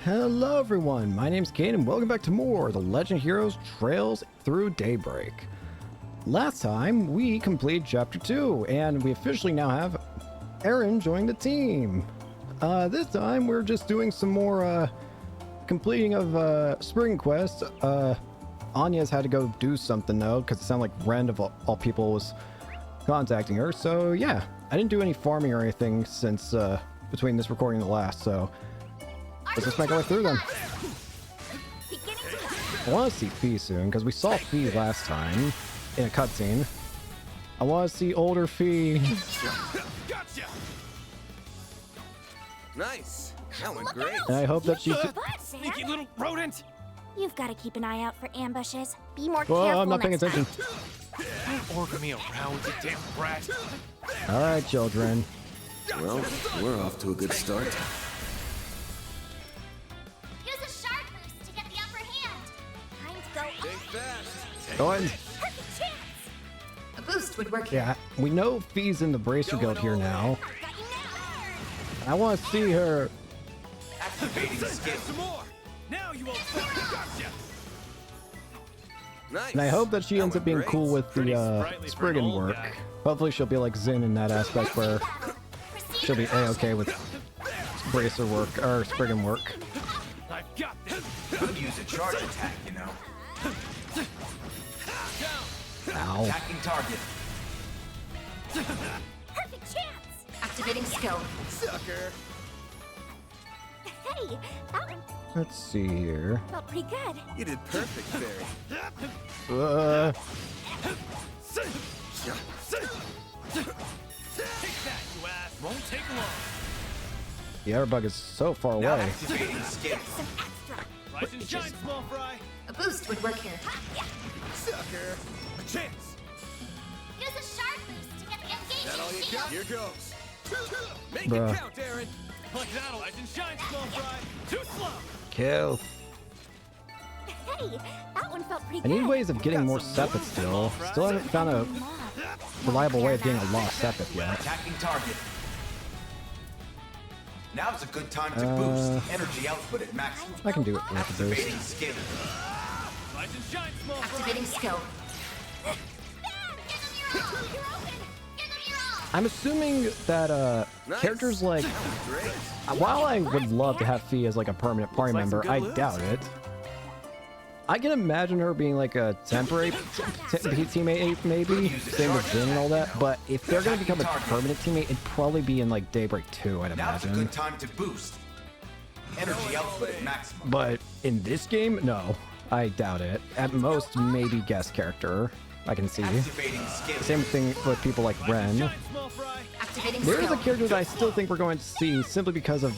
Hello everyone, my name's Caden and welcome back to more The Legend of Heroes Trails Through Daybreak. Last time we completed Chapter 2 and we officially now have Aaron join the team. This time we're just doing some more completing of Spring Quest. Anya's had to go do something though because it sounded like Ren of all people was contacting her. So yeah, I didn't do any farming or anything since between this recording and the last, so let's just make our way through them. I want to see Fee soon, because we saw Fee last time in a cutscene. I want to see older Fee. Gotcha. Nice. That went great. And I hope that she's... Sneaky little rodent. You've got to keep an eye out for ambushes. Be more Well, careful I'm not paying next attention. Don't order me around, you damn brat. Alright, children. Well, we're off to a good start. Use a sharp boost to get the upper hand. Time to go Stay fast. Go ahead. Perfect chance. A boost would work here. Yeah, we know Fee's in the Bracer Guild here now. Got you now. I want to see her. Activating skill. Some more. Now you won't fall. Gotcha. Nice. And I hope that she ends up being Great. cool with Pretty the sprightly for an Spriggan old work. guy. Hopefully she'll be like Zin in that aspect where she'll be A-okay with Bracer work, or Spriggan work. I've got this. Could use a charge attack, you know. Ow. Attacking target. Perfect chance. Activating skill. Sucker. Hey, that one Let's see here. felt pretty good. You did perfect, Fairy. Take that, you ass. Won't take long. The airbug is so far Now away. activating skill. Some extra. Rise and shine, small fry. A boost would work here. Sucker. A chance. Use a sharp boost to get the engaging That all you shield. got? Here goes. Make Bruh. it count, Aaron. Like that'll rise and shine, small fry. Too slow. Kill. Hey, that one felt pretty I good. need ways of getting more Sepith still. Still haven't found a reliable way of getting a lost Sepith yet. Attacking target. Now's a good time to boost energy output at maximum. I can do it with the Activating boost. skill. Rise and shine, small fry. Activating skill. Give them your all. You're open. Give them your all. I'm assuming that Nice. characters like, Great. while I would love to have Fee as like a permanent party like some member, good I loot. doubt it. I can imagine her being like a temporary teammate, maybe, same with Jin and all that. But if they're gonna become a permanent teammate, it'd probably be in like Daybreak 2, I'd Now's a imagine. good time to boost energy output at maximum. But in this game, no, I doubt it. At most, maybe guest character. I can see. Activating skill. Same thing with people like Ren. Shine, small fry. Activating There is skill. a character that I still think we're going to see simply because of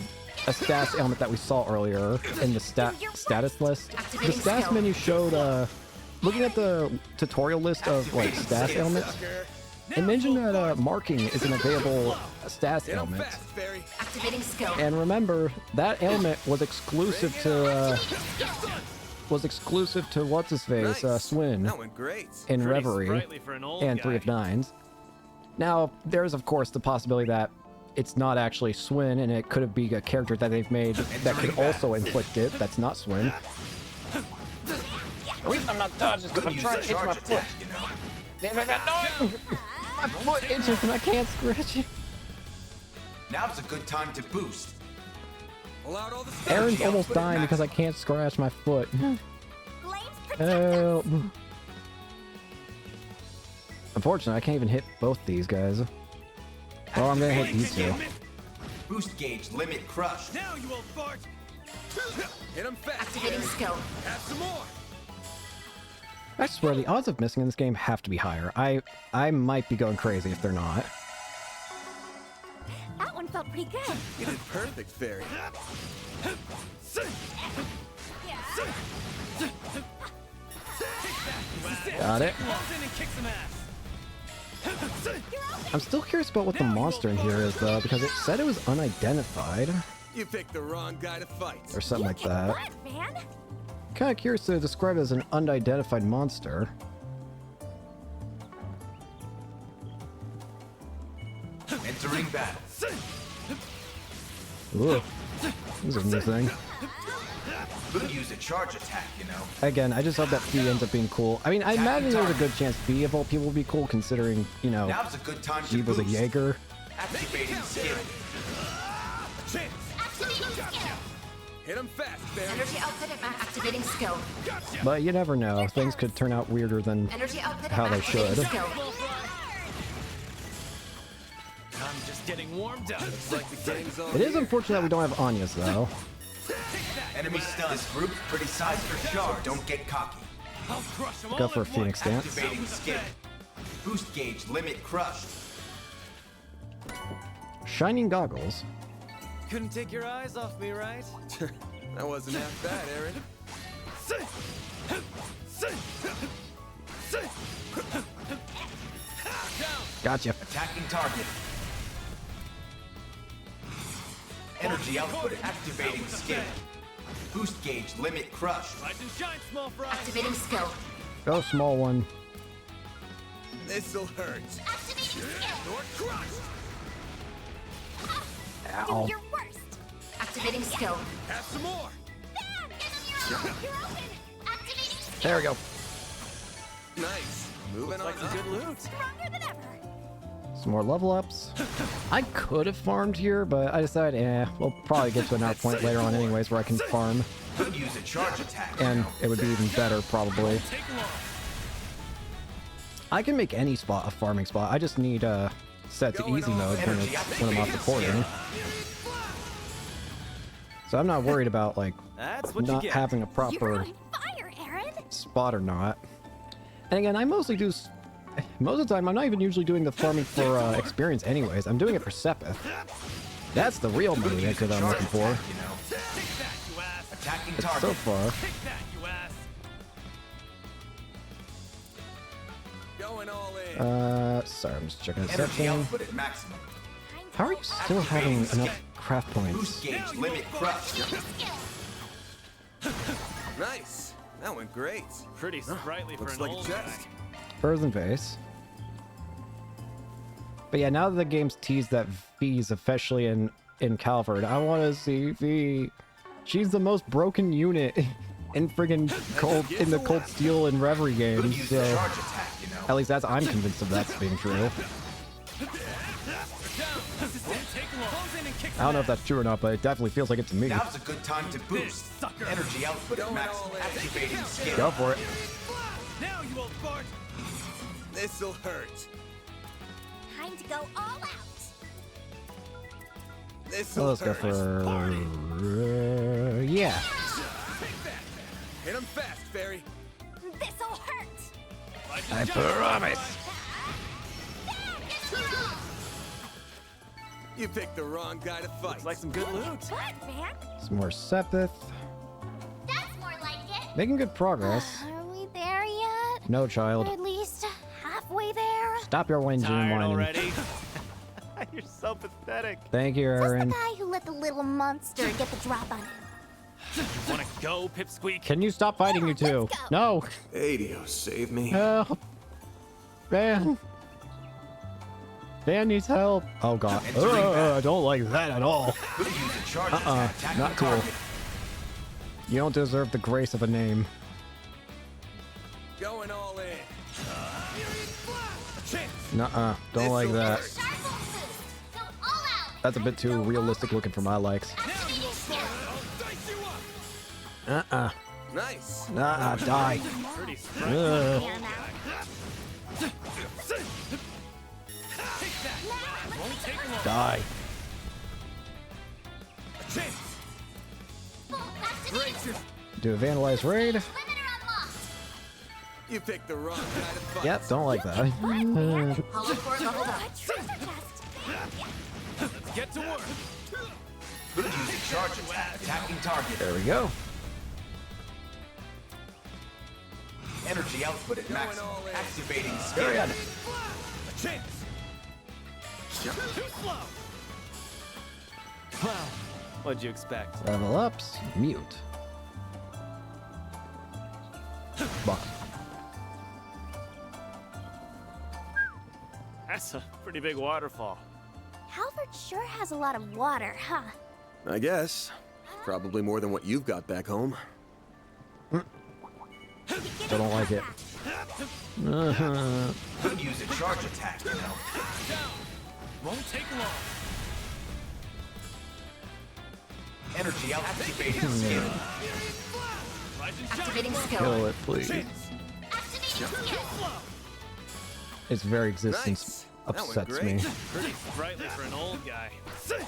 a status element that we saw earlier in the status list. The status menu showed, looking at the tutorial list of like status elements, it mentioned that marking is an available status Get 'em element. fast, Fairy. Activating skill. And remember, that element was exclusive to what's his face, Nice. Swin That went great. in Pretty Reverie sprightly for an old and guy. 3 of Nines. Now, there's of course the possibility that it's not actually Swin, and it could be a character that they've made that could also inflict it. That's not Swin. The reason I'm not dodging is because Could I'm use trying a to itch my charge foot. attack, you know. My foot itches and I can't scratch it. Now's a good time to boost. Allowed all the stuff. Aaron's Yeah, almost but it dying because I maximum. can't scratch my foot. Flames protect us. Help. Unfortunately, I can't even hit both these guys. Well, I'm gonna hit these two. Boost gauge limit crushed. Now you old fart. Hit him fast. Activating skill. Have some more. I swear, the odds of missing in this game have to be higher. I might be going crazy if they're not. That one felt pretty good. You did perfect, Fairy. Got it. Walls in and kick some ass. I'm still curious about what the monster in here is, though, because it said it was unidentified You picked the wrong guy to fight. or something like that. What, man? Kind of curious to describe it as an unidentified monster. Entering battle. Ooh. This is a new thing. Could use a charge attack, you know. Again, I just hope that Fee ends up being cool. I mean, I imagine there's a good chance Fee of all people would be cool, considering, you know, Now's a good time to he was a boost. Jaeger. Activating skill. Chance. Activating skill. Hit him fast, Barry. Energy output at max. Activating skill. Gotcha. But you never know. Things could turn out weirder than Energy output how at they max. Activating should. skill. I'm just getting warmed up. Looks like the gang's on It is here. unfortunate that we don't have Anya's, though. Enemy stun. This group's pretty sized for charge. Don't get cocky. I'll crush them Go all for a at Phoenix once. dance. Activating skill. Boost gauge limit crushed. Shining goggles. Couldn't take your eyes off me, right? That wasn't half bad, Aaron. Gotcha. Attacking target. Energy output. Activating skill. Boost gauge limit crushed. Rise and shine, small fry. Activating skill. Go small one. This'll hurt. Activating skill. Or crushed. Ow. Do your worst. Activating skill. Have some more. Bam! Give them your own. You're open. Activating skill. There we go. Nice. Moving Like on some up. good loot. Stronger than ever. Some more level ups. I could have farmed here, but I decided, we'll probably get to an out point later on anyways where I can farm. Could use a charge attack. you And know. it would be even better, probably. Take long. I can make any spot a farming spot. I just need set to easy mode when I'm off recording. So I'm not worried about, like, That's what not you get. having a You're proper on fire, Aaron. spot or not. And again, I mostly do... Most of the time, I'm not even usually doing the farming for experience anyways. I'm doing it for Sepith. That's the real money Use that a I'm charge looking for. attack, you know. Take that, you ass. Attacking So target. far. Take that, you ass. Going all in. Sorry, I'm just checking a Energy section. output at maximum. How are you still having enough craft Boost points? gauge limit crushed. Skill. Nice. That went great. Pretty sprightly for Looks an like a old chest. guy. Earthen vase. But yeah, now that the game's teased that V's officially in Calvard, I want to see V. She's the most broken unit in friggin' the Cold Steel and Reverie Could games. use So a charge attack, you know. at least I'm convinced of that's being true. Take long. Close in and kick I don't know if some that's true or not, but it definitely feels like it to me. Now's a good time to boost. sucker. Energy output at Going maximum. all in. Activating skill. Go for it. ass. Now, you old fart. This'll hurt. Time to go all out. This'll Well, let's go hurt. for yeah. Take that. Hit him fast, Fairy. This'll hurt. Rise I and shine. promise. Bam! Give them your own. You picked the wrong guy to fight. Looks like some good loot. What, man? Some more Sepith. That's more like it. Making good progress. Are we there yet? No, Or child. at least halfway there? Stop your whinging and Tired whining. already? You're so pathetic. Thank you, Who's the Aaron. guy who let the little monster get the drop on him? Wanna go, Pipsqueak? Can you stop fighting, you two? let's go. No. Adio, save me. Help. Van. Van needs help. Oh, God. I don't like that at all. Could use a charge attack. Attacking not cool. target. You don't deserve the grace of a name. Going all in. Chance. Nuh-uh. Don't like that. Sharp boost. Go all out. That's a bit too realistic looking for my likes. Activating skill. I'll dice you up. Uh-uh. Nice. Nuh-uh. Die. Pretty sprightly. Ugh. Here now. Take that. Won't take long. Die. Chance. Full activation. Do a vandalize raid. Limiter unlocked. You picked the wrong guy to fight. Yep, don't like that. Hollow core leveled up. Treasure chest. Let's get to work. Could use a charge attack. Attacking target. There we go. Energy output at maximum. all in. Activating skill. A chance. Too slow. Well, what'd you expect? Level ups. Mute. Boss. That's a pretty big waterfall. Halvard sure has a lot of water, huh? I guess. Probably more than what you've got back home. Still don't like it. Could use a charge attack, you know. Down. Won't take long. Energy out. Activating skill. Rise and shine. Activating skill. Kill it, please. Activating skill. Its very existence Nice. That went upsets great. me. Pretty sprightly for an old guy. Take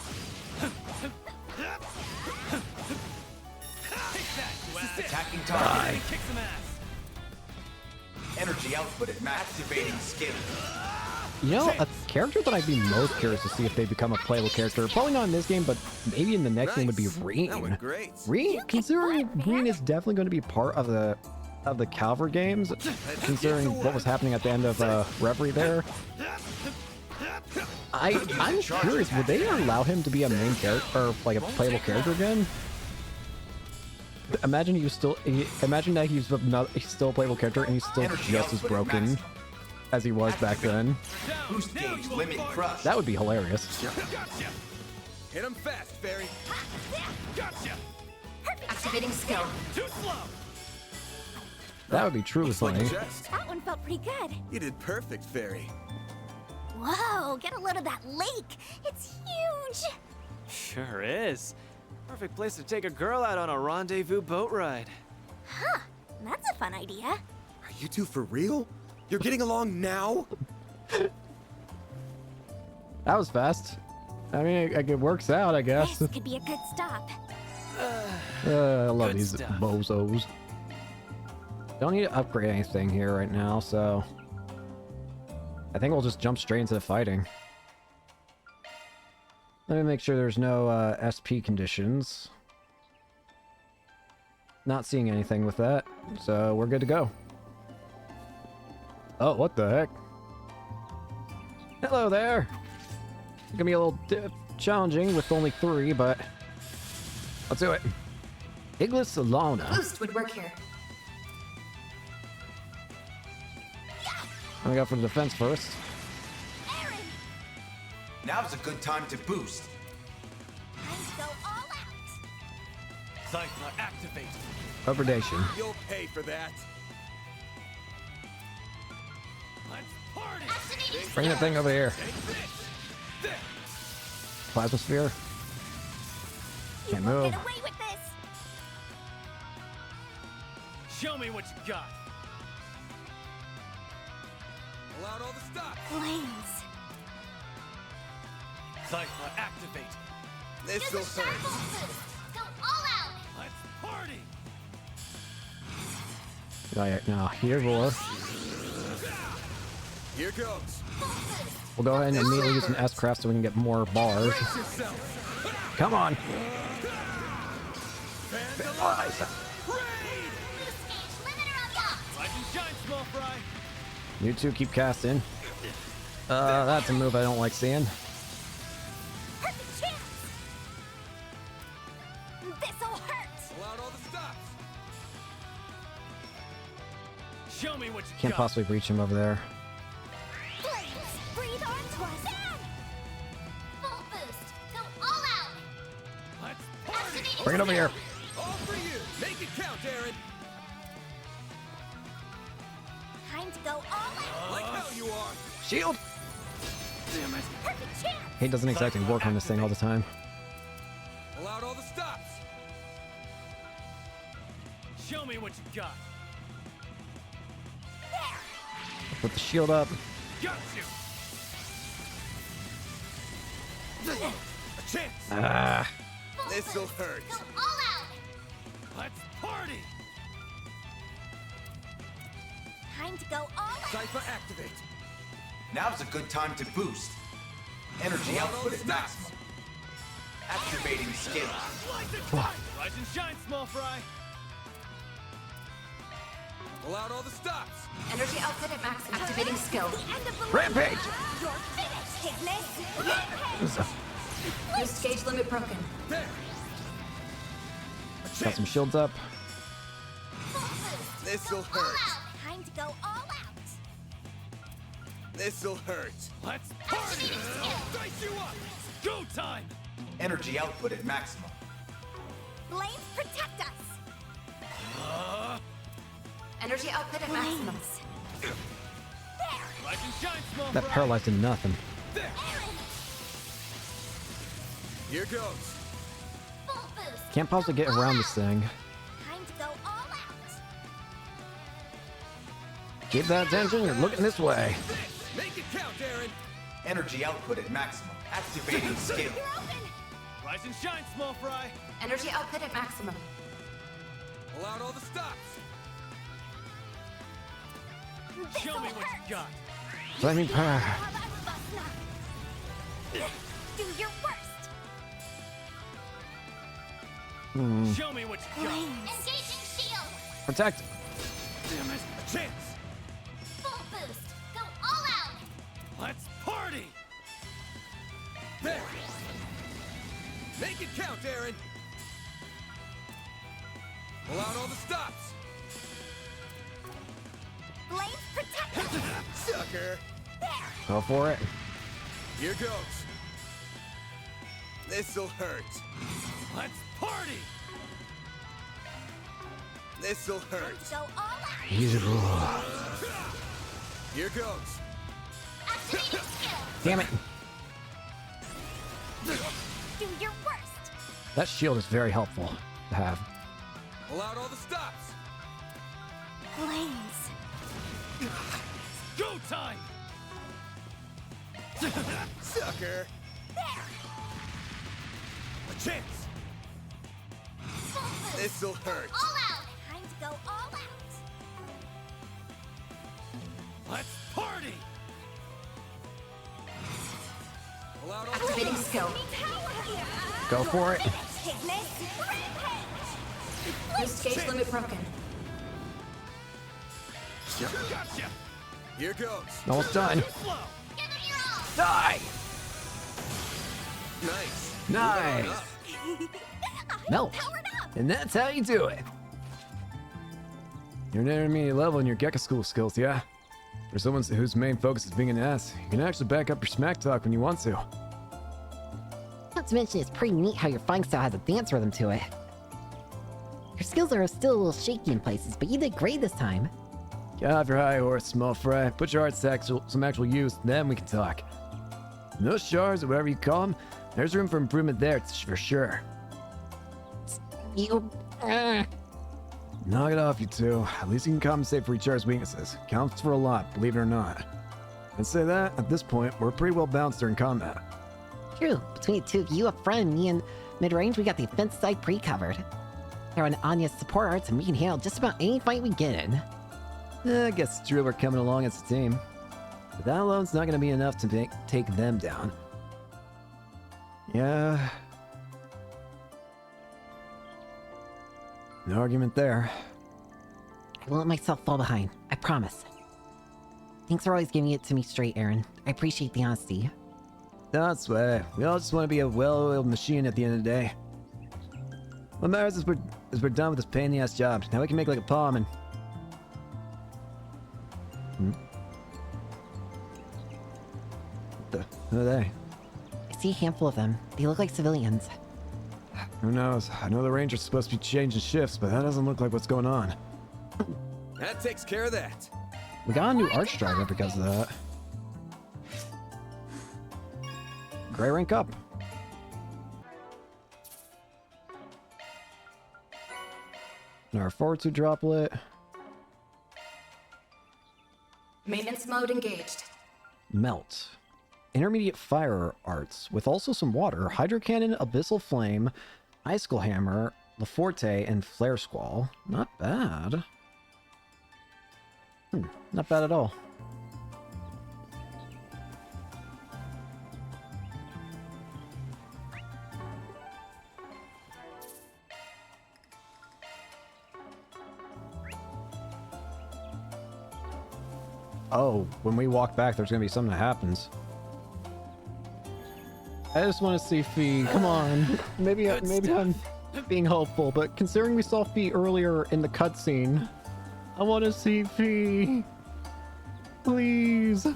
that, you ass. Attacking Gonna target. kick some ass. Energy output at max. Activating skill. You know, a character that I'd be most curious to see if they become a playable character, probably not in this game, but maybe in the next game would be Nice. That Reen. went great. Reen, considering Reen is definitely going to be part of the Calvary games, considering what was happening at the end of Reverie there. I'm curious, would they allow him to be a main character or like a playable character again? Imagine imagine that he's still a playable character and he's still just as broken as he was back then. Boost gauge limit crush. That would be hilarious. Gotcha. Hit him fast, Fairy. Gotcha. Activating skill. Too slow. That would be truly Looks like funny. a chest. That one felt pretty good. You did perfect, Fairy. Whoa, get a load of that lake. It's huge. Sure is. Perfect place to take a girl out on a rendezvous boat ride. Huh, that's a fun idea. Are you two for real? You're getting along now? That was fast. I mean, it works out, I guess. This could be a good stop. I love Good these stuff. bozos. Don't need to upgrade anything here right now, so I think we'll just jump straight into the fighting. Let me make sure there's no SP conditions. Not seeing anything with that, so we're good to go. Oh, what the heck? Hello there! It's gonna be a little challenging with only 3, but let's do it. Iglis Solana. Boost would work here. I'm gonna go for the defense first. Aaron, Now's a good time to boost. time to go all out. Cypher activate. Upgradation. You'll pay for that. Let's party. Activating Bring that thing over here. Take this. There. Plasma sphere. You Can't won't move. get away with this. Show me what you got. Pull out all the stops. Flames. Cypher activate. This'll Use a sharp hurt. boost. Go all out. Let's party. Now, here, roar. Here goes. We'll go ahead and immediately use an S-craft so we can get more bars. Brace yourself. Come on. Boost gauge limiter unlocked. Rise and shine, small fry. You two keep casting. That's a move I don't like seeing. Perfect chance. This'll hurt. Pull out all the stops. Show me what you Can't got. possibly reach him over there. Flames. Breathe onto us. Full boost. Go all out. Let's party. Activating Bring it over here. All for you. Make it count, Aaron. Time to go all out. Like how you are. Shield! Damn it. Perfect chance. He doesn't exactly work on this thing all the time. Pull out all the stops. Show me what you got. Put the shield up. Got you. A chance. Ah. Full This'll boost. hurt. Go all out. Let's party. Time to go all out. Cypher activate. Now's a good time to boost. Energy output at maximum. Activating skill. Rise and shine, small fry. Pull out all the stops. Energy output at max. Activating skill. The end of the Rampage! You're finished, Ignis. Boost gauge limit broken. There. A Got chance. some shields up. Full boost. This'll All hurt. out. Time to go all out. This'll hurt. Let's party. Dice you up. Go time. Energy output at maximum. Flames protect us! Energy output at maximum. There! Rise and shine, small That fry. paralyzed did nothing. Aaron! Here goes. Full boost! Can't possibly get around this thing. Time to go all out! Keep that attention, you're looking this way. Make it count, Aaron. Energy output at maximum. Activating skill. You're open! Rise and shine, small fry. Energy output at maximum. Pull out all the stops. Show me what you got. Flaming power. Do your worst! Show me what you got. Engaging shield! Protect. Damn it. A chance. Full boost! Go all out! Let's party. There. Make it count, Aaron. Pull out all the stops. Flames protect us! Sucker. There! Go for it. Here goes. This'll hurt. Let's party. This'll hurt. Go all out! Easy. Here goes. Activating skill! Damn it. Do your worst! That shield is very helpful to have. Pull out all the stops. Flames! Go time. Sucker. There! A chance. Full boost! This'll hurt. All out! Time to go all out! Let's party. Pull out all the Activating skill. Go for it. Ignis! Rampage! Boost gauge limit broken. Gotcha. Here goes. Almost done. Slow. Give it your all! Die. Nice. Nice. Melt. Powered up! And that's how you do it. You're an intermediate level in your Gekka school skills, yeah? For someone whose main focus is being an ass, you can actually back up your smack talk when you want to. Not to mention, it's pretty neat how your fighting style has a dance rhythm to it. Your skills are still a little shaky in places, but you did great this time. Get off your high horse, small fry. Put your arts to some actual use, then we can talk. And those shards, or whatever you call them, there's room for improvement there, for sure. You... Knock it off, you two. At least you can compensate for each other's weaknesses. Counts for a lot, believe it or not. I'd say that, at this point, we're pretty well balanced during combat. True, between the two of you up front and me in mid-range, we got the offense side pre-covered. Throw in Anya's support arts and we can handle just about any fight we get in. I guess it's true we're coming along as a team. But that alone's not going to be enough to take them down. Yeah. No argument there. I won't let myself fall behind, I promise. Thanks for always giving it to me straight, Aaron. I appreciate the honesty. That's way. We all just want to be a well-oiled machine at the end of the day. What matters is we're done with this pain-in-the-ass job. Now we can make like a palm and... Who are they? I see a handful of them. They look like civilians. Who knows? I know the Ranger's supposed to be changing shifts, but that doesn't look like what's going on. That takes care of that. We got a new arch driver because of that. Gray rank up. And our forward 2 droplet. Maintenance mode engaged. Melt. Intermediate fire arts with also some water. Hydro cannon, abyssal flame, icicle hammer, Laforte, and flare squall. Not bad. Not bad at all. Oh, when we walk back, there's gonna be something that happens. I just want to see Fee. Come on. Maybe I'm being hopeful, but considering we saw Fee earlier in the cutscene, I want to see Fee. Please.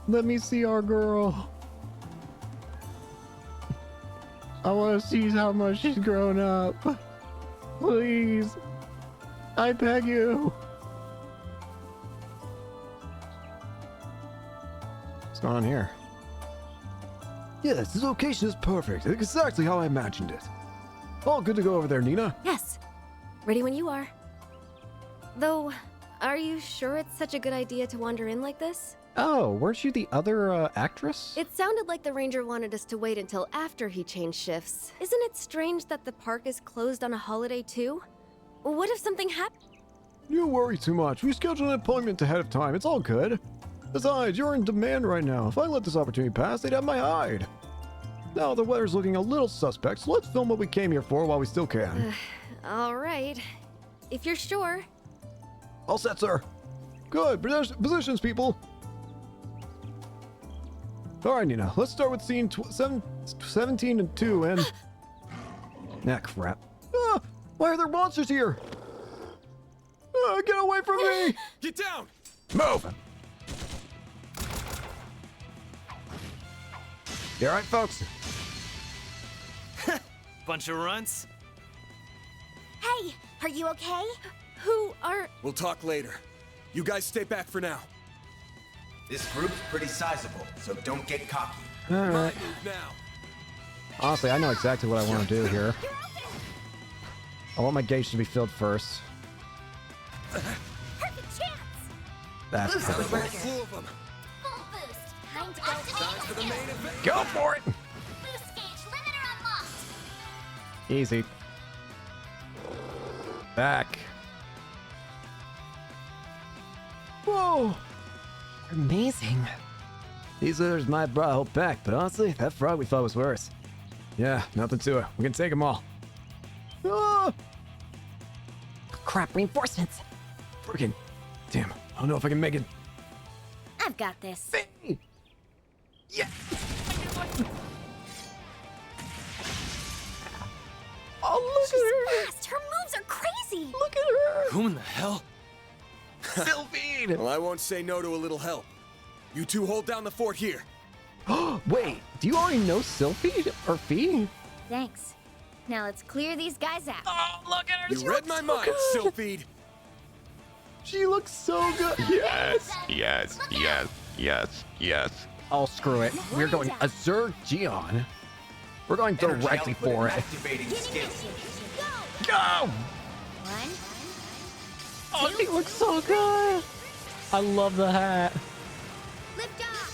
Let me see our girl. I want to see how much she's grown up. Please. I beg you. What's going on here? Yes, this location is perfect. It's exactly how I imagined it. All good to go over there, Nina? Yes. Ready when you are. Though, are you sure it's such a good idea to wander in like this? Oh, weren't you the other actress? It sounded like the ranger wanted us to wait until after he changed shifts. Isn't it strange that the park is closed on a holiday too? What if something happened? You worry too much. We scheduled an appointment ahead of time. It's all good. Besides, you're in demand right now. If I let this opportunity pass, they'd have my hide. Now the weather's looking a little suspect, so let's film what we came here for while we still can. All right. If you're sure. All set, sir. Good. Positions, people. All right, Nina. Let's start with scene 17 and 2 and... Ah, crap. Ah, why are there monsters here? Ah, get away from me! Get down! Move! You alright, folks? Bunch of runts. Hey, are you okay? Who are... We'll talk later. You guys stay back for now. This group's pretty sizable, so don't get cocky. Alright. Move now. Honestly, I know exactly what I want to do here. You're open! I want my gauge to be filled first. Perfect chance! That's There's perfect. a full of them. Full boost. Time to go Time for the main event. Go for it! Boost gauge limiter unlocked. Easy. Back. Whoa! Amazing. These others might have brought a whole pack, but honestly, that frog we fought was worse. Yeah, nothing to it. We can take them all. Ah! Crap, reinforcements. Freaking. Damn, I don't know if I can make it. I've got this. Yeah! Oh, look at her! Fast. Her moves are crazy. Look at her! Who in the hell? Sylphine! Well, I won't say no to a little help. You two hold down the fort here. Wait, do you already know Sylphie or Fee? Thanks. Now let's clear these guys out. Oh, look at her! You read my mind, Sylphide. She looks so good. Yes, Yes, yes, yes, yes. Oh, screw it. We're going Azure Geon. We're going Energy directly output for and it. Activating skills. Go! Go! One. Oh, she looks so good. I love the hat. Lift off.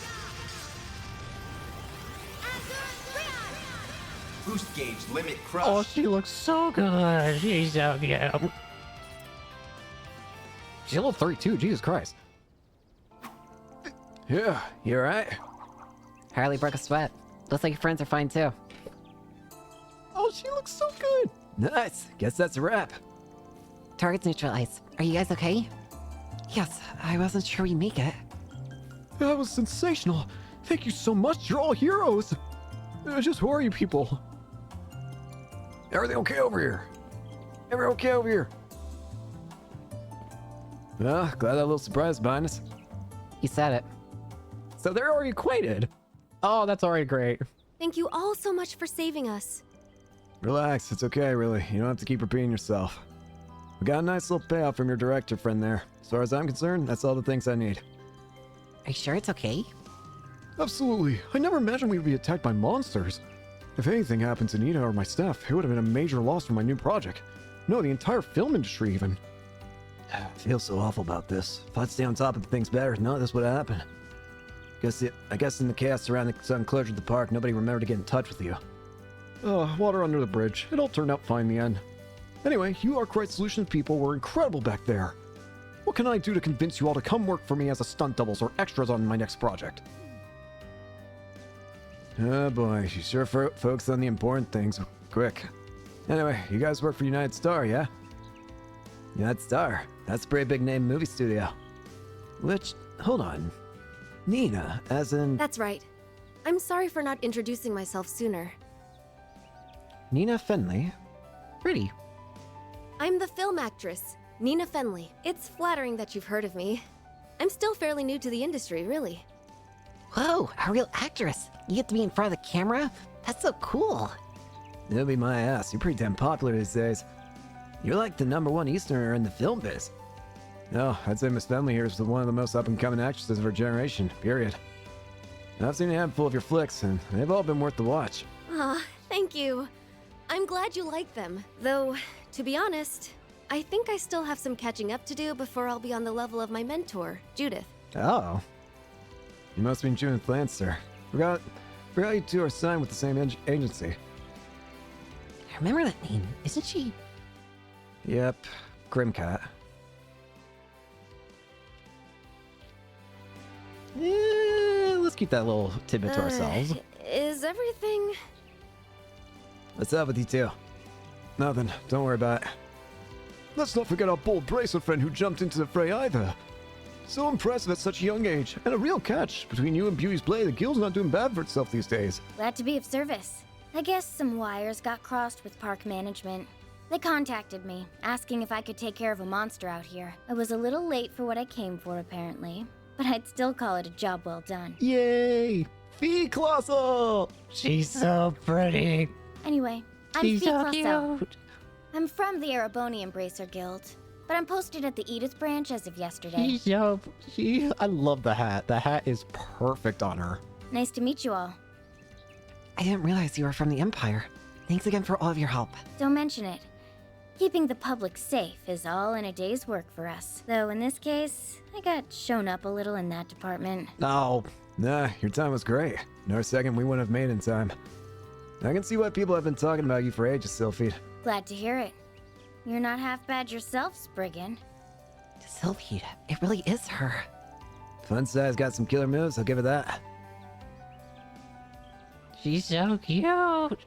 Boost gauge limit crush. Oh, she looks so good. She's so cute. She's level 32. Jesus Christ. Yeah, you alright? Hardly broke a sweat. Looks like your friends are fine too. Oh, she looks so good. Nice. Guess that's a wrap. Targets neutralized. Are you guys okay? Yes, I wasn't sure we make it. That was sensational. Thank you so much. You're all heroes. Just who are you people? Everything okay over here? Everything okay over here? Well, glad that little surprise behind us. You said it. So they're already acquainted. Oh, that's already great. Thank you all so much for saving us. Relax, it's okay, really. You don't have to keep repeating yourself. We got a nice little payout from your director friend there. As far as I'm concerned, that's all the things I need. Are you sure it's okay? Absolutely. I never imagined we would be attacked by monsters. If anything happened to Nina or my staff, it would have been a major loss for my new project. No, the entire film industry even. I feel so awful about this. If I'd stay on top of things better, none of this would happen. I guess in the chaos surrounding the sudden closure of the park, nobody remembered to get in touch with you. Water under the bridge. It all turned out fine in the end. Anyway, you Arkwright Solutions people were incredible back there. What can I do to convince you all to come work for me as a stunt doubles or extras on my next project? Oh boy, you sure focus on the important things. Quick. Anyway, you guys work for United Star, yeah? United Star? That's a pretty big name movie studio. Which, hold on. Nina, as in... That's right. I'm sorry for not introducing myself sooner. Nina Fenley. Pretty. I'm the film actress, Nina Fenley. It's flattering that you've heard of me. I'm still fairly new to the industry, really. Whoa, a real actress. You get to be in front of the camera? That's so cool. It'll be my ass. You're pretty damn popular these days. You're like the #1 Easterner in the film biz. No, I'd say Miss Bentley here is one of the most up-and-coming actresses of her generation, period. I've seen a handful of your flicks, and they've all been worth the watch. Aw, thank you. I'm glad you like them. Though, to be honest, I think I still have some catching up to do before I'll be on the level of my mentor, Judith. Oh. You must mean Judith Lancer. Forgot you two are signed with the same agency. I remember that name. Isn't she? Yep, Grimcat. Let's keep that little tidbit to ourselves. Is everything... What's up with you two? Nothing. Don't worry about it. Let's not forget our bold bracer friend who jumped into the fray either. So impressive at such a young age, and a real catch. Between you and Beauty's Blade, the guild's not doing bad for itself these days. Glad to be of service. I guess some wires got crossed with park management. They contacted me, asking if I could take care of a monster out here. I was a little late for what I came for, apparently. But I'd still call it a job well done. Yay! Fee Colossal! She's so pretty. Anyway, I'm She's Fee so Clausel. cute. I'm from the Ereboni Embracer Guild, but I'm posted at the Edith branch as of yesterday. I love the hat. The hat is perfect on her. Nice to meet you all. I didn't realize you were from the Empire. Thanks again for all of your help. Don't mention it. Keeping the public safe is all in a day's work for us. Though in this case, I got shown up a little in that department. No. Nah, your time was great. Another second we wouldn't have made it in time. I can see why people have been talking about you for ages, Sylphie. Glad to hear it. You're not half bad yourself, Spriggan. Sylvie, it really is her. Fun size got some killer moves, I'll give it that. She's so cute.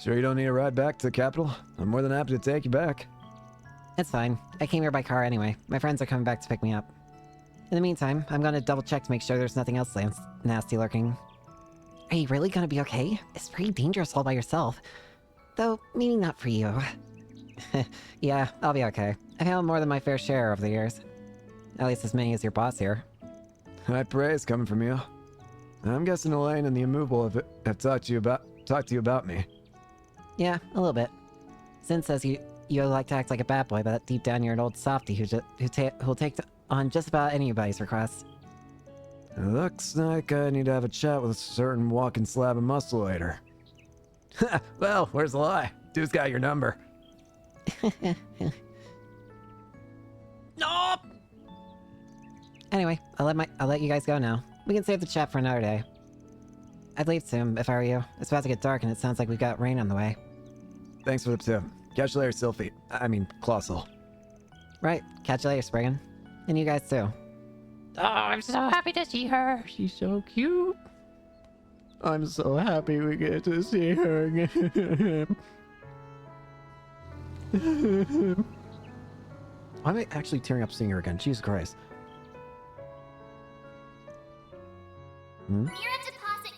Sure you don't need a ride back to the capital? I'm more than happy to take you back. It's fine. I came here by car anyway. My friends are coming back to pick me up. In the meantime, I'm gonna double check to make sure there's nothing else nasty lurking. Are you really gonna be okay? It's pretty dangerous all by yourself. Though, meaning not for you. Yeah, I'll be okay. I've handled more than my fair share over the years. At least as many as your boss here. High praise coming from you. I'm guessing Elaine and the Immovable have talked to you about me. Yeah, a little bit. Sin says you like to act like a bad boy, but deep down you're an old softie who'll take on just about anybody's requests. It looks like I need to have a chat with a certain walking slab of muscle later. Well, where's the lie? Dude's got your number. No! Anyway, I'll let you guys go now. We can save the chat for another day. I'd leave soon if I were you. It's about to get dark and it sounds like we've got rain on the way. Thanks for the tip. Catch you later, Sylphie. I mean, Colossal. Right, catch you later, Spriggan. And you guys too. Oh, I'm so happy to see her. She's so cute. I'm so happy we get to see her again. I'm actually tearing up seeing her again. Jesus Christ. Mirror deposit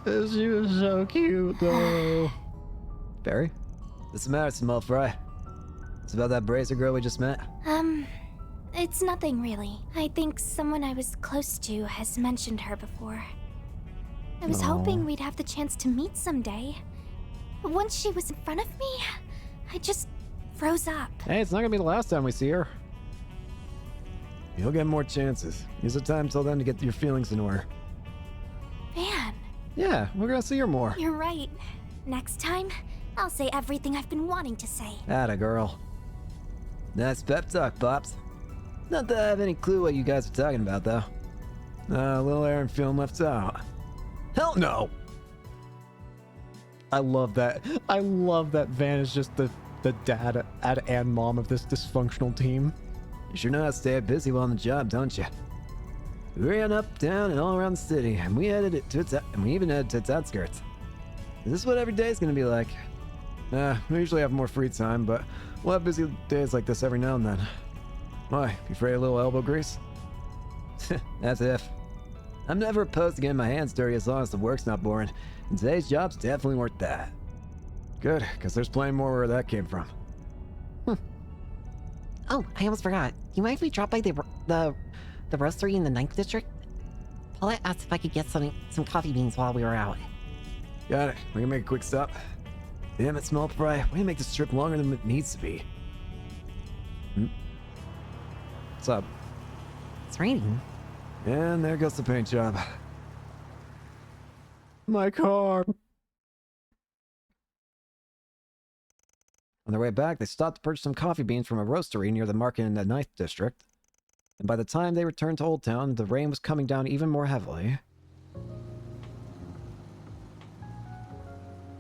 confirmed. She was so cute, though. Barry? What's the matter, small fry? It's about that bracer girl we just met? It's nothing really. I think someone I was close to has mentioned her before. I was hoping we'd have the chance to meet someday. But once she was in front of me, I just froze up. Hey, it's not gonna be the last time we see her. You'll get more chances. Use the time till then to get your feelings in order. Man, Yeah, we're gonna see her more. you're right. Next time, I'll say everything I've been wanting to say. Atta girl. Nice pep talk, Pops. Not that I have any clue what you guys are talking about, though. A little Aaron film left out. Hell no! I love that. I love that Van is just the dad and mom of this dysfunctional team. You sure know how to stay busy while on the job, don't you? We ran up, down, and all around the city, and we even headed to its outskirts. Is this what every day's gonna be like? We usually have more free time, but we'll have busy days like this every now and then. Why, you afraid of a little elbow grease? As if. I'm never opposed to getting my hands dirty as long as the work's not boring, and today's job's definitely worth that. Good, because there's plenty more where that came from. Oh, I almost forgot. You mind if we drop by the roastery in the 9th district? Paulette asked if I could get some coffee beans while we were out. Got it. We can make a quick stop. Damn it, small fry. We make this trip longer than it needs to be. What's up? It's raining. And there goes the paint job. My car. On their way back, they stopped to purchase some coffee beans from a roastery near the market in the 9th district. And by the time they returned to Old Town, the rain was coming down even more heavily.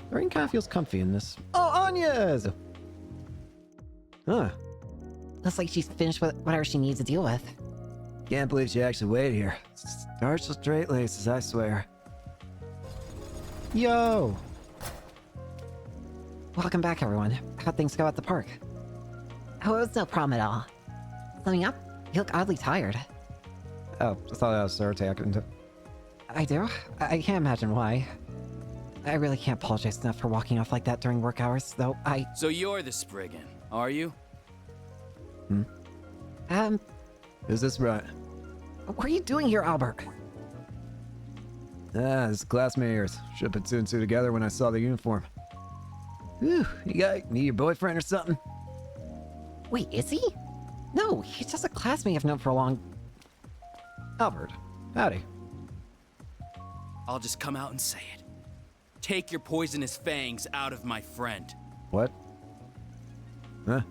The rain kind of feels comfy in this. Oh, Anya's! Huh. Looks like she's finished with whatever she needs to deal with. Can't believe she actually waited here. Starts with straight laces, I swear. Yo! Welcome back, everyone. How'd things go at the park? Oh, it was no problem at all. Summing up, you look oddly tired. Oh, I thought that was Sarah. I do? I can't imagine why. I really can't apologize enough for walking off like that during work hours, though So you're the Spriggan, are you? Is this right? What are you doing here, Albert? This is classmate yours. Should've put 2 and 2 together when I saw the uniform. Whew, need your boyfriend or something? Wait, is he? No, he's just a classmate I've known for a long... Albert, howdy. I'll just come out and say it. Take your poisonous fangs out of my friend. What? Huh?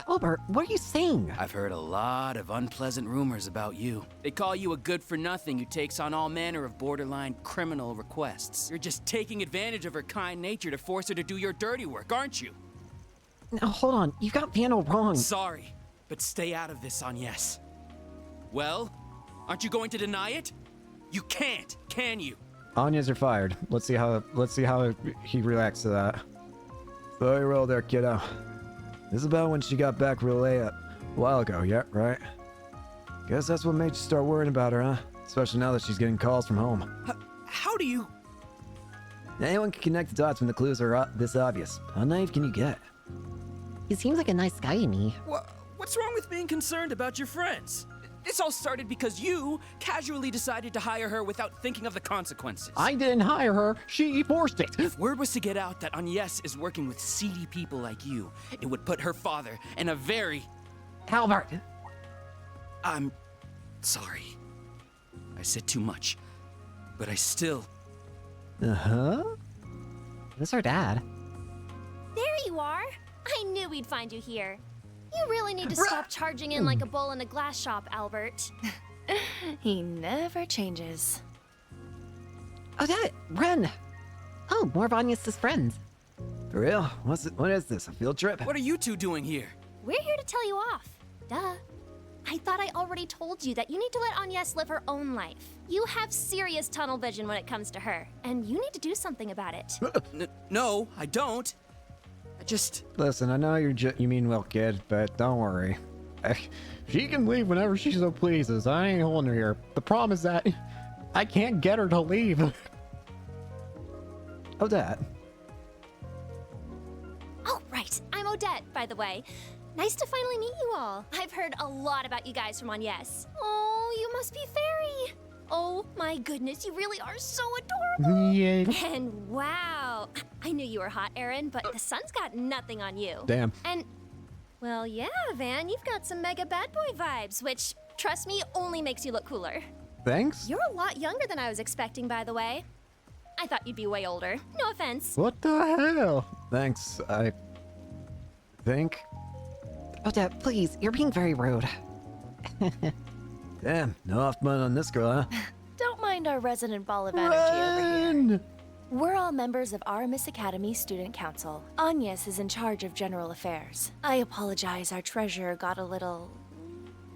Albert, what are you saying? I've heard a lot of unpleasant rumors about you. They call you a good-for-nothing who takes on all manner of borderline criminal requests. You're just taking advantage of her kind nature to force her to do your dirty work, aren't you? Now, hold on. You got Vandal wrong. Sorry, but stay out of this, Agnes. Well, aren't you going to deny it? You can't, can you? Anya's are fired. Let's see how he reacts to that. Slow your roll there, kiddo. This is about when she got back real late a while ago, yeah, right? Guess that's what made you start worrying about her, huh? Especially now that she's getting calls from home. How do you... Anyone can connect the dots when the clues are this obvious. How naive can you get? He seems like a nice guy to me. What's wrong with being concerned about your friends? This all started because you casually decided to hire her without thinking of the consequences. I didn't hire her. She forced it. If word was to get out that Agnes is working with seedy people like you, it would put her father in a very... Albert! I'm sorry. I said too much. But I still... Uh-huh? This is her dad. There you are. I knew we'd find you here. You really need to stop charging in like a bull in a glass shop, Albert. He never changes. Oh, Dad! Ren! Oh, more of Agnes' friends. For real? What is this, a field trip? What are you two doing here? We're here to tell you off. Duh. I thought I already told you that you need to let Agnes live her own life. You have serious tunnel vision when it comes to her, and you need to do something about it. No, I don't. I just... Listen, I know you mean well, kid, but don't worry. She can leave whenever she so pleases. I ain't holding her here. The problem is that I can't get her to leave. Odette. Oh, right. I'm Odette, by the way. Nice to finally meet you all. I've heard a lot about you guys from Agnes. Oh, you must be Fairy. Oh my goodness, you really are so adorable. Yeah. And wow, I knew you were hot, Aaron, but the sun's got nothing on you. Damn. And, well, yeah, Van, you've got some mega bad boy vibes, which, trust me, only makes you look cooler. Thanks? You're a lot younger than I was expecting, by the way. I thought you'd be way older. No offense. What the hell? Thanks, I think. Odette, please, you're being very rude. Damn, no off button on this girl, huh? Don't mind our resident ball of energy over here. We're all members of our Miss Academy Student Council. Agnes is in charge of general affairs. I apologize, our treasurer got a little...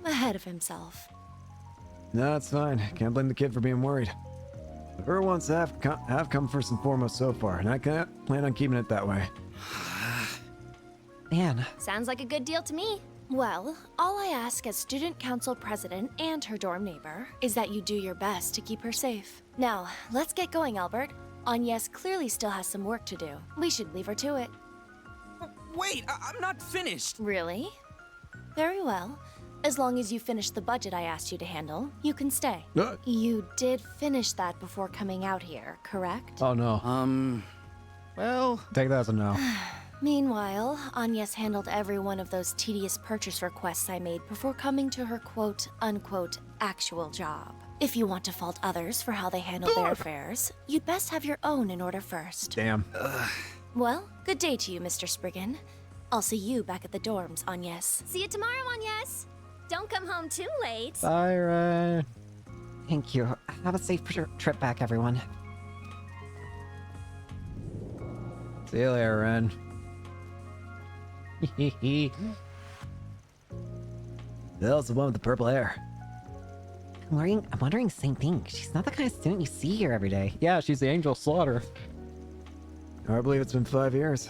ahead of himself. No, it's fine. Can't blame the kid for being worried. Her wants have come first and foremost so far, and I can't plan on keeping it that way. Man. Sounds like a good deal to me. Well, all I ask as student council president and her dorm neighbor is that you do your best to keep her safe. Now, let's get going, Albert. Agnes clearly still has some work to do. We should leave her to it. Wait, I'm not finished. Really? Very well. As long as you finish the budget I asked you to handle, you can stay. Uh. You did finish that before coming out here, correct? Oh no. Well, Take that as a no. Meanwhile, Agnes handled every one of those tedious purchase requests I made before coming to her quote-unquote actual job. If you want to fault others for how they handle their affairs, you'd best have your own in order first. Damn. Well, good day to you, Mr. Spriggan. I'll see you back at the dorms, Agnes. See you tomorrow, Agnes. Don't come home too late. Bye, Ren. Thank you. Have a safe trip back, everyone. See you later, Ren. Bill's the one with the purple hair. I'm wondering the same thing. She's not the kind of student you see here every day. Yeah, she's the Angel Slaughter. Hard to believe it's been 5 years.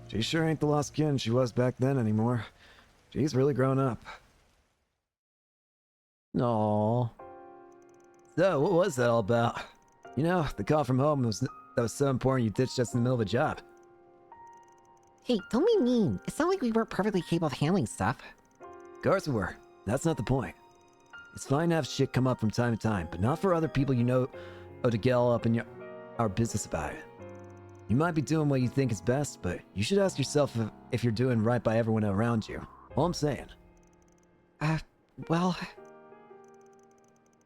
She sure ain't the lost kin she was back then anymore. She's really grown up. No. So, what was that all about? You know, the call from home that was so important you ditched us in the middle of a job. Hey, don't be mean. It's not like we weren't perfectly capable of handling stuff. Of course we were. That's not the point. It's fine to have shit come up from time to time, but not for other people you know to get all up in our business about it. You might be doing what you think is best, but you should ask yourself if you're doing right by everyone around you. All I'm saying. Well...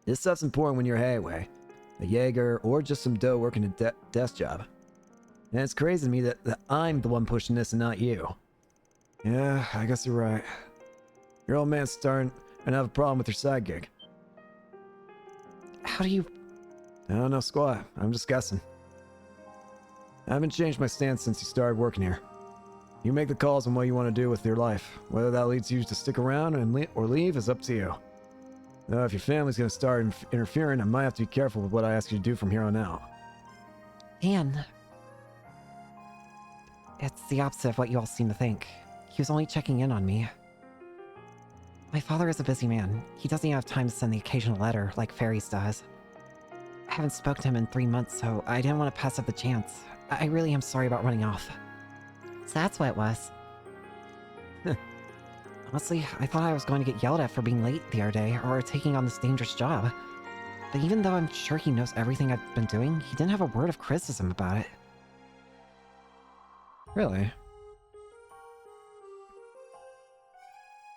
This stuff's important when you're Hayway, a Jaeger, or just some dough working a desk job. And it's crazy to me that I'm the one pushing this and not you. Yeah, I guess you're right. Your old man's starting to have a problem with your side gig. How do you... I don't know squat. I'm just guessing. I haven't changed my stance since you started working here. You make the calls on what you want to do with your life. Whether that leads you to stick around or leave is up to you. Now, if your family's going to start interfering, I might have to be careful with what I ask you to do from here on out. Anne... It's the opposite of what you all seem to think. He was only checking in on me. My father is a busy man. He doesn't even have time to send the occasional letter like Fairies does. I haven't spoken to him in 3 months, so I didn't want to pass up the chance. I really am sorry about running off. So that's what it was. Honestly, I thought I was going to get yelled at for being late the other day, or taking on this dangerous job. But even though I'm sure he knows everything I've been doing, he didn't have a word of criticism about it. Really?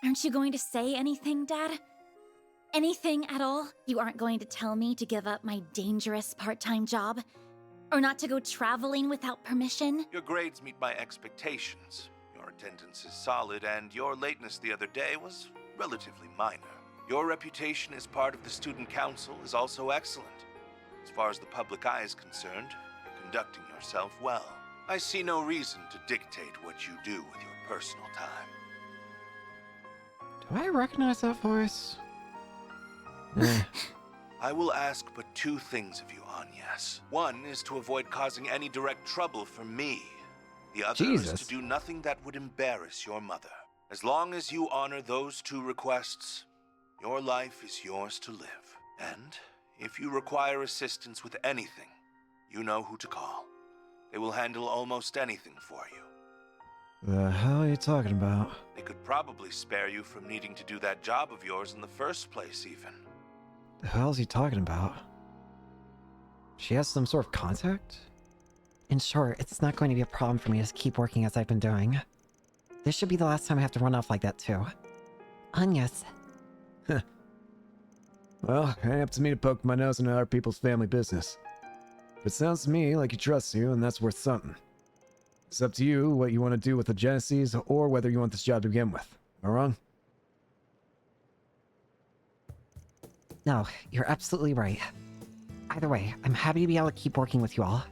Aren't you going to say anything, Dad? Anything at all? You aren't going to tell me to give up my dangerous part-time job? Or not to go traveling without permission? Your grades meet my expectations. Your attendance is solid, and your lateness the other day was relatively minor. Your reputation as part of the student council is also excellent. As far as the public eye is concerned, you're conducting yourself well. I see no reason to dictate what you do with your personal time. Do I recognize that voice? I will ask but 2 things of you, Agnes. One is to avoid causing any direct trouble for me. The other is to do nothing that would embarrass your mother. As long as you honor those 2 requests, your life is yours to live. And if you require assistance with anything, you know who to call. They will handle almost anything for you. The hell are you talking about? They could probably spare you from needing to do that job of yours in the first place, even. The hell's he talking about? She has some sort of contact? In short, it's not going to be a problem for me to keep working as I've been doing. This should be the last time I have to run off like that, too. Agnes. Well, it ain't up to me to poke my nose into other people's family business. But it sounds to me like he trusts you, and that's worth something. It's up to you what you want to do with the Genesis, or whether you want this job to begin with. Am I wrong? No, you're absolutely right. Either way, I'm happy to be able to keep working with you all.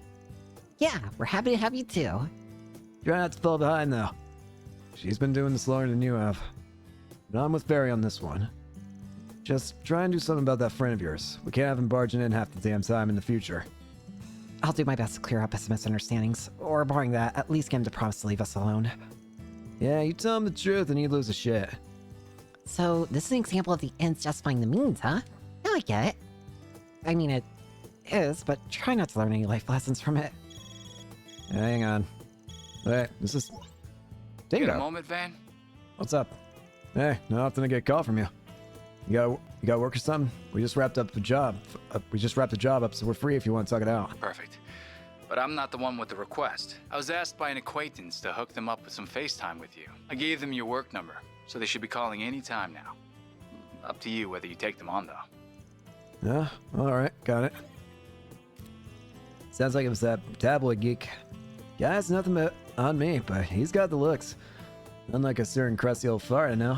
Yeah, we're happy to have you too. Try not to fall behind, though. She's been doing this longer than you have. But I'm with Barry on this one. Just try and do something about that friend of yours. We can't have him barging in half the damn time in the future. I'll do my best to clear up his misunderstandings, or barring that, at least get him to promise to leave us alone. Yeah, you tell him the truth and he'd lose a shit. So, this is an example of the ends justifying the means, huh? Now I get it. I mean, it is, but try not to learn any life lessons from it. Hang on. Wait, this is... You got a moment, Van? What's up? Hey, not often I get a call from you. You got work or something? We just wrapped up the job. We just wrapped the job up, so we're free if you want to talk it out. Perfect. But I'm not the one with the request. I was asked by an acquaintance to hook them up with some FaceTime with you. I gave them your work number, so they should be calling any time now. Up to you whether you take them on, though. Yeah, alright, got it. Sounds like it was that tabloid geek. Guy's nothing but on me, but he's got the looks. Unlike a certain crusty old fart, I know.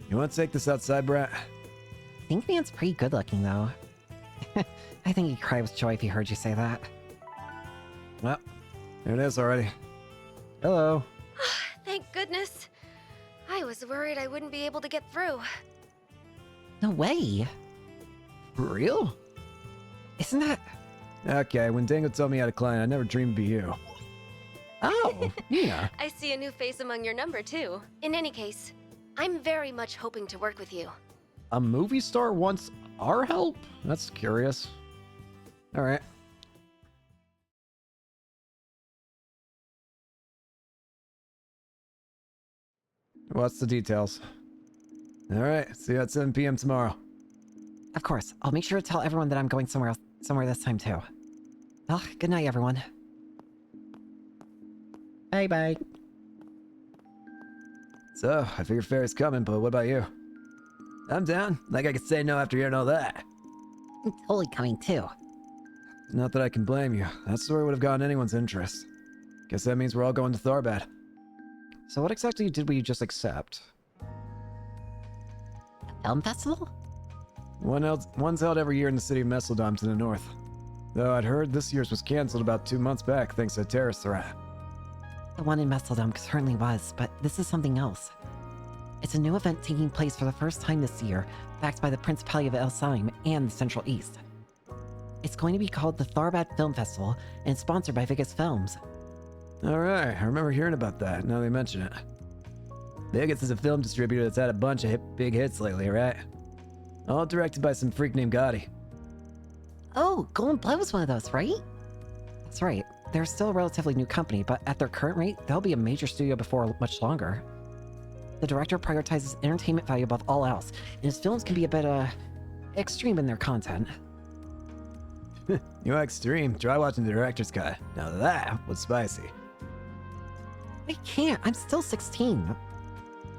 You want to take this outside, Brat? I think Man's pretty good looking, though. I think he'd cry with joy if he heard you say that. Well, there it is already. Hello. Thank goodness. I was worried I wouldn't be able to get through. No way. For real? Isn't that... Okay, when Dango told me I had a client, I never dreamed it'd be you. Oh, yeah. I see a new face among your number, too. In any case, I'm very much hoping to work with you. A movie star wants our help? That's curious. Alright. What's the details? Alright, see you at 7 p.m. tomorrow. Of course. I'll make sure to tell everyone that I'm going somewhere this time, too. Well, good night, everyone. Bye-bye. So, I figure fair's coming, but what about you? I'm down. Like I could say no after hearing all that. I'm totally coming, too. Not that I can blame you. That story would have gotten anyone's interest. Guess that means we're all going to Tharbad. So what exactly did we just accept? A film festival? One's held every year in the city of Messeldom to the north. Though I'd heard this year's was cancelled about 2 months back thanks to a terrorist threat. The one in Messeldom certainly was, but this is something else. It's a new event taking place for the first time this year, backed by the Principality of Elsaim and the Central East. It's going to be called the Tharbad Film Festival, and it's sponsored by Vegas Films. Alright, I remember hearing about that, now they mention it. Vegas is a film distributor that's had a bunch of big hits lately, right? All directed by some freak named Gotti. Oh, Golden Blood was one of those, right? That's right. They're still a relatively new company, but at their current rate, they'll be a major studio before much longer. The director prioritizes entertainment value above all else, and his films can be a bit, extreme in their content. You extreme? Try watching the director's cut. Now that was spicy. I can't. I'm still 16.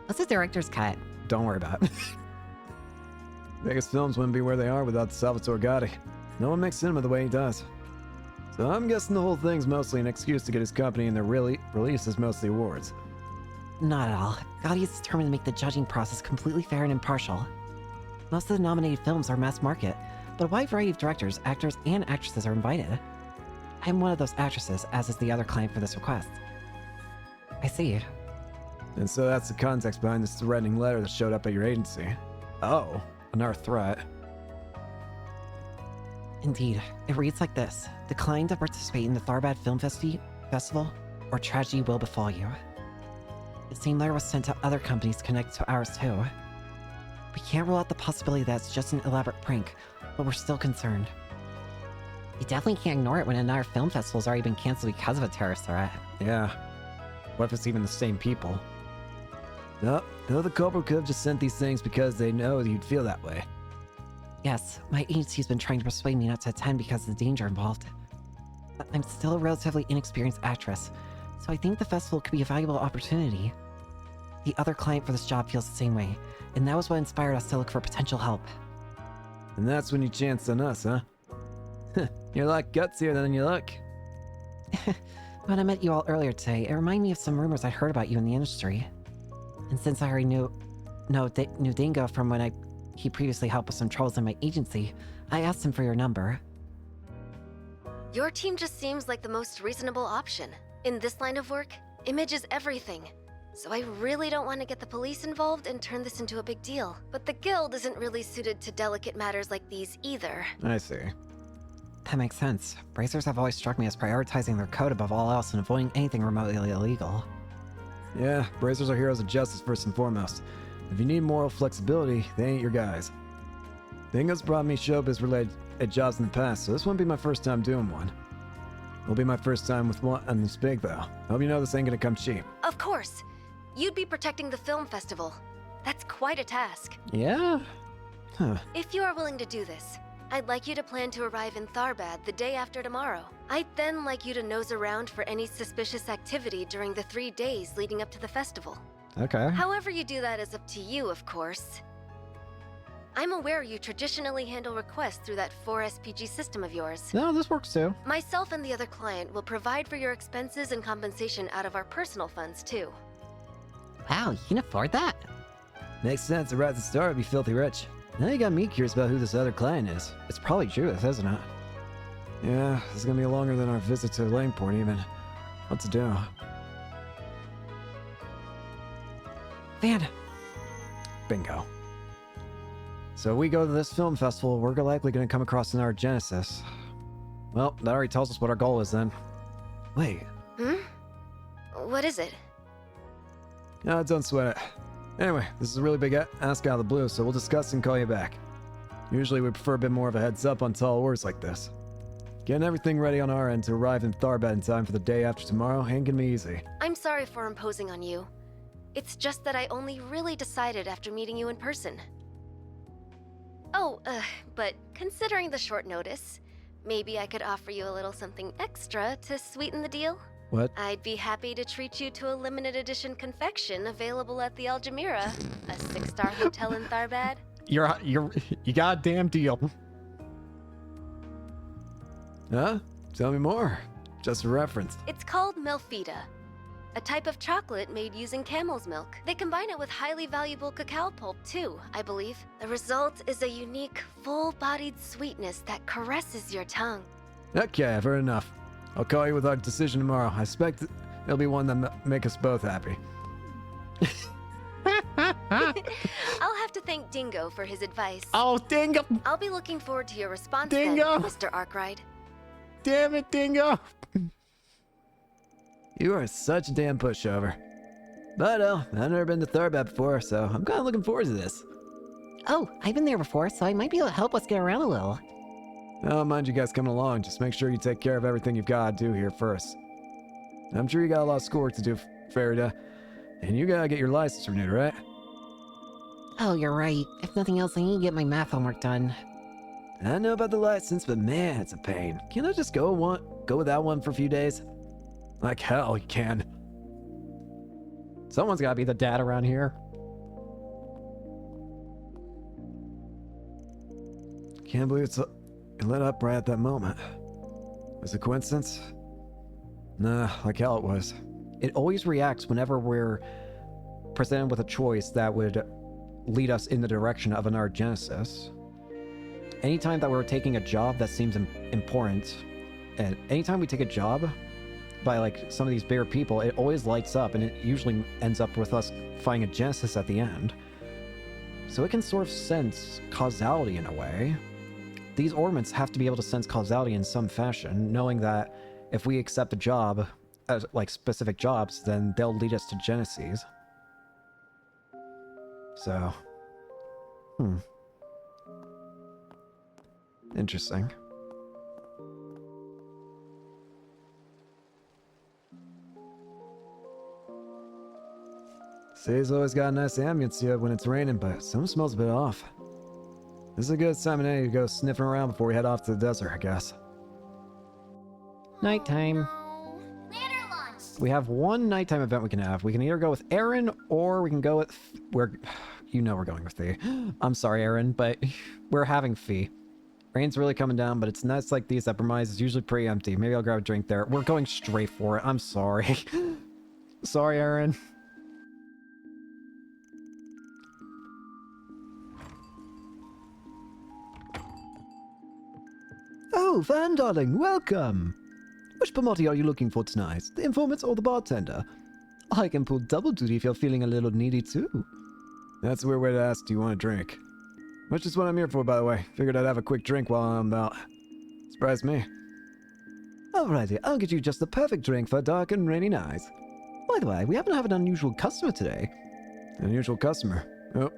What's the director's cut? Don't worry about it. Vegas Films wouldn't be where they are without Salvatore Gotti. No one makes cinema the way he does. So I'm guessing the whole thing's mostly an excuse to get his company and their releases mostly awards. Not at all. Gotti is determined to make the judging process completely fair and impartial. Most of the nominated films are mass market, but a wide variety of directors, actors, and actresses are invited. I'm one of those actresses, as is the other client for this request. I see. And so that's the context behind this threatening letter that showed up at your agency. Oh, another threat. Indeed. It reads like this. Decline to participate in the Tharbad Film Festival, or tragedy will befall you. The same letter was sent to other companies connected to ours too. We can't rule out the possibility that it's just an elaborate prank, but we're still concerned. You definitely can't ignore it when another film festival's already been cancelled because of a terrorist threat. Yeah. What if it's even the same people? No, the culprit could have just sent these things because they know that you'd feel that way. Yes, my agency's been trying to persuade me not to attend because of the danger involved. But I'm still a relatively inexperienced actress, so I think the festival could be a valuable opportunity. The other client for this job feels the same way, and that was what inspired us to look for potential help. And that's when you chanced on us, huh? You're a lot gutsier than you look. When I met you all earlier today, it reminded me of some rumors I'd heard about you in the industry. And since I already knew Dingo from when he previously helped with some troubles in my agency, I asked him for your number. Your team just seems like the most reasonable option. In this line of work, image is everything. So I really don't want to get the police involved and turn this into a big deal. But the guild isn't really suited to delicate matters like these either. I see. That makes sense. Bracers have always struck me as prioritizing their code above all else and avoiding anything remotely illegal. Yeah, bracers are heroes of justice first and foremost. If you need moral flexibility, they ain't your guys. Dingo's brought me showbiz-related jobs in the past, so this won't be my first time doing one. It'll be my first time with one this big, though. Hope you know this ain't gonna come cheap. Of course. You'd be protecting the film festival. That's quite a task. Yeah? Huh. If you are willing to do this, I'd like you to plan to arrive in Tharbad the day after tomorrow. I'd then like you to nose around for any suspicious activity during the 3 days leading up to the festival. Okay. However you do that is up to you, of course. I'm aware you traditionally handle requests through that 4SPG system of yours. No, this works too. Myself and the other client will provide for your expenses and compensation out of our personal funds, too. Wow, you can afford that? Makes sense. A rising star would be filthy rich. Now you got me curious about who this other client is. It's probably Judith, isn't it? Yeah, this is gonna be longer than our visit to Langport even. What to do? Van. Bingo. So we go to this film festival, we're likely gonna come across an Art Genesis. Well, that already tells us what our goal is then. Wait. What is it? No, don't sweat it. Anyway, this is a really big ask out of the blue, so we'll discuss and call you back. Usually we prefer a bit more of a heads up on tall orders like this. Getting everything ready on our end to arrive in Tharbad in time for the day after tomorrow ain't gonna be easy. I'm sorry for imposing on you. It's just that I only really decided after meeting you in person. Oh, but considering the short notice, maybe I could offer you a little something extra to sweeten the deal? What? I'd be happy to treat you to a limited edition confection available at the Algemira, a 6-star hotel in Tharbad. You got a damn deal. Huh? Tell me more. Just a reference. It's called Melfita, a type of chocolate made using camel's milk. They combine it with highly valuable cacao pulp too, I believe. The result is a unique, full-bodied sweetness that caresses your tongue. Okay, I've heard enough. I'll call you with our decision tomorrow. I expect it'll be one that make us both happy. I'll have to thank Dingo for his advice. Oh, Dingo! I'll be looking forward to your response Dingo! then, Mr. Arkwright. Damn it, Dingo! You are such a damn pushover. But, I've never been to Tharbad before, so I'm kind of looking forward to this. Oh, I've been there before, so I might be able to help us get around a little. I don't mind you guys coming along. Just make sure you take care of everything you've got to do here first. I'm sure you got a lot of schoolwork to do, Farida. And you gotta get your license renewed, right? Oh, you're right. If nothing else, I need to get my math homework done. I know about the license, but man, it's a pain. Can't I just go without one for a few days? Like hell, you can. Someone's gotta be the dad around here. Can't believe it lit up right at that moment. Was it a coincidence? Nah, like hell it was. It always reacts whenever we're presented with a choice that would lead us in the direction of an Art Genesis. Anytime that we're taking a job that seems important, and anytime we take a job by like some of these bigger people, it always lights up, and it usually ends up with us finding a Genesis at the end. So it can sort of sense causality in a way. These ornaments have to be able to sense causality in some fashion, knowing that if we accept a job, as like specific jobs, then they'll lead us to Genesis. So, interesting. City's always got a nice ambience to it when it's raining, but something smells a bit off. This is a good time of day to go sniffing around before we head off to the desert, I guess. Nighttime. We have one nighttime event we can have. We can either go with Aaron, or we can go with... You know we're going with Fee. I'm sorry, Aaron, but we're having Fee. Rain's really coming down, but it's nights like these that Promise is usually pretty empty. Maybe I'll grab a drink there. We're going straight for it. I'm sorry. Sorry, Aaron. Oh, Van, darling, welcome! Which Pomotti are you looking for tonight? The informant or the bartender? I can pull double duty if you're feeling a little needy too. That's a weird way to ask, do you want a drink? Which is what I'm here for, by the way. Figured I'd have a quick drink while I'm out. Surprised me. Alrighty, I'll get you just the perfect drink for dark and rainy nights. By the way, we happen to have an unusual customer today. Unusual customer? Oh.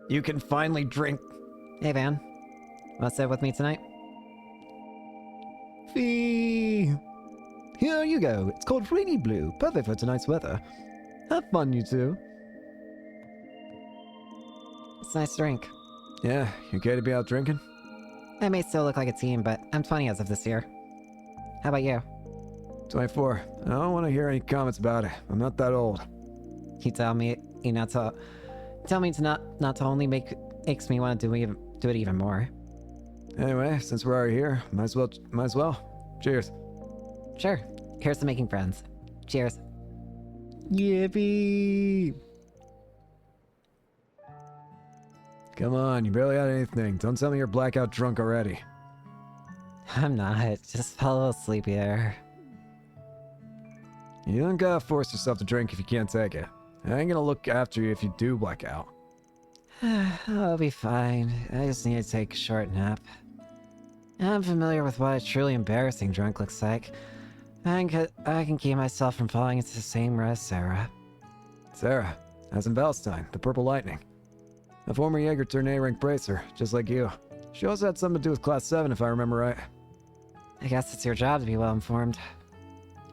You can finally drink. Hey, Van. Want to sit with me tonight? Fee! Here you go. It's called Rainy Blue. Perfect for tonight's weather. Have fun, you two. It's a nice drink. Yeah, you okay to be out drinking? I may still look like a teen, but I'm 20 as of this year. How about you? 24. I don't want to hear any comments about it. I'm not that old. You tell me not to not to only makes me want to do it even more. Anyway, since we're already here, might as well. Cheers. Sure. Here's to making friends. Cheers. Yippee! Come on, you barely had anything. Don't tell me you're blackout drunk already. I'm not. Just fell a little sleepy there. You don't gotta force yourself to drink if you can't take it. I ain't gonna look after you if you do black out. I'll be fine. I just need to take a short nap. I'm familiar with what a truly embarrassing drunk looks like. I can keep myself from falling into the same rut as Sarah. Sarah, as in Valstein, the Purple Lightning. A former Jaeger turned A-rank bracer, just like you. She also had something to do with Class 7, if I remember right. I guess it's your job to be well informed.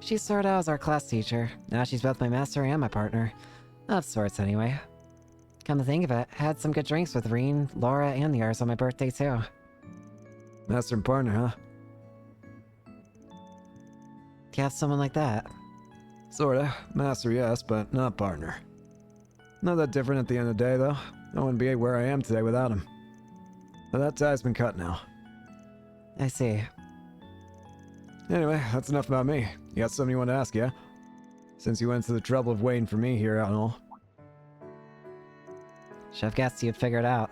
She started out as our class teacher. Now she's both my master and my partner. Of sorts, anyway. Come to think of it, I had some good drinks with Reen, Laura, and the others on my birthday, too. Master and partner, huh? Do you have someone like that? Sorta. Master, yes, but not partner. Not that different at the end of the day, though. I wouldn't be where I am today without him. But that tie's been cut now. I see. Anyway, that's enough about me. You got something you want to ask, yeah? Since you went to the trouble of waiting for me here and all. Chef guessed you'd figure it out.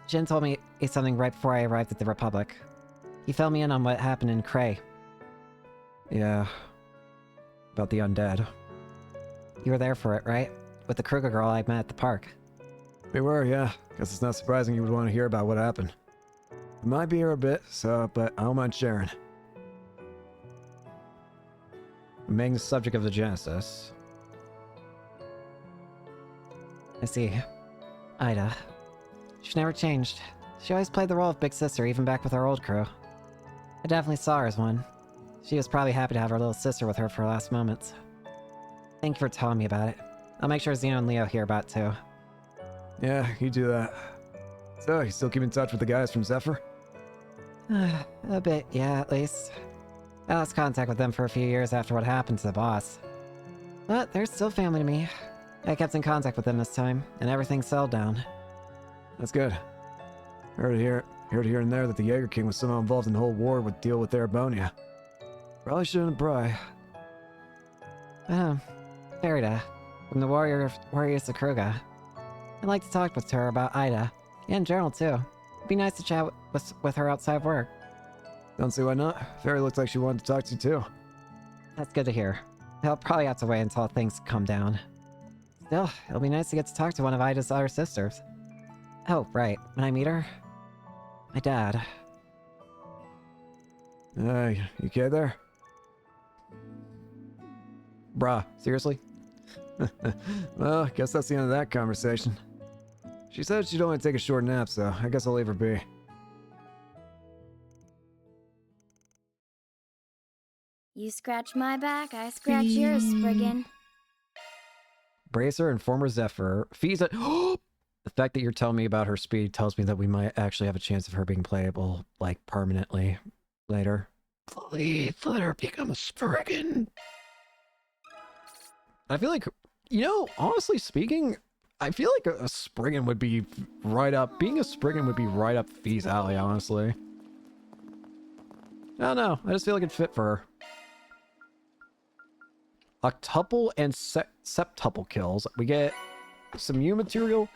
Jin told me something right before I arrived at the Republic. He filled me in on what happened in Cray. Yeah. About the undead. You were there for it, right? With the Kruger girl I met at the park. We were, yeah. Guess it's not surprising you would want to hear about what happened. It might be here a bit, but I don't mind sharing. Being the subject of the Genesis. I see. Ida. She never changed. She always played the role of big sister, even back with our old crew. I definitely saw her as one. She was probably happy to have her little sister with her for her last moments. Thank you for telling me about it. I'll make sure Zeno and Leo hear about it too. Yeah, you do that. So, you still keep in touch with the guys from Zephyr? A bit, yeah, at least. I lost contact with them for a few years after what happened to the boss. But they're still family to me. I kept in contact with them this time, and everything settled down. That's good. Heard here and there that the Jaeger King was somehow involved in the whole war with deal with Erebonia. Probably shouldn't pry. Farida, from the Warriors of Kruga. I'd like to talk with her about Ida, and Gerald too. It'd be nice to chat with her outside of work. Don't see why not. Fairy looked like she wanted to talk to you too. That's good to hear. I'll probably have to wait until things calm down. Still, it'll be nice to get to talk to one of Ida's other sisters. Oh, right. When I meet her... my dad. You okay there? Bruh, seriously? Well, guess that's the end of that conversation. She said she'd only take a short nap, so I guess I'll leave her be. You scratch my back, I scratch yours, Spriggan. Bracer and former Zephyr. Fiza. The fact that you're telling me about her speed tells me that we might actually have a chance of her being playable, like, permanently later. Please let her become a Spriggan. I feel like, honestly speaking, I feel like a Spriggan would be right up. Being a Spriggan would be right up Fee's alley, honestly. I don't know. I just feel like it'd fit for her. Octuple and septuple kills. We get some new material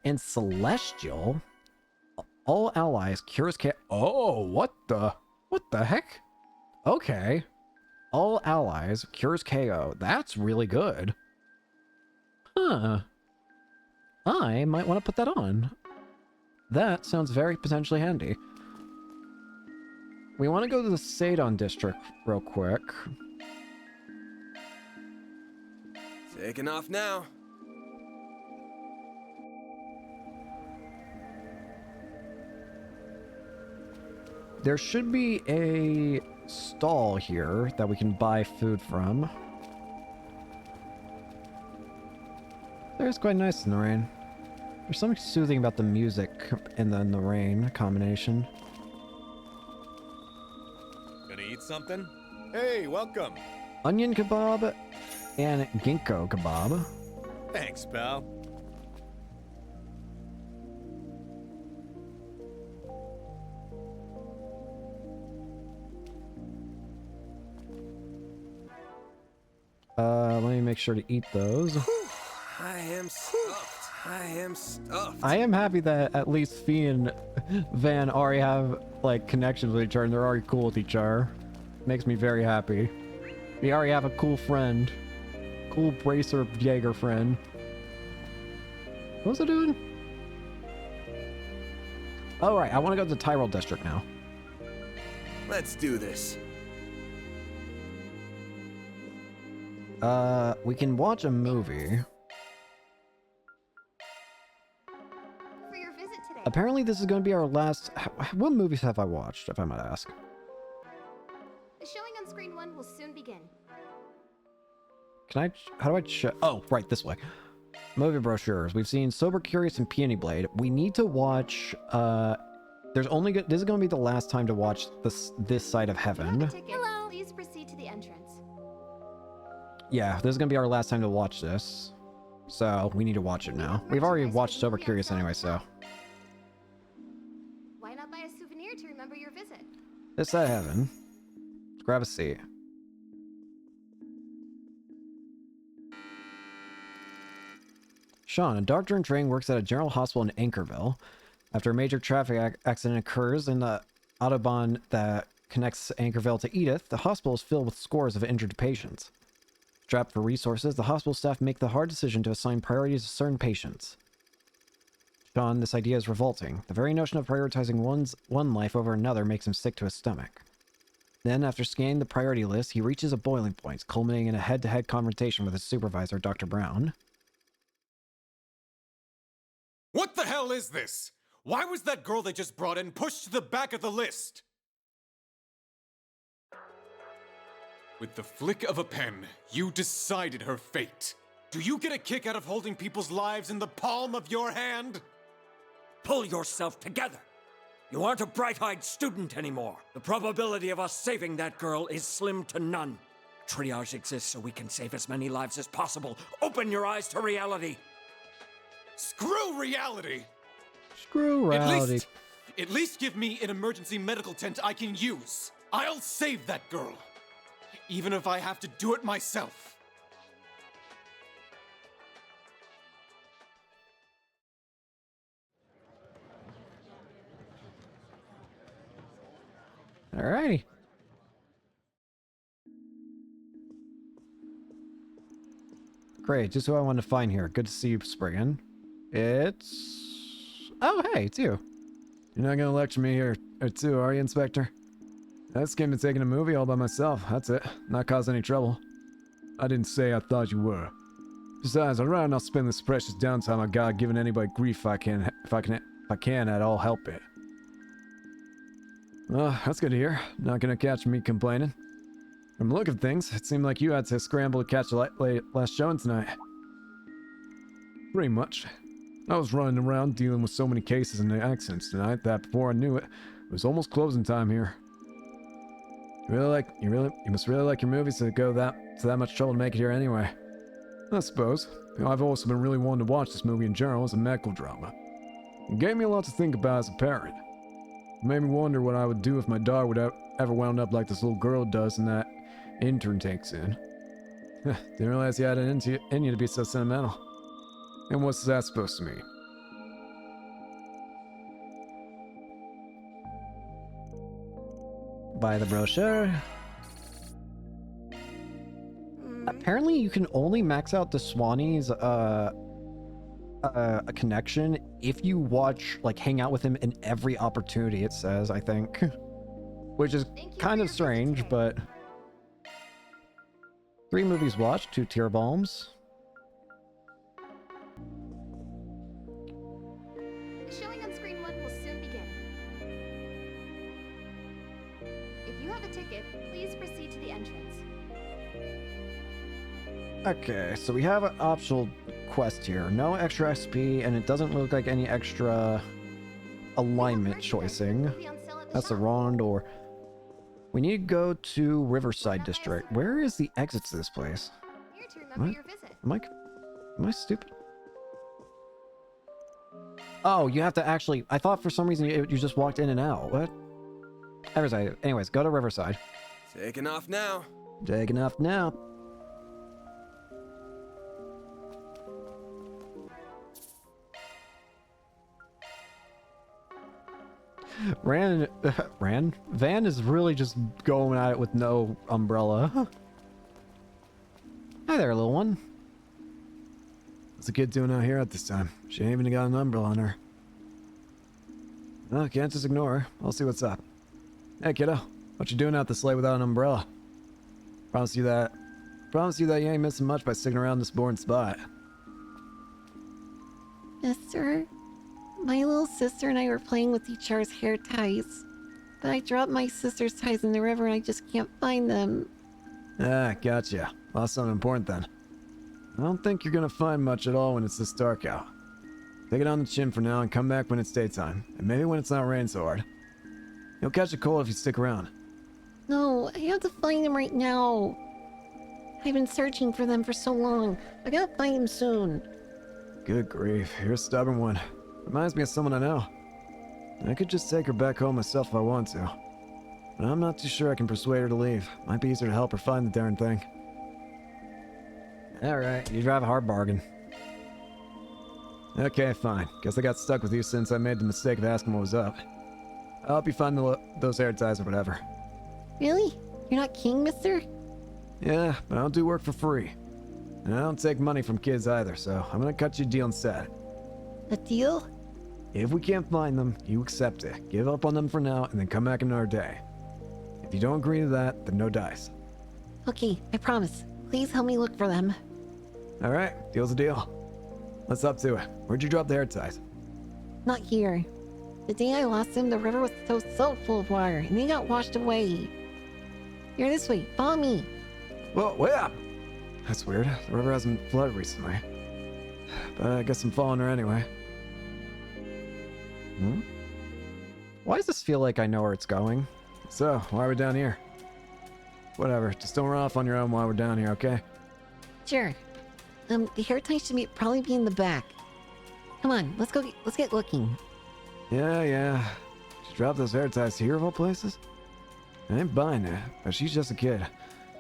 and celestial. All allies cures Oh, what the heck? Okay. All allies cures KO. That's really good. Huh. I might want to put that on. That sounds very potentially handy. We want to go to the Sadon district real quick. Taking off now. There should be a stall here that we can buy food from. It's quite nice in the rain. There's something soothing about the music and then the rain combination. Gonna eat something? Hey, welcome. Onion kebab and ginkgo kebab. Thanks, pal. Let me make sure to eat those. I am stuffed. I am stuffed. I am happy that at least Fee and Van already have like connections with each other and they're already cool with each other. Makes me very happy. We already have a cool friend. Cool bracer Jaeger friend. What's it doing? Oh right, I want to go to the Tyrol district now. Let's do this. We can watch a movie. For your visit today. Apparently this is going to be our last... What movies have I watched, if I might ask? The showing on screen 1 will soon begin. Can I... How do I check? Oh, right, this way. Movie brochures. We've seen Sober, Curious, and Peony Blade. We need to watch... There's only... This is going to be the last time to watch this side of heaven. Hello. Please proceed to the entrance. Yeah, this is going to be our last time to watch this. So, we need to watch it now. We've already watched Sober Curious anyway, so... Why not buy a souvenir to remember your visit? This side of heaven. Let's grab a seat. Sean, a doctor in training, works at a general hospital in Anchorville. After a major traffic accident occurs in the Autobahn that connects Anchorville to Edith, the hospital is filled with scores of injured patients. Strapped for resources, the hospital staff make the hard decision to assign priorities to certain patients. Sean, this idea is revolting. The very notion of prioritizing one life over another makes him sick to his stomach. Then, after scanning the priority list, he reaches a boiling point, culminating in a head-to-head confrontation with his supervisor, Dr. Brown. What the hell is this? Why was that girl they just brought in pushed to the back of the list? With the flick of a pen, you decided her fate. Do you get a kick out of holding people's lives in the palm of your hand? Pull yourself together. You aren't a bright-eyed student anymore. The probability of us saving that girl is slim to none. Triage exists so we can save as many lives as possible. Open your eyes to reality. Screw reality! Screw reality. At least give me an emergency medical tent I can use. I'll save that girl. Even if I have to do it myself. Alrighty. Great, just who I wanted to find here. Good to see you, Spriggan. It's... Oh, hey, it's you. You're not gonna lecture me here, or too, are you, Inspector? I just came to taking a movie all by myself, that's it. Not cause any trouble. I didn't say I thought you were. Besides, I'd rather not spend this precious downtime I got giving anybody grief if I can at all help it. Well, that's good to hear. Not gonna catch me complaining. From the look of things, it seemed like you had to scramble to catch the last showing tonight. Pretty much. I was running around dealing with so many cases and accidents tonight that before I knew it, it was almost closing time here. You must really like your movies to go to that much trouble to make it here anyway. I suppose. You know, I've also been really wanting to watch this movie in general as a medical drama. It gave me a lot to think about as a parent. It made me wonder what I would do if my daughter would ever wound up like this little girl does and that intern takes in. Didn't realize you had it in you to be so sentimental. And what's that supposed to mean? Buy the brochure. Apparently you can only max out the Swanee's a connection if you watch, like, hang out with him in every opportunity, it says, I think. Which is kind of strange, but... 3 movies watched, 2 tear bombs. The showing on screen 1 will soon begin. If you have a ticket, please proceed to the entrance. Okay, so we have an optional quest here. No extra XP, and it doesn't look like any extra alignment choicing. That's the wrong door. We need to go to Riverside District. Where is the exit to this place? Here to remember your visit. Am I stupid? Oh, you have to actually... I thought for some reason you just walked in and out. What? Riverside. Anyways, go to Riverside. Taking off now. Taking off now. Van is really just going at it with no umbrella. Hi there, little one. What's the kid doing out here at this time? She ain't even got an umbrella on her. Well, can't just ignore her. I'll see what's up. Hey, kiddo. What you doing out this late without an umbrella? Promise you that you ain't missing much by sticking around this boring spot. Mister, my little sister and I were playing with each other's hair ties. But I dropped my sister's ties in the river and I just can't find them. Ah, gotcha. Well, that's something important then. I don't think you're gonna find much at all when it's this dark out. Take it on the chin for now and come back when it's daytime. And maybe when it's not raining so hard. You'll catch a cold if you stick around. No, I have to find them right now. I've been searching for them for so long. I gotta find them soon. Good grief, you're a stubborn one. Reminds me of someone I know. I could just take her back home myself if I want to. But I'm not too sure I can persuade her to leave. Might be easier to help her find the darn thing. Alright, you drive a hard bargain. Okay, fine. Guess I got stuck with you since I made the mistake of asking what was up. I'll help you find those hair ties or whatever. Really? You're not king, mister? Yeah, but I don't do work for free. And I don't take money from kids either, so I'm gonna cut you a deal instead. A deal? If we can't find them, you accept it. Give up on them for now, and then come back another day. If you don't agree to that, then no dice. Okay, I promise. Please help me look for them. Alright, deal's a deal. Let's up to it. Where'd you drop the hair ties? Not here. The day I lost them, the river was so full of water, and they got washed away. You're this way. Follow me. Whoa, wait up! That's weird. The river hasn't flooded recently. But I guess I'm following her anyway. Why does this feel like I know where it's going? So, why are we down here? Whatever, just don't run off on your own while we're down here, okay? Sure. The hair tie should probably be in the back. Come on, let's get looking. Yeah. She dropped those hair ties here of all places? I ain't buying it, but she's just a kid.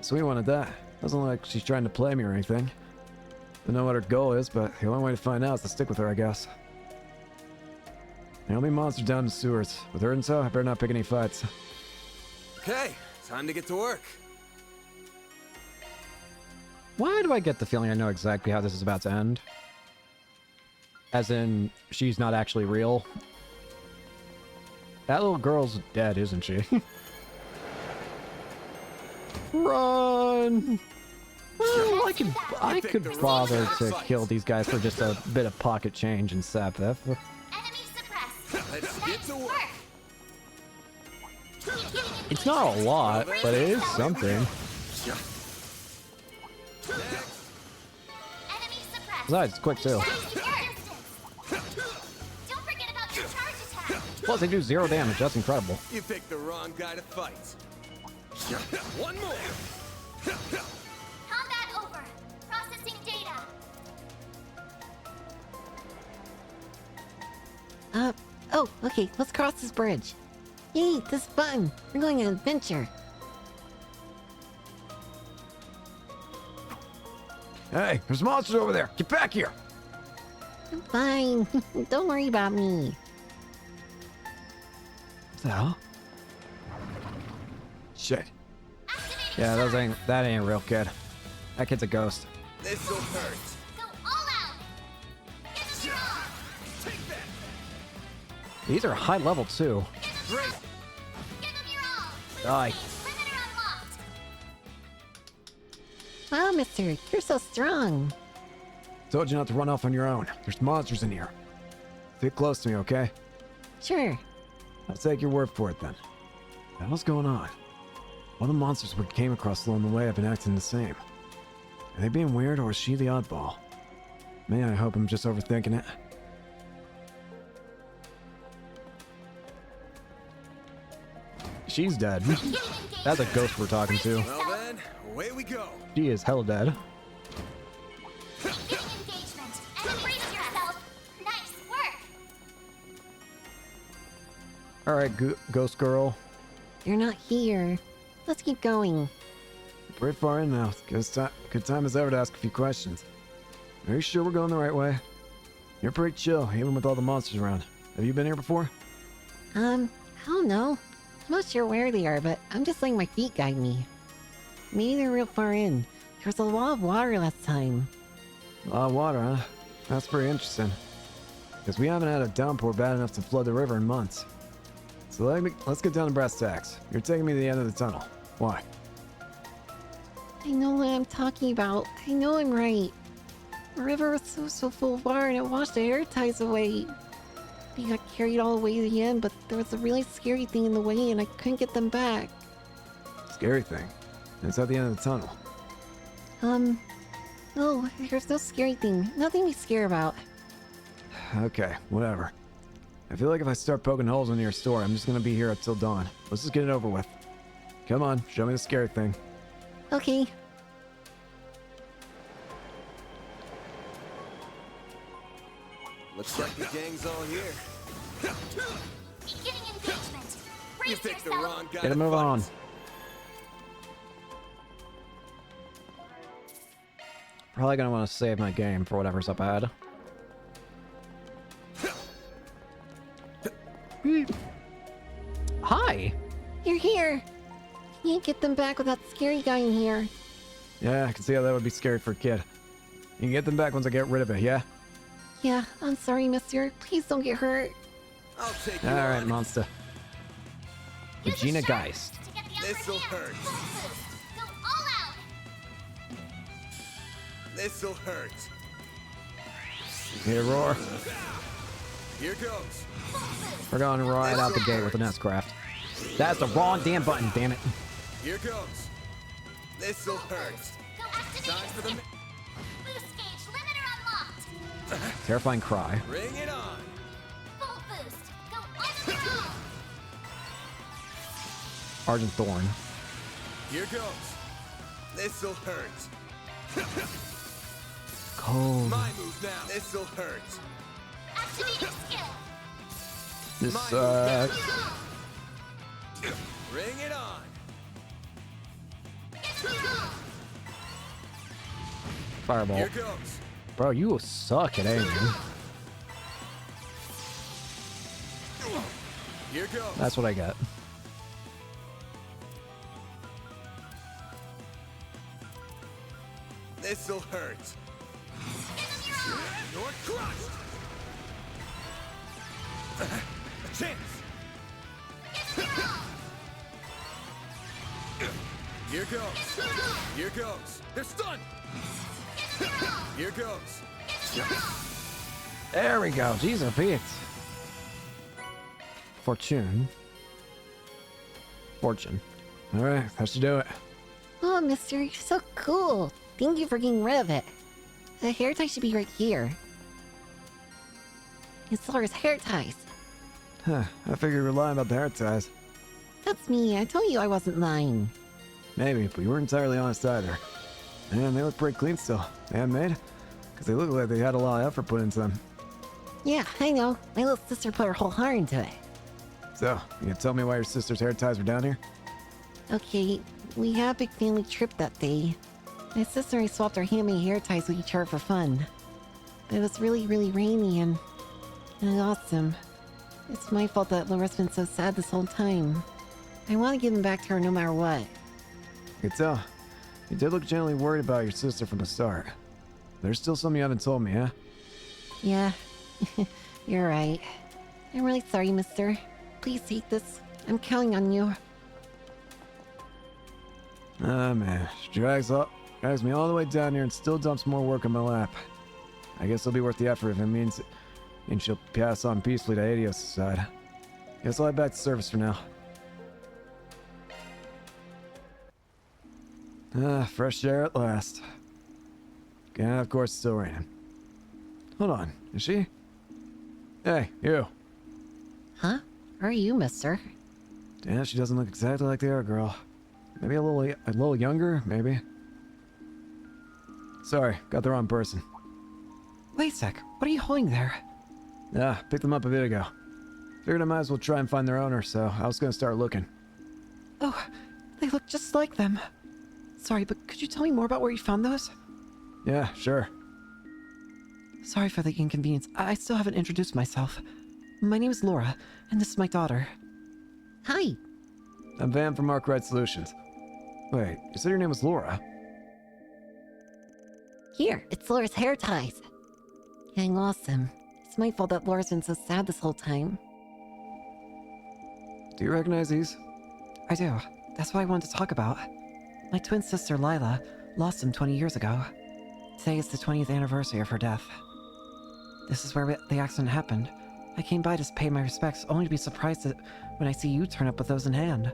Sweet one at that. Doesn't look like she's trying to play me or anything. Don't know what her goal is, but the only way to find out is to stick with her, I guess. The only monster down in the sewers. With her and so, I better not pick any fights. Okay, time to get to work. Why do I get the feeling I know exactly how this is about to end? As in, she's not actually real. That little girl's dead, isn't she? Run! Well, I could bother to kill these guys for just a bit of pocket change and sap. Enemy suppressed. Let's get to work. It's not a lot, but it is something. Besides, it's quick too. Plus, they do 0 damage. That's incredible. You picked the wrong guy to fight. One more. Combat over. Processing data. Oh, okay, let's cross this bridge. Yay, this is fun. We're going on an adventure. Hey, there's monsters over there. Get back here. I'm fine. Don't worry about me. What the hell? Shit. Yeah, that ain't a real kid. That kid's a ghost. This'll hurt. Go all out. Give them your all. Take that. These are high level too. Great. Give them your all. Die. Perimeter unlocked. Wow, mister, you're so strong. Told you not to run off on your own. There's monsters in here. Stick close to me, okay? Sure. I'll take your word for it then. What the hell's going on? All the monsters we came across along the way have been acting the same. Are they being weird or is she the oddball? Man, I hope I'm just overthinking it. She's dead. That's a ghost we're talking to. Well then, away we go. She is hell dead. Begin engagement and brace yourself. Nice work. Alright, ghost girl. You're not here. Let's keep going. Pretty far in now. Good time as ever to ask a few questions. Are you sure we're going the right way? You're pretty chill, even with all the monsters around. Have you been here before? I don't know. I'm not sure where they are, but I'm just letting my feet guide me. Maybe they're real far in. There was a lot of water last time. A lot of water, huh? That's pretty interesting. Because we haven't had a downpour bad enough to flood the river in months. So let's get down to brass tacks. You're taking me to the end of the tunnel. Why? I know what I'm talking about. I know I'm right. The river was so full of water and it washed the air ties away. We got carried all the way to the end, but there was a really scary thing in the way and I couldn't get them back. Scary thing. It's at the end of the tunnel. No, there's no scary thing. Nothing to be scared about. Okay, whatever. I feel like if I start poking holes into your store, I'm just gonna be here up till dawn. Let's just get it over with. Come on, show me the scary thing. Okay. Looks like the gang's all here. Beginning engagement. You Brace picked the yourself. wrong guy. Get a move on. Probably gonna want to save my game for whatever's up ahead. Hi! You're here. Can't get them back with that scary guy in here. Yeah, I can see how that would be scary for a kid. You can get them back once I get rid of it, yeah? Yeah, I'm sorry, mister. Please don't get hurt. I'll take you Alright, on. monster. Regina Geist. This'll hurt. Go all out. This'll hurt. Here, roar. Here goes. We're going right out the gate with an S-Craft. That's the wrong damn button, damn it. Here goes. This'll hurt. Go activate. Time for the Boost gauge limiter unlocked. Terrifying cry. Bring it on. Full boost. Go on the roll. Argent Thorn. Here goes. This'll hurt. Cold. My move now. This'll hurt. Activating skill. This Bring it on. Fireball. Here goes. Bro, you suck at aiming. Here goes. That's what I got. This'll hurt. You're crushed. A chance. Here goes. Here goes. They're stunned. Here goes. There we go. Jeez, Pete. Fortune. Alright, that should do it. Oh, mister, you're so cool. Thank you for getting rid of it. The hair tie should be right here. It's Laura's hair ties. Huh, I figured you were lying about the hair ties. That's me. I told you I wasn't lying. Maybe, but you weren't entirely honest either. And they look pretty clean still. Handmade? Because they look like they had a lot of effort put into them. Yeah, I know. My little sister put her whole heart into it. So, you can tell me why your sister's hair ties were down here? Okay, we had a big family trip that day. My sister and I swapped our handmade hair ties with each other for fun. But it was really rainy and I lost him. It's my fault that Laura's been so sad this whole time. I want to give him back to her no matter what. I could tell. You did look genuinely worried about your sister from the start. There's still something you haven't told me, huh? Yeah, you're right. I'm really sorry, mister. Please take this. I'm counting on you. Ah, man. She drags me all the way down here and still dumps more work on my lap. I guess it'll be worth the effort if it means and she'll pass on peacefully to Adios' side. Guess I'll head back to service for now. Ah, fresh air at last. And of course, it's still raining. Hold on, is she? Hey, you. Huh? Who are you, mister? Yeah, she doesn't look exactly like the other girl. Maybe a little younger, maybe. Sorry, got the wrong person. Wait a sec, what are you holding there? Yeah, picked them up a bit ago. Figured I might as well try and find their owner, so I was gonna start looking. Oh, they look just like them. Sorry, but could you tell me more about where you found those? Yeah, sure. Sorry for the inconvenience. I still haven't introduced myself. My name is Laura, and this is my daughter. Hi. I'm Van from Arkwright Solutions. Wait, you said your name was Laura? Here, it's Laura's hair ties. I lost them. It's my fault that Laura's been so sad this whole time. Do you recognize these? I do. That's what I wanted to talk about. My twin sister, Lila, lost them 20 years ago. Today is the 20th anniversary of her death. This is where the accident happened. I came by to pay my respects, only to be surprised when I see you turn up with those in hand.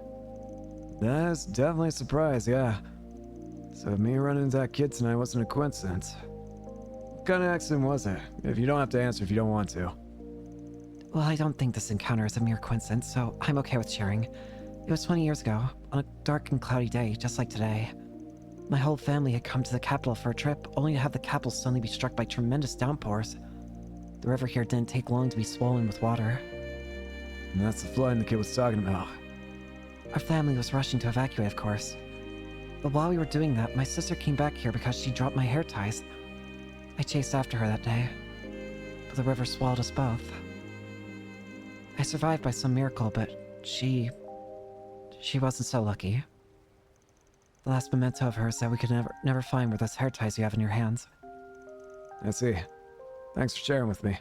That's definitely a surprise, yeah. So me running into that kid tonight wasn't a coincidence. What kind of accident was it? If you don't have to answer if you don't want to. Well, I don't think this encounter is a mere coincidence, so I'm okay with sharing. It was 20 years ago, on a dark and cloudy day, just like today. My whole family had come to the capital for a trip, only to have the capital suddenly be struck by tremendous downpours. The river here didn't take long to be swollen with water. And that's the flooding the kid was talking about. Our family was rushing to evacuate, of course. But while we were doing that, my sister came back here because she dropped my hair ties. I chased after her that day, but the river swallowed us both. I survived by some miracle, but she wasn't so lucky. The last memento of hers that we could never find were those hair ties you have in your hands. I see. Thanks for sharing with me.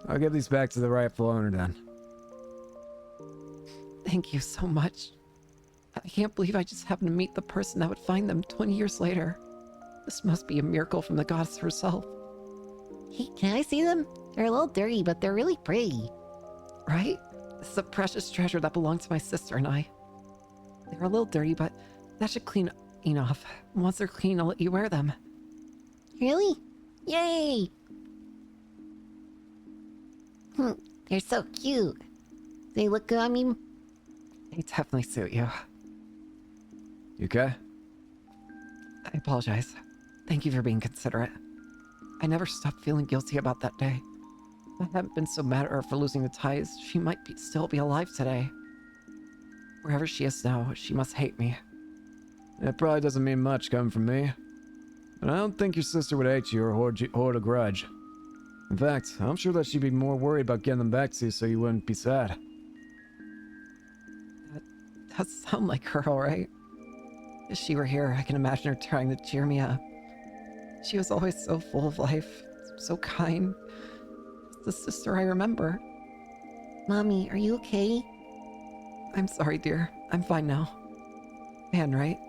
I'll give these back to the rightful owner then. Thank you so much. I can't believe I just happened to meet the person that would find them 20 years later. This must be a miracle from the goddess herself. Hey, can I see them? They're a little dirty, but they're really pretty. Right? This is a precious treasure that belonged to my sister and I. They're a little dirty, but that should clean enough. Once they're clean, I'll let you wear them. Really? Yay! They're so cute. They look good on me. They definitely suit you. You okay? I apologize. Thank you for being considerate. I never stopped feeling guilty about that day. If I hadn't been so mad at her for losing the ties, she might still be alive today. Wherever she is now, she must hate me. It probably doesn't mean much coming from me. But I don't think your sister would hate you or hold a grudge. In fact, I'm sure that she'd be more worried about getting them back to you so you wouldn't be sad. That does sound like her, alright. If she were here, I can imagine her trying to cheer me up. She was always so full of life, so kind. It's the sister I remember. Mommy, are you okay? I'm sorry, dear. I'm fine now. Man, right?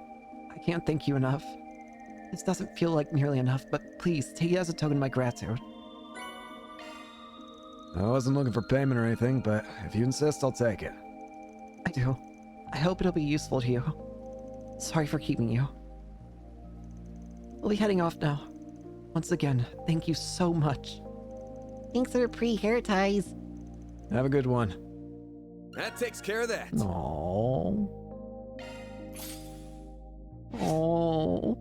I can't thank you enough. This doesn't feel like nearly enough, but please, take it as a token of my gratitude. I wasn't looking for payment or anything, but if you insist, I'll take it. I do. I hope it'll be useful to you. Sorry for keeping you. We'll be heading off now. Once again, thank you so much. Thanks for the pretty hair ties. Have a good one. That takes care of that. Aww. Oh,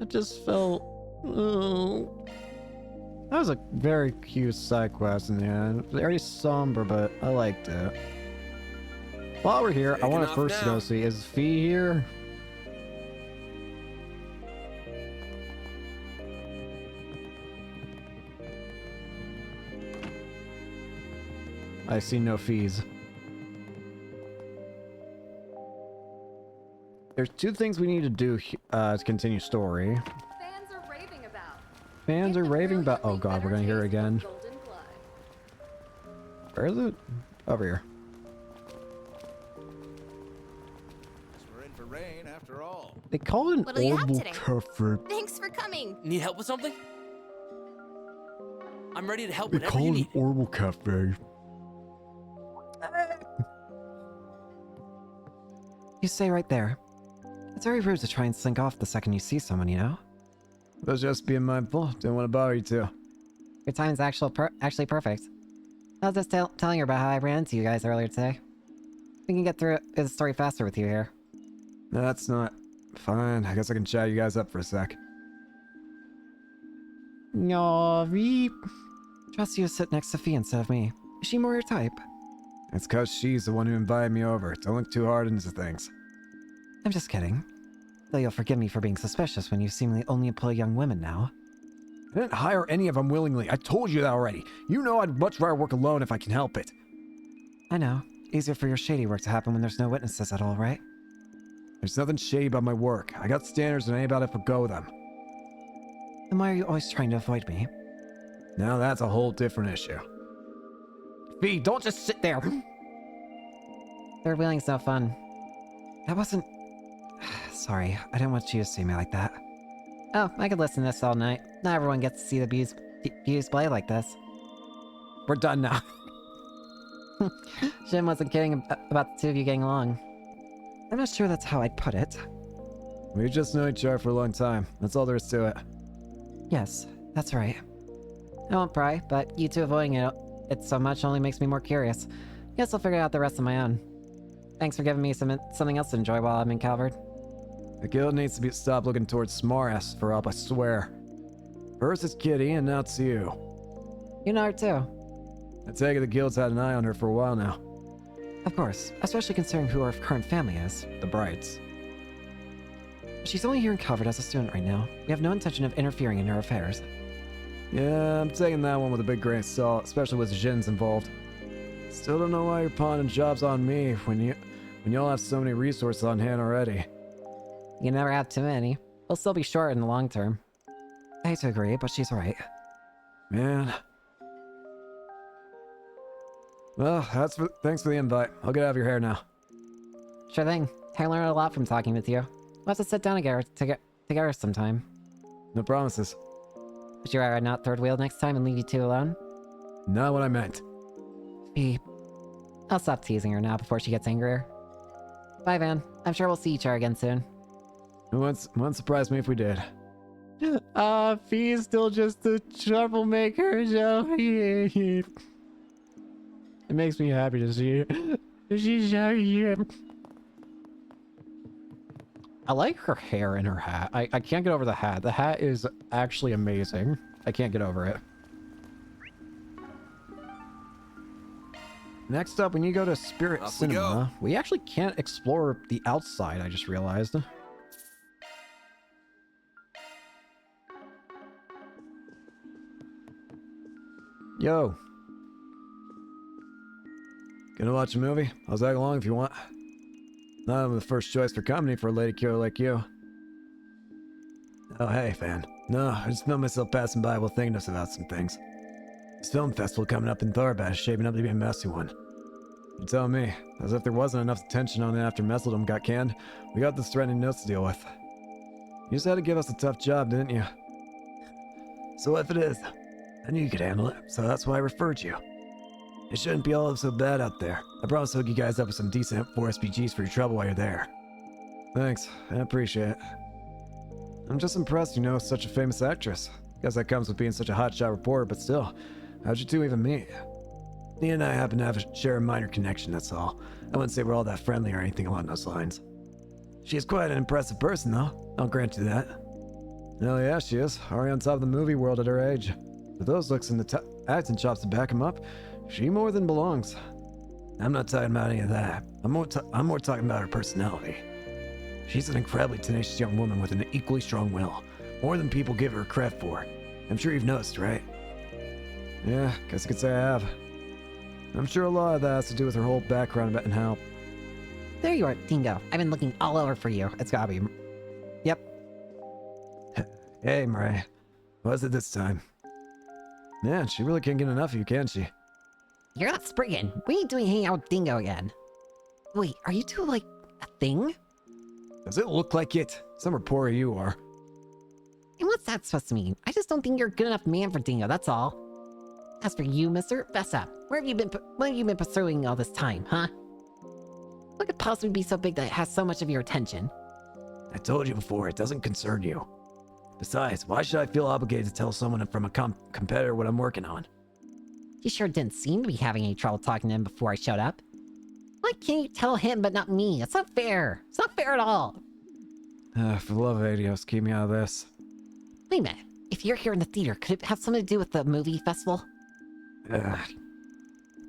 I just felt. Oh. That was a very cute side quest in the end. Very somber, but I liked it. While we're here, I want to first go see, is Fee here? I see no fees. There's two things we need to do to continue story. Fans are raving about. Fans are raving about. Oh god, we're gonna hear it again. Where is it? Over here. We're in for rain after all. They call it an What'll you have orbital today? comfort. Thanks for coming. Need help with something? I'm ready to help They whenever call you it need. an orbital cafe. You stay right there. It's very rude to try and slink off the second you see someone, you know? I was just being mindful. Didn't want to bother you too. Your time's actually perfect. I was just telling her about how I ran into you guys earlier today. We can get through the story faster with you here. That's not... Fine, I guess I can chat you guys up for a sec. No, we... Trust you to sit next to Fee instead of me. Is she more your type? It's cause she's the one who invited me over. Don't look too hard into things. I'm just kidding. Though you'll forgive me for being suspicious when you seemingly only employ young women now. I didn't hire any of them willingly. I told you that already. You know I'd much rather work alone if I can help it. I know. Easier for your shady work to happen when there's no witnesses at all, right? There's nothing shady about my work. I got standards and I ain't about to forgo them. Then why are you always trying to avoid me? Now that's a whole different issue. Fee, don't just sit there! Third wheeling's no fun. That wasn't... Sorry, I didn't want you to see me like that. Oh, I could listen to this all night. Not everyone gets to see the views play like this. We're done now. Shin wasn't kidding about the two of you getting along. I'm not sure that's how I'd put it. We just know each other for a long time. That's all there is to it. Yes, that's right. I won't pry, but you two avoiding it so much only makes me more curious. Guess I'll figure out the rest on my own. Thanks for giving me something else to enjoy while I'm in Calvard. The guild needs to stop looking towards smartass for help, I swear. First it's Kitty, and now it's you. You know her too. I take it the guild's had an eye on her for a while now. Of course, especially considering who our current family is. The Brights. She's only here in Calvard as a student right now. We have no intention of interfering in her affairs. Yeah, I'm taking that one with a big grain of salt, especially with Jin's involved. Still don't know why you're pawning jobs on me when y'all have so many resources on hand already. You never have too many. We'll still be short in the long term. I hate to agree, but she's right. Man. Well, thanks for the invite. I'll get out of your hair now. Sure thing. I learned a lot from talking with you. We'll have to sit down together sometime. No promises. Would you rather not third wheel next time and leave you two alone? Not what I meant. Beep. I'll stop teasing her now before she gets angrier. Bye, Van. I'm sure we'll see each other again soon. It wouldn't surprise me if we did. Fee's still just a troublemaker, Joe. It makes me happy to see her. She's here. I like her hair and her hat. I can't get over the hat. The hat is actually amazing. I can't get over it. Next up, when you go to Spirit Cinema, we actually can't explore the outside, I just realized. Yo. Gonna watch a movie? I'll tag along if you want. Not I'm the first choice for company for a lady killer like you. Oh, hey, fan. No, I just found myself passing by while thinking about some things. This film festival coming up in Thorbat is shaping up to be a messy one. You tell me, as if there wasn't enough attention on it after Messeldom got canned, we got this threatening notes to deal with. You just had to give us a tough job, didn't you? So if it is, I knew you could handle it, so that's why I referred you. It shouldn't be all so bad out there. I promise to hook you guys up with some decent 4 SPGs for your trouble while you're there. Thanks, I appreciate it. I'm just impressed you know such a famous actress. Guess that comes with being such a hotshot reporter, but still, how'd you two even meet? Nia and I happen to share a minor connection, that's all. I wouldn't say we're all that friendly or anything along those lines. She's quite an impressive person, though. I'll grant you that. Hell yeah, she is. Already on top of the movie world at her age. With those looks and the acting chops to back him up, she more than belongs. I'm not talking about any of that. I'm more talking about her personality. She's an incredibly tenacious young woman with an equally strong will. More than people give her credit for. I'm sure you've noticed, right? Yeah, guess you could say I have. I'm sure a lot of that has to do with her whole background and how... There you are, Dingo. I've been looking all over for you. It's gotta be... Yep. Hey, Murray. What is it this time? Man, she really can't get enough of you, can she? You're not Spriggan. What are you doing hanging out with Dingo again? Wait, are you two, like, a thing? Does it look like it? Some reporter you are. And what's that supposed to mean? I just don't think you're a good enough man for Dingo, that's all. As for you, mister, fess up. What have you been pursuing all this time, huh? What could possibly be so big that it has so much of your attention? I told you before, it doesn't concern you. Besides, why should I feel obligated to tell someone from a competitor what I'm working on? You sure didn't seem to be having any trouble talking to him before I showed up. Why can't you tell him but not me? It's not fair. It's not fair at all. For the love of Adios, keep me out of this. Wait a minute. If you're here in the theater, could it have something to do with the movie festival?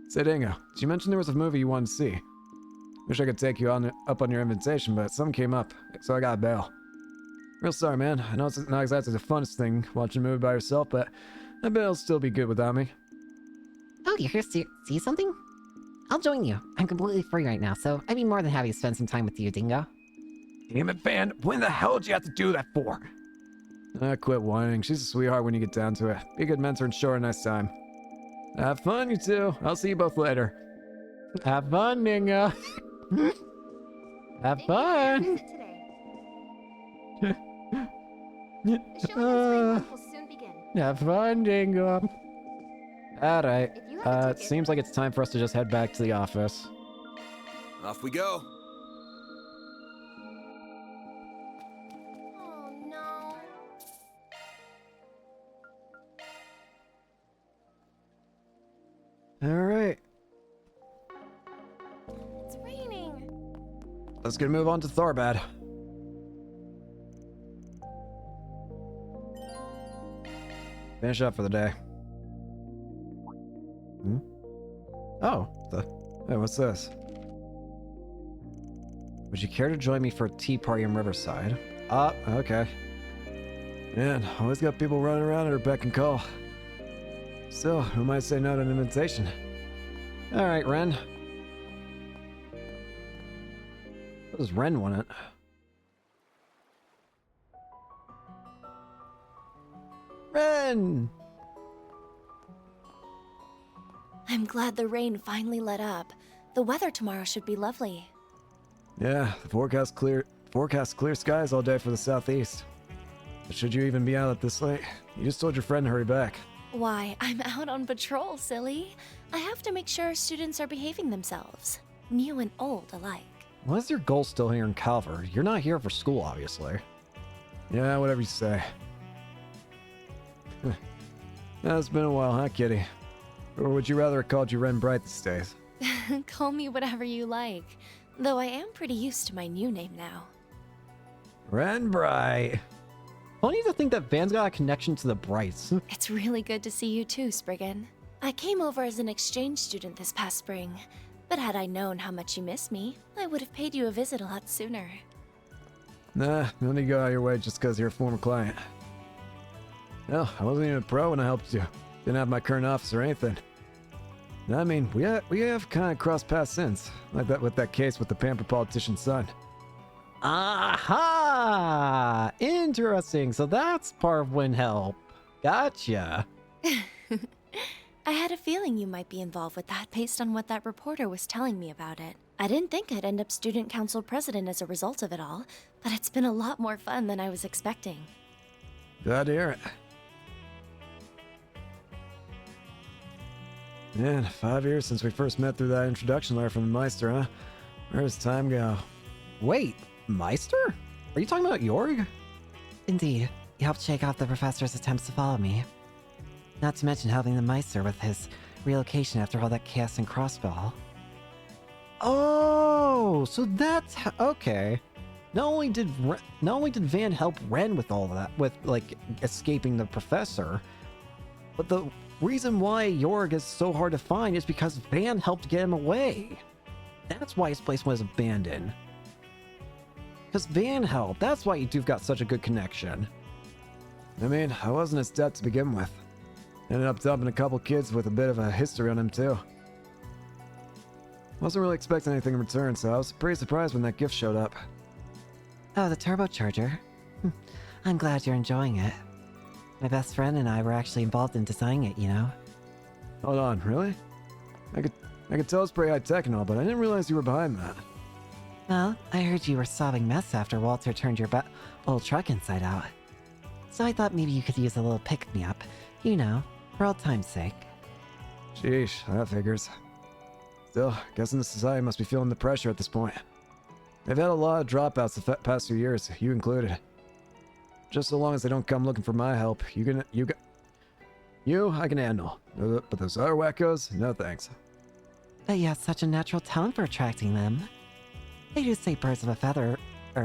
Say, Dingo, did you mention there was a movie you wanted to see? Wish I could take you up on your invitation, but something came up, so I got a bail. Real sorry, man. I know it's not exactly the funnest thing watching a movie by yourself, but I bet it'll still be good without me. Oh, you're here to see something? I'll join you. I'm completely free right now, so I'd be more than happy to spend some time with you, Dingo. Damn it, Van. When the hell did you have to do that for? Quit whining. She's a sweetheart when you get down to it. Be a good mentor and show her a nice time. Have fun, you two. I'll see you both later. Have fun, Dingo. Have fun. Have fun, Dingo. Alright. Seems like it's time for us to just head back to the office. Off we go. Oh no. Alright. It's raining. Let's get a move on to Thorbad. Finish up for the day. Oh, hey, what's this? Would you care to join me for a tea party in Riverside? Okay. Man, always got people running around at her beck and call. Still, who might say no to an invitation? Alright, Ren. What does Ren want it? Ren! I'm glad the rain finally let up. The weather tomorrow should be lovely. Yeah, the forecast clear skies all day for the southeast. But should you even be out at this late? You just told your friend to hurry back. Why, I'm out on patrol, silly. I have to make sure students are behaving themselves. New and old alike. What is your goal still here in Calvert? You're not here for school, obviously. Yeah, whatever you say. It's been a while, huh, kitty? Or would you rather have called you Ren Bright these days? Call me whatever you like. Though I am pretty used to my new name now. Ren Bright. Funny to think that Van's got a connection to the Brights. It's really good to see you too, Spriggan. I came over as an exchange student this past spring, but had I known how much you miss me, I would have paid you a visit a lot sooner. Nah, no need to go out of your way just because you're a former client. No, I wasn't even a pro when I helped you. Didn't have my current office or anything. I mean, we have kind of crossed paths since, like that with that case with the pampered politician's son. Aha! Interesting. So that's part of Win Help. Gotcha. I had a feeling you might be involved with that based on what that reporter was telling me about it. I didn't think I'd end up student council president as a result of it all, but it's been a lot more fun than I was expecting. Glad to hear it. Man, 5 years since we first met through that introduction letter from the Meister, huh? Where does time go? Wait, Meister? Are you talking about Jorg? Indeed. He helped shake off the professor's attempts to follow me. Not to mention helping the Meister with his relocation after all that chaos and crossball. Oh, so that's okay. Not only did Van help Ren with all of that, with like escaping the professor, but the reason why Jorg is so hard to find is because Van helped get him away. That's why his place was abandoned. Because Van helped. That's why you two got such a good connection. I mean, I wasn't his step to begin with. Ended up dumping a couple kids with a bit of a history on him too. Wasn't really expecting anything in return, so I was pretty surprised when that gift showed up. Oh, the turbocharger. I'm glad you're enjoying it. My best friend and I were actually involved in designing it, you know? Hold on, really? I could tell it's pretty high tech and all, but I didn't realize you were behind that. Well, I heard you were sobbing mess after Walter turned your old truck inside out. So I thought maybe you could use a little pick-me-up, you know, for old time's sake. Sheesh, that figures. Still, guessing the society must be feeling the pressure at this point. They've had a lot of dropouts the past few years, you included. Just so long as they don't come looking for my help. I can handle. But those other wackos, no thanks. But you have such a natural talent for attracting them. They do say birds of a feather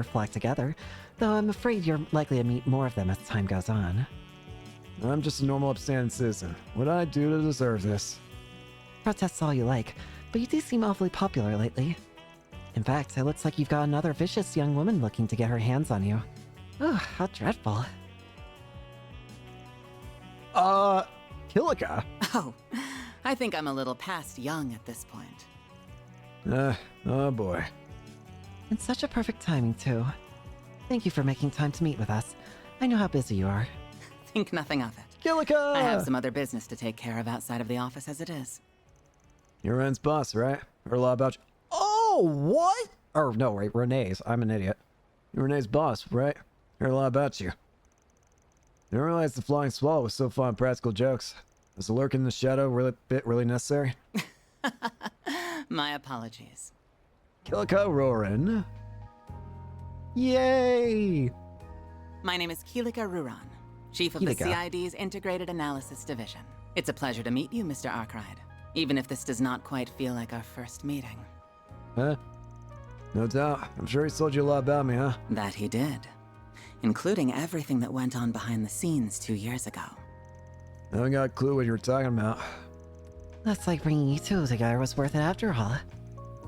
flock together, though I'm afraid you're likely to meet more of them as time goes on. I'm just a normal upstanding citizen. What I do to deserve this? Protest all you like, but you do seem awfully popular lately. In fact, it looks like you've got another vicious young woman looking to get her hands on you. Oh, how dreadful. Kilika? Oh, I think I'm a little past young at this point. Oh boy. And such a perfect timing, too. Thank you for making time to meet with us. I know how busy you are. Think nothing of it. Kilika! I have some other business to take care of outside of the office as it is. You're Ren's boss, right? Heard a lot about you. Oh, what? Or no, wait, Renee's. I'm an idiot. You're Renee's boss, right? Heard a lot about you. Didn't realize the flying swallow was so fond of practical jokes. Was the lurk in the shadow really necessary? My apologies. Kilika Roran. Yay! My name is Kilika Ruran, Chief of the CID's Integrated Analysis Division. It's a pleasure to meet you, Mr. Arkwright, even if this does not quite feel like our first meeting. Huh? No doubt. I'm sure he told you a lot about me, huh? That he did. Including everything that went on behind the scenes 2 years ago. I haven't got a clue what you were talking about. That's like bringing you two together was worth it after all.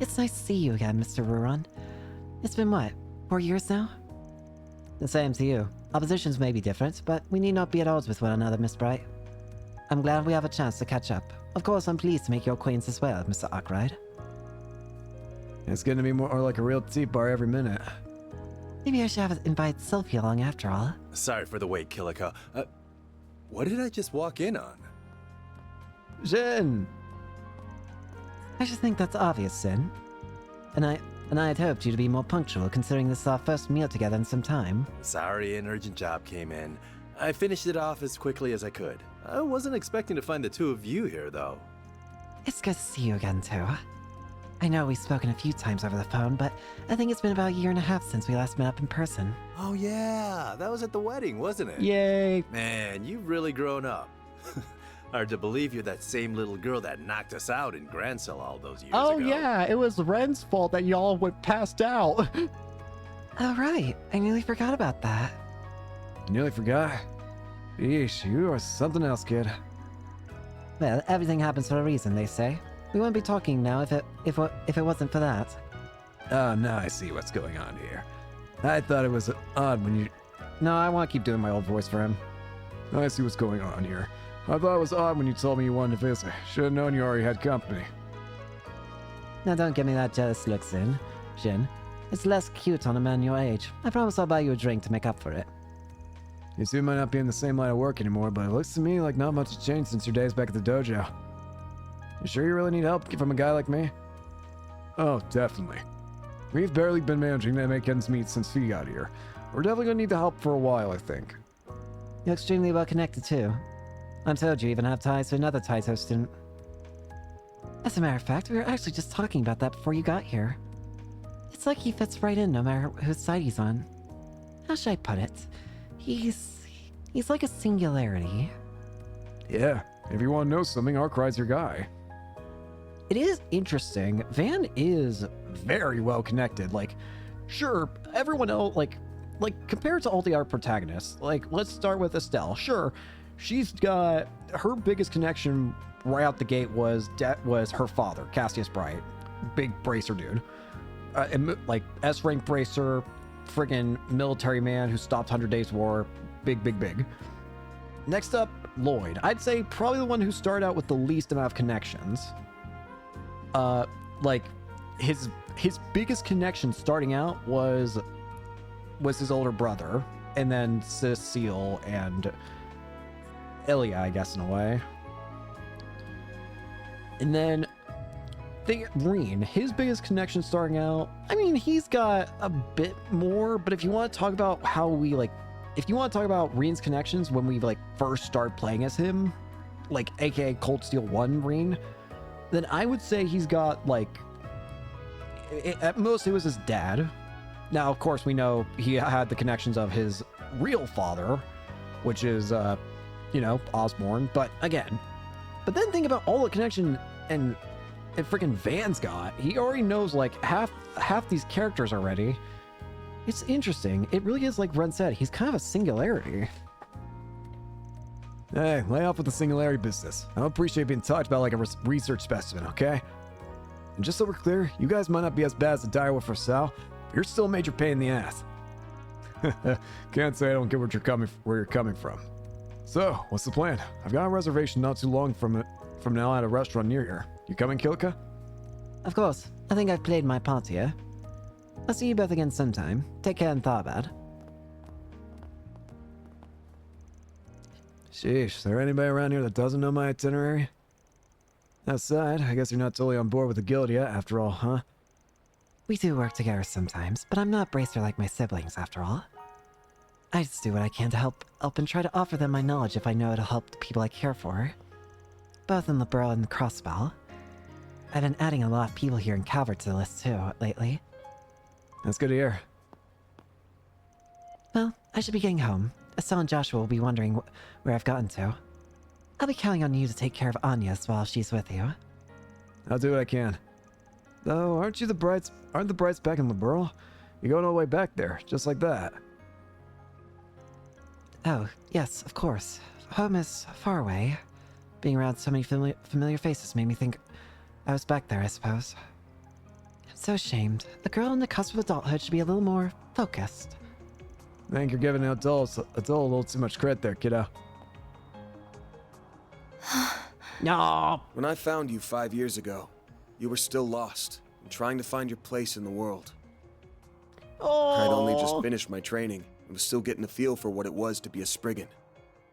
It's nice to see you again, Mr. Ruran. It's been what, 4 years now? The same to you. Our positions may be different, but we need not be at odds with one another, Miss Bright. I'm glad we have a chance to catch up. Of course, I'm pleased to make your acquaintance as well, Mr. Arkwright. It's getting to be more like a real tea bar every minute. Maybe I should have invited Sophie along after all. Sorry for the wait, Kilika. What did I just walk in on? Jin! I just think that's obvious, Sin. And I had hoped you to be more punctual, considering this is our first meal together in some time. Sorry, an urgent job came in. I finished it off as quickly as I could. I wasn't expecting to find the two of you here, though. It's good to see you again, too. I know we've spoken a few times over the phone, but I think it's been about a year and a half since we last met up in person. Oh yeah, that was at the wedding, wasn't it? Yay! Man, you've really grown up. Hard to believe you're that same little girl that knocked us out in Grancel all those years ago. Oh yeah, it was Ren's fault that y'all went passed out. Oh right, I nearly forgot about that. You nearly forgot? Yeesh, you are something else, kid. Well, everything happens for a reason, they say. We wouldn't be talking now if it wasn't for that. Oh, now I see what's going on here. I thought it was odd when you... No, I want to keep doing my old voice for him. I see what's going on here. I thought it was odd when you told me you wanted to visit. Should have known you already had company. Now don't give me that jealous look, Jin. It's less cute on a man your age. I promise I'll buy you a drink to make up for it. You two might not be in the same line of work anymore, but it looks to me like not much has changed since your days back at the dojo. You sure you really need help from a guy like me? Oh, definitely. We've barely been managing to make ends meet since he got here. We're definitely gonna need the help for a while, I think. You're extremely well connected too. I'm told you even have ties to another Taito student. As a matter of fact, we were actually just talking about that before you got here. It's like he fits right in no matter whose side he's on. How should I put it? He's like a singularity. Yeah, if you want to know something, Arkwright's your guy. It is interesting. Van is very well connected. Like, sure, everyone else, like compared to all the other protagonists, like, let's start with Estelle. Sure, she's got her biggest connection right out the gate was her father, Cassius Bright, big bracer dude, and like S-rank bracer, friggin' military man who stopped 100 Days War, big. Next up, Lloyd. I'd say probably the one who started out with the least amount of connections. Like his biggest connection starting out was his older brother, and then Cecile and Ilya, I guess, in a way. And then Reen, his biggest connection starting out, I mean, he's got a bit more, but if you want to talk about if you want to talk about Reen's connections when we first started playing as him, like aka Cold Steel 1 Reen, then I would say he's got at most it was his dad, Now, of course, we know he had the connections of his real father, which is, you know, Osborne. But again, but then think about all the connection and freaking Van's got. He already knows like half these characters already. It's interesting. It really is like Ren said. He's kind of a singularity. Hey, lay off with the singularity business. I don't appreciate being talked about like a research specimen, okay? And just so we're clear, you guys might not be as bad as the direwolf or Sal, but you're still a major pain in the ass. Can't say I don't get where you're coming from. So, what's the plan? I've got a reservation not too long from now at a restaurant near here. You coming, Kilka? Of course. I think I've played my part here. I'll see you both again sometime. Take care in Tharbad. Sheesh, is there anybody around here that doesn't know my itinerary? Outside, I guess you're not totally on board with the guild yet, after all, huh? We do work together sometimes, but I'm not bracer like my siblings, after all. I just do what I can to help and try to offer them my knowledge if I know it'll help the people I care for. Both in the Burrow and the Crossbell. I've been adding a lot of people here in Calvert to the list too, lately. That's good to hear. Well, I should be getting home. Estelle and Joshua will be wondering where I've gotten to. I'll be counting on you to take care of Agnes while she's with you. I'll do what I can. Though, aren't the Brights back in the Burrow? You're going all the way back there, just like that. Oh, yes, of course. Home is far away. Being around so many familiar faces made me think I was back there, I suppose. I'm so ashamed. A girl on the cusp of adulthood should be a little more focused. I think you're giving adults a little too much credit there, kiddo. No. When I found you 5 years ago, you were still lost and trying to find your place in the world. I'd only just finished my training and was still getting a feel for what it was to be a Spriggan.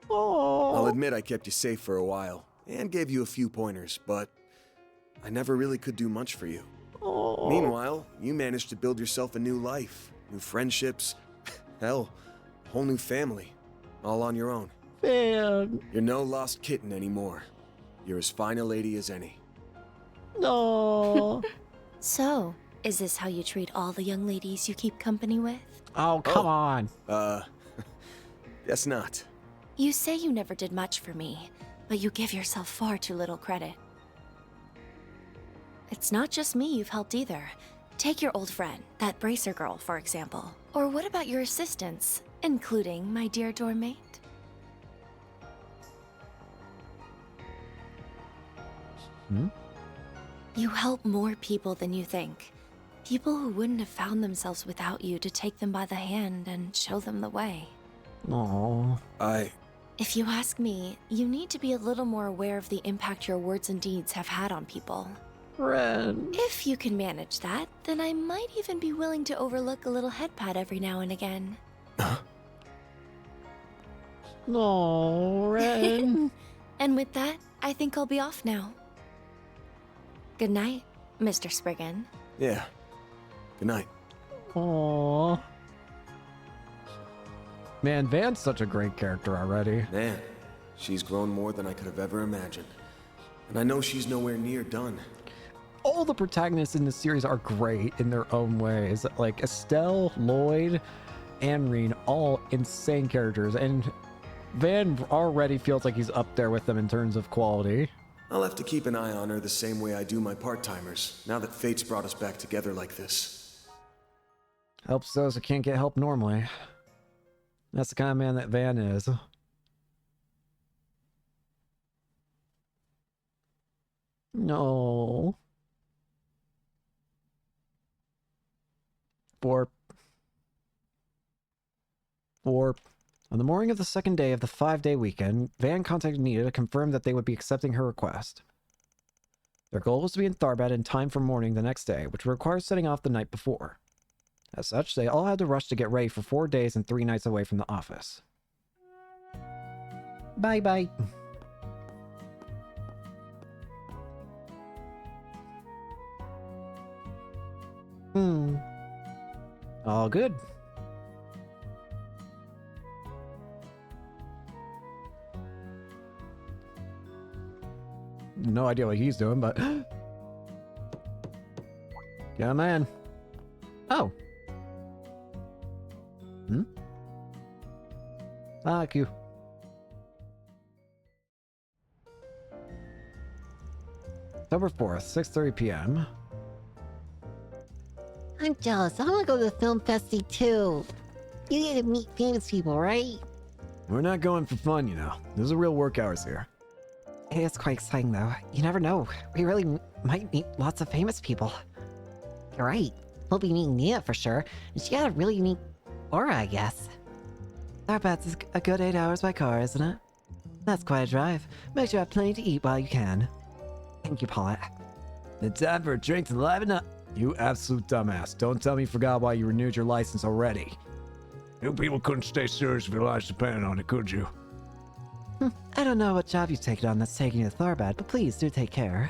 I'll admit I kept you safe for a while and gave you a few pointers, but I never really could do much for you. Meanwhile, you managed to build yourself a new life, new friendships, hell, a whole new family, all on your own. Man. You're no lost kitten anymore. You're as fine a lady as any. No. So, is this how you treat all the young ladies you keep company with? Oh, come on. Guess not. You say you never did much for me, but you give yourself far too little credit. It's not just me you've helped either. Take your old friend, that Bracer girl, for example. Or what about your assistants, including my dear dorm mate? You help more people than you think. People who wouldn't have found themselves without you to take them by the hand and show them the way. Aww. If you ask me, you need to be a little more aware of the impact your words and deeds have had on people. Ren. If you can manage that, then I might even be willing to overlook a little head pat every now and again. No, Ren. And with that, I think I'll be off now. Good night, Mr. Spriggan. Yeah. Good night. Aww. Man, Van's such a great character already. Man, she's grown more than I could have ever imagined. And I know she's nowhere near done. All the protagonists in this series are great in their own ways. Like Estelle, Lloyd, and Reen, all insane characters. And Van already feels like he's up there with them in terms of quality. I'll have to keep an eye on her the same way I do my part-timers, now that fate's brought us back together like this. Helps those that can't get help normally. That's the kind of man that Van is. No. On the morning of the second day of the 5-day weekend, Van contacted Nita to confirm that they would be accepting her request. Their goal was to be in Tharbad in time for morning the next day, which would require setting off the night before. As such, they all had to rush to get ready for 4 days and 3 nights away from the office. Bye-bye. All good. No idea what he's doing, but... Yeah, man. Oh. Thank you. October 4th, 6:30 p.m. I'm jealous. I want to go to the film festy too. You get to meet famous people, right? We're not going for fun, you know. There's a real work hours here. It is quite exciting, though. You never know. We really might meet lots of famous people. You're right. We'll be meeting Nia for sure. And she got a really unique aura, I guess. Tharbad's is a good 8 hours by car, isn't it? That's quite a drive. Make sure you have plenty to eat while you can. Thank you, Paulette. It's time for a drink to liven up. You absolute dumbass. Don't tell me you forgot why you renewed your license already. You people couldn't stay serious if your lives depended on it, could you? I don't know what job you've taken on that's taking you to Tharbad, but please do take care.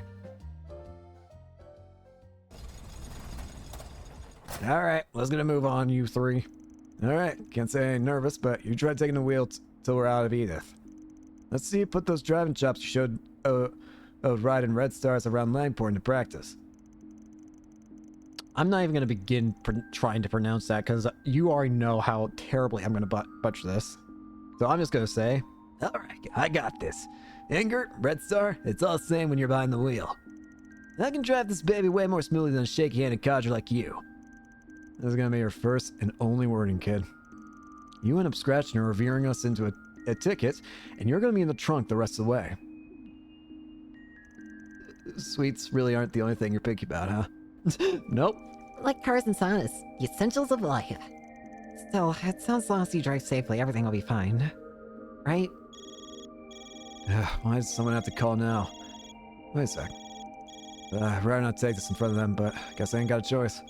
Alright, let's get a move on, you three. Alright, can't say I ain't nervous, but you try taking the wheel till we're out of Edith. Let's see you put those driving chops you showed riding Red Stars around Langport into practice. I'm not even going to begin trying to pronounce that because you already know how terribly I'm going to butcher this. So I'm just going to say, alright, I got this. Ingert, Red Star, it's all the same when you're behind the wheel. I can drive this baby way more smoothly than a shaky-handed codger like you. This is going to be your first and only warning, kid. You end up scratching or veering us into a ticket, and you're going to be in the trunk the rest of the way. Sweets really aren't the only thing you're picky about, huh? Nope. Like cars and saunas, the essentials of life. Still, it sounds as long as you drive safely, everything will be fine. Right? Why does someone have to call now? Wait a sec. I'd rather not take this in front of them, but I guess I ain't got a choice.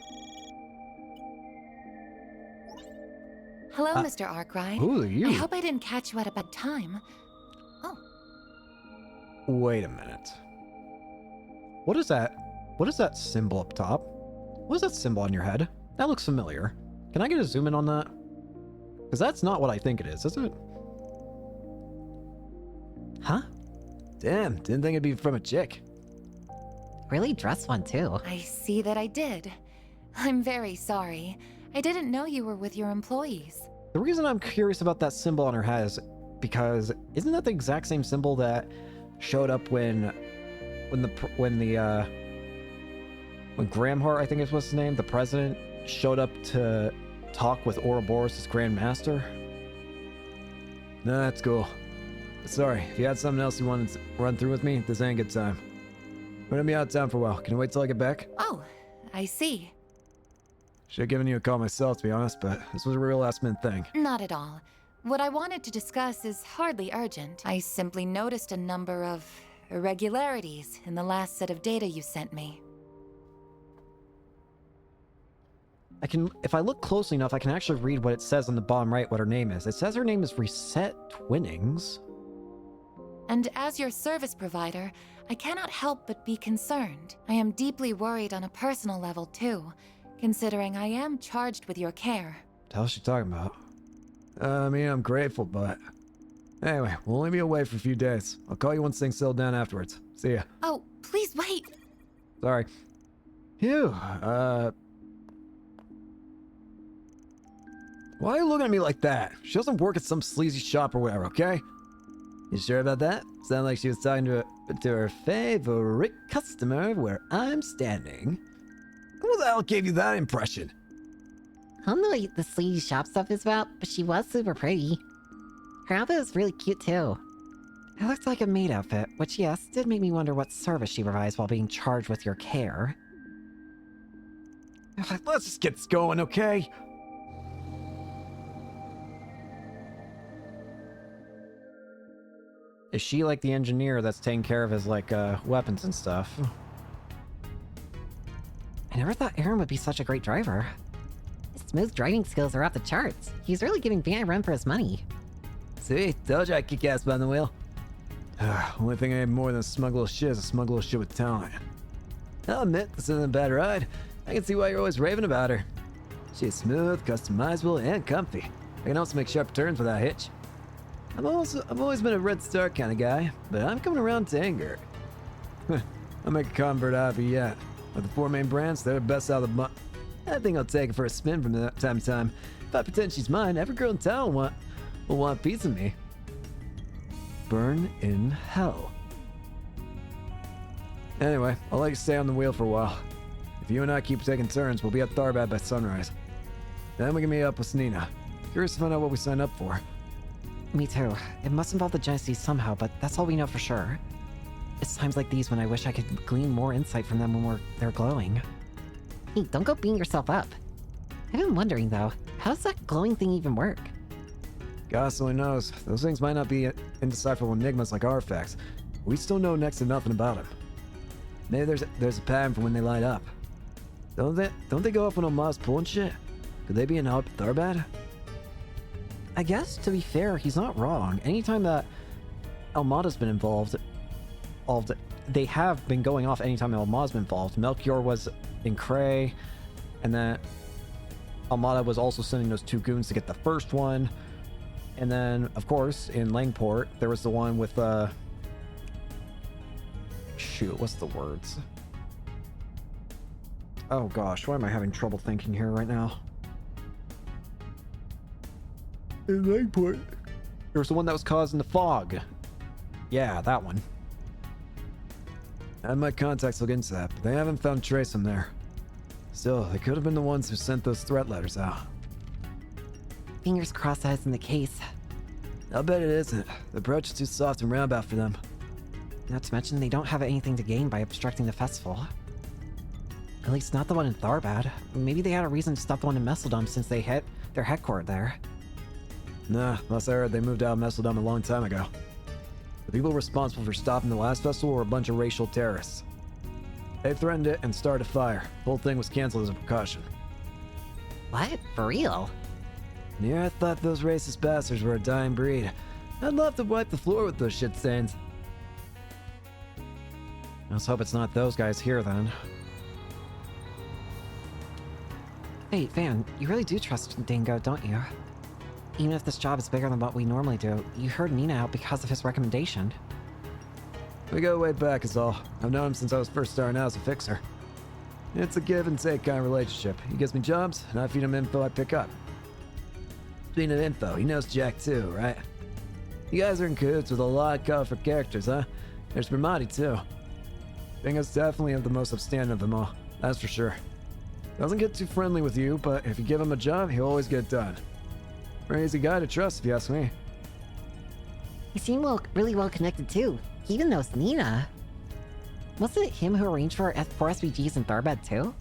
Hello, Mr. Arkwright. Who are you? I hope I didn't catch you at a bad time. Oh. Wait a minute. What is that? What is that symbol up top? What is that symbol on your head? That looks familiar. Can I get a zoom in on that? Because that's not what I think it is it? Huh? Damn, didn't think it'd be from a chick. Really dressed one, too. I see that I did. I'm very sorry. I didn't know you were with your employees. The reason I'm curious about that symbol on her head is because isn't that the exact same symbol that showed up when Gramhart, I think it was his name, the president, showed up to talk with Ouroboros' Grand Master? No, that's cool. Sorry, if you had something else you wanted to run through with me, this ain't a good time. I'm gonna be out of town for a while. Can you wait till I get back? Oh, I see. Should've given you a call myself, to be honest, but this was a real last-minute thing. Not at all. What I wanted to discuss is hardly urgent. I simply noticed a number of irregularities in the last set of data you sent me. If I look closely enough, I can actually read what it says on the bottom right, what her name is. It says her name is Reset Twinnings. And as your service provider, I cannot help but be concerned. I am deeply worried on a personal level, too, considering I am charged with your care. What the hell's she talking about? I mean, I'm grateful, but... Anyway, we'll only be away for a few days. I'll call you once things settle down afterwards. See ya. Oh, please wait! Sorry. Phew, Why are you looking at me like that? She doesn't work at some sleazy shop or whatever, okay? You sure about that? Sounded like she was talking to her favorite customer where I'm standing. Who the hell gave you that impression? I don't know what the sleazy shop stuff is about, but she was super pretty. Her outfit was really cute, too. It looked like a maid outfit, which, yes, did make me wonder what service she provides while being charged with your care. Let's just get this going, okay? Is she like the engineer that's taking care of his, like, weapons and stuff? I never thought Aaron would be such a great driver. His smooth driving skills are off the charts. He's really giving Van a run for his money. See, told you I kick ass behind the wheel. Only thing I hate more than a smug little shit is a smug little shit with talent. I'll admit, this isn't a bad ride. I can see why you're always raving about her. She's smooth, customizable, and comfy. I can also make sharp turns without a hitch. I've always been a Red Star kind of guy, but I'm coming around to Ingert. I'll make a convert out of you yet. With the four main brands, they're the best out of the bunch. I think I'll take it for a spin from time to time. If I pretend she's mine, every girl in town will want a piece of me. Burn in hell. Anyway, I'll let you stay on the wheel for a while. If you and I keep taking turns, we'll be at Tharbad by sunrise. Then we can meet up with Nina. Curious to find out what we signed up for. Me too. It must involve the Genesis somehow, but that's all we know for sure. It's times like these when I wish I could glean more insight from them when they're glowing. Hey, don't go beating yourself up. I've been wondering though, how does that glowing thing even work? God only knows. Those things might not be indecipherable enigmas like artifacts. We still know next to nothing about them. Maybe there's a pattern for when they light up. Don't they go off when Alma's pulling shit? Could they be in Tharbad? I guess, to be fair, he's not wrong. Anytime that Almada's been involved, they have been going off anytime Almada's been involved. Melchior was in Cray, and then Almada was also sending those 2 goons to get the first one. And then, of course, in Langport, there was the one with, shoot, what's the words? Oh gosh, why am I having trouble thinking here right now? In Langport. There was the one that was causing the fog. Yeah, that one. I had my contacts look into that, but they haven't found a trace from there. Still, they could have been the ones who sent those threat letters out. Fingers crossed that isn't the case. I'll bet it isn't. The approach is too soft and roundabout for them. Not to mention they don't have anything to gain by obstructing the festival. At least not the one in Tharbad. Maybe they had a reason to stop the one in Messeldom since they hit their headquarters there. Nah, last I heard they moved out of Messeldom a long time ago. The people responsible for stopping the last festival were a bunch of racial terrorists. They threatened it and started a fire. The whole thing was canceled as a precaution. What? For real? Yeah, I thought those racist bastards were a dying breed. I'd love to wipe the floor with those shit stains. Let's hope it's not those guys here then. Hey, Van, you really do trust Dingo, don't you? Even if this job is bigger than what we normally do, you heard Nina out because of his recommendation. We go way back is all. I've known him since I was first starting out as a fixer. It's a give and take kind of relationship. He gives me jobs, and I feed him info I pick up. Speaking of info, he knows Jack too, right? You guys are in cahoots with a lot of colorful characters, huh? There's Bramati too. Dingo's definitely the most upstanding of them all, that's for sure. Doesn't get too friendly with you, but if you give him a job, he'll always get it done. Very easy guy to trust, if you ask me. He seemed really well connected too. He even knows Nina. Wasn't it him who arranged for 4 SVGs in Tharbad too?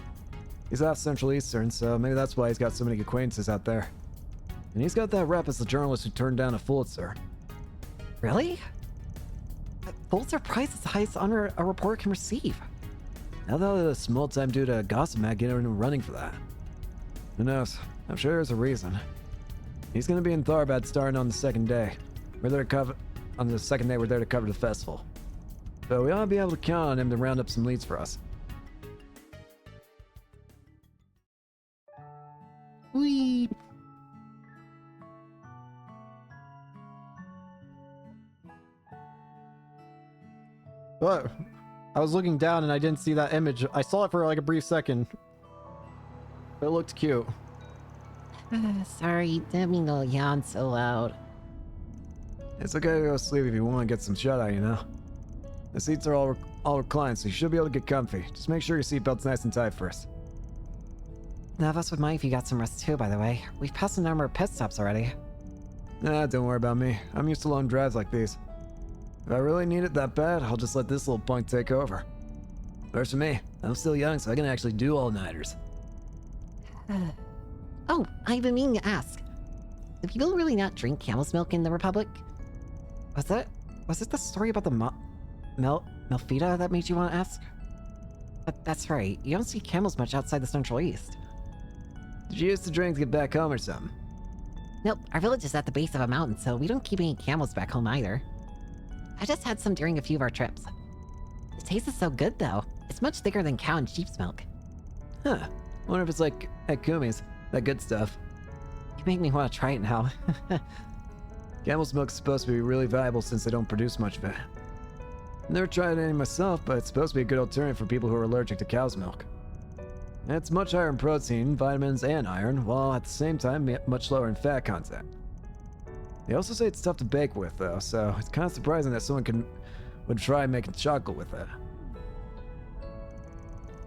He's half Central Eastern, so maybe that's why he's got so many acquaintances out there. And he's got that rep as the journalist who turned down a Pulitzer. Really? A Pulitzer Prize is the highest honor a reporter can receive. Now they'll let a small-time dude at a gossip mag get in running for that. Who knows? I'm sure there's a reason. He's gonna be in Tharbad starting on the second day. We're there to cover the festival. So we ought to be able to count on him to round up some leads for us. Whee! What? I was looking down and I didn't see that image. I saw it for like a brief second. But it looked cute. Sorry, didn't mean to yawn so loud. It's okay to go to sleep if you want to get some shut-eye, you know? The seats are all reclined, so you should be able to get comfy. Just make sure your seatbelt's nice and tight first. None of us would mind if you got some rest too, by the way. We've passed a number of pit stops already. Nah, don't worry about me. I'm used to long drives like these. If I really need it that bad, I'll just let this little punk take over. Whereas for me, I'm still young, so I can actually do all-nighters. Oh, I've been meaning to ask. Do people really not drink camel's milk in the Republic? Was it the story about the Melfita that made you want to ask? But that's right, you don't see camels much outside the Central East. Did you used to drink to get back home or something? Nope, our village is at the base of a mountain, so we don't keep any camels back home either. I just had some during a few of our trips. The taste is so good though. It's much thicker than cow and sheep's milk. Huh. Wonder if it's like at Kumi's, that good stuff. You make me want to try it now. Camel's milk is supposed to be really valuable since they don't produce much of it. Never tried any myself, but it's supposed to be a good alternative for people who are allergic to cow's milk. It's much higher in protein, vitamins, and iron, while at the same time much lower in fat content. They also say it's tough to bake with, though, so it's kind of surprising that someone would try making chocolate with it.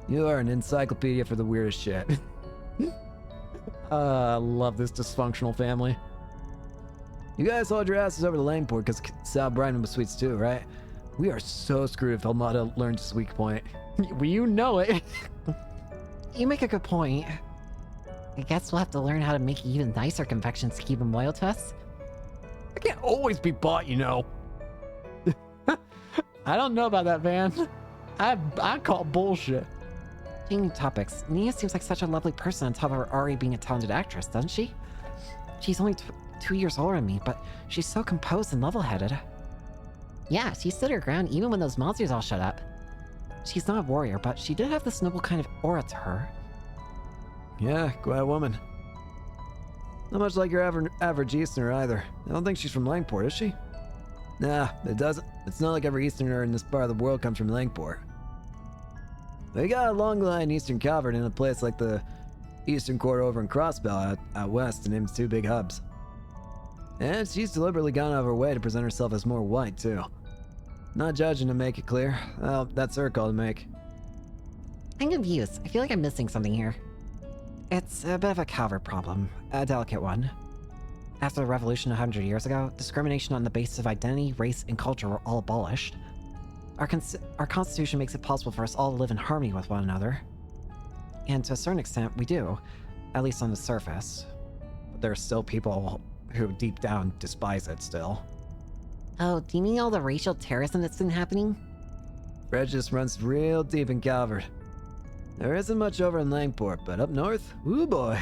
You are an encyclopedia for the weirdest shit. I love this dysfunctional family. You guys hold your asses over to Langport because Sal Bryan was sweets too, right? We are so screwed if Helmata learns his weak point. You know it. You make a good point. I guess we'll have to learn how to make even nicer confections to keep him loyal to us. I can't always be bought, you know. I don't know about that, Van. I call bullshit. Changing topics, Nia seems like such a lovely person on top of her already being a talented actress, doesn't she? She's only 2 years older than me, but she's so composed and level-headed. Yeah, she stood her ground even when those monsters all shut up. She's not a warrior, but she did have this noble kind of aura to her. Yeah, quiet woman. Not much like your average Easterner either. I don't think she's from Langport, is she? Nah, it's not like every Easterner in this part of the world comes from Langport. They got a long line Eastern Calvert in a place like the Eastern Quarter over in Crossbell out west to name 2 big hubs. And she's deliberately gone out of her way to present herself as more white, too. Not judging to make it clear. Well, that's her call to make. I'm confused. I feel like I'm missing something here. It's a bit of a Calvert problem. A delicate one. After the revolution 100 years ago, discrimination on the basis of identity, race, and culture were all abolished. Our constitution makes it possible for us all to live in harmony with one another. And to a certain extent, we do. At least on the surface. But there are still people who deep down despise it still. Oh, do you mean all the racial terrorism that's been happening? Prejudice runs real deep in Calvert. There isn't much over in Langport, but up north, woo boy.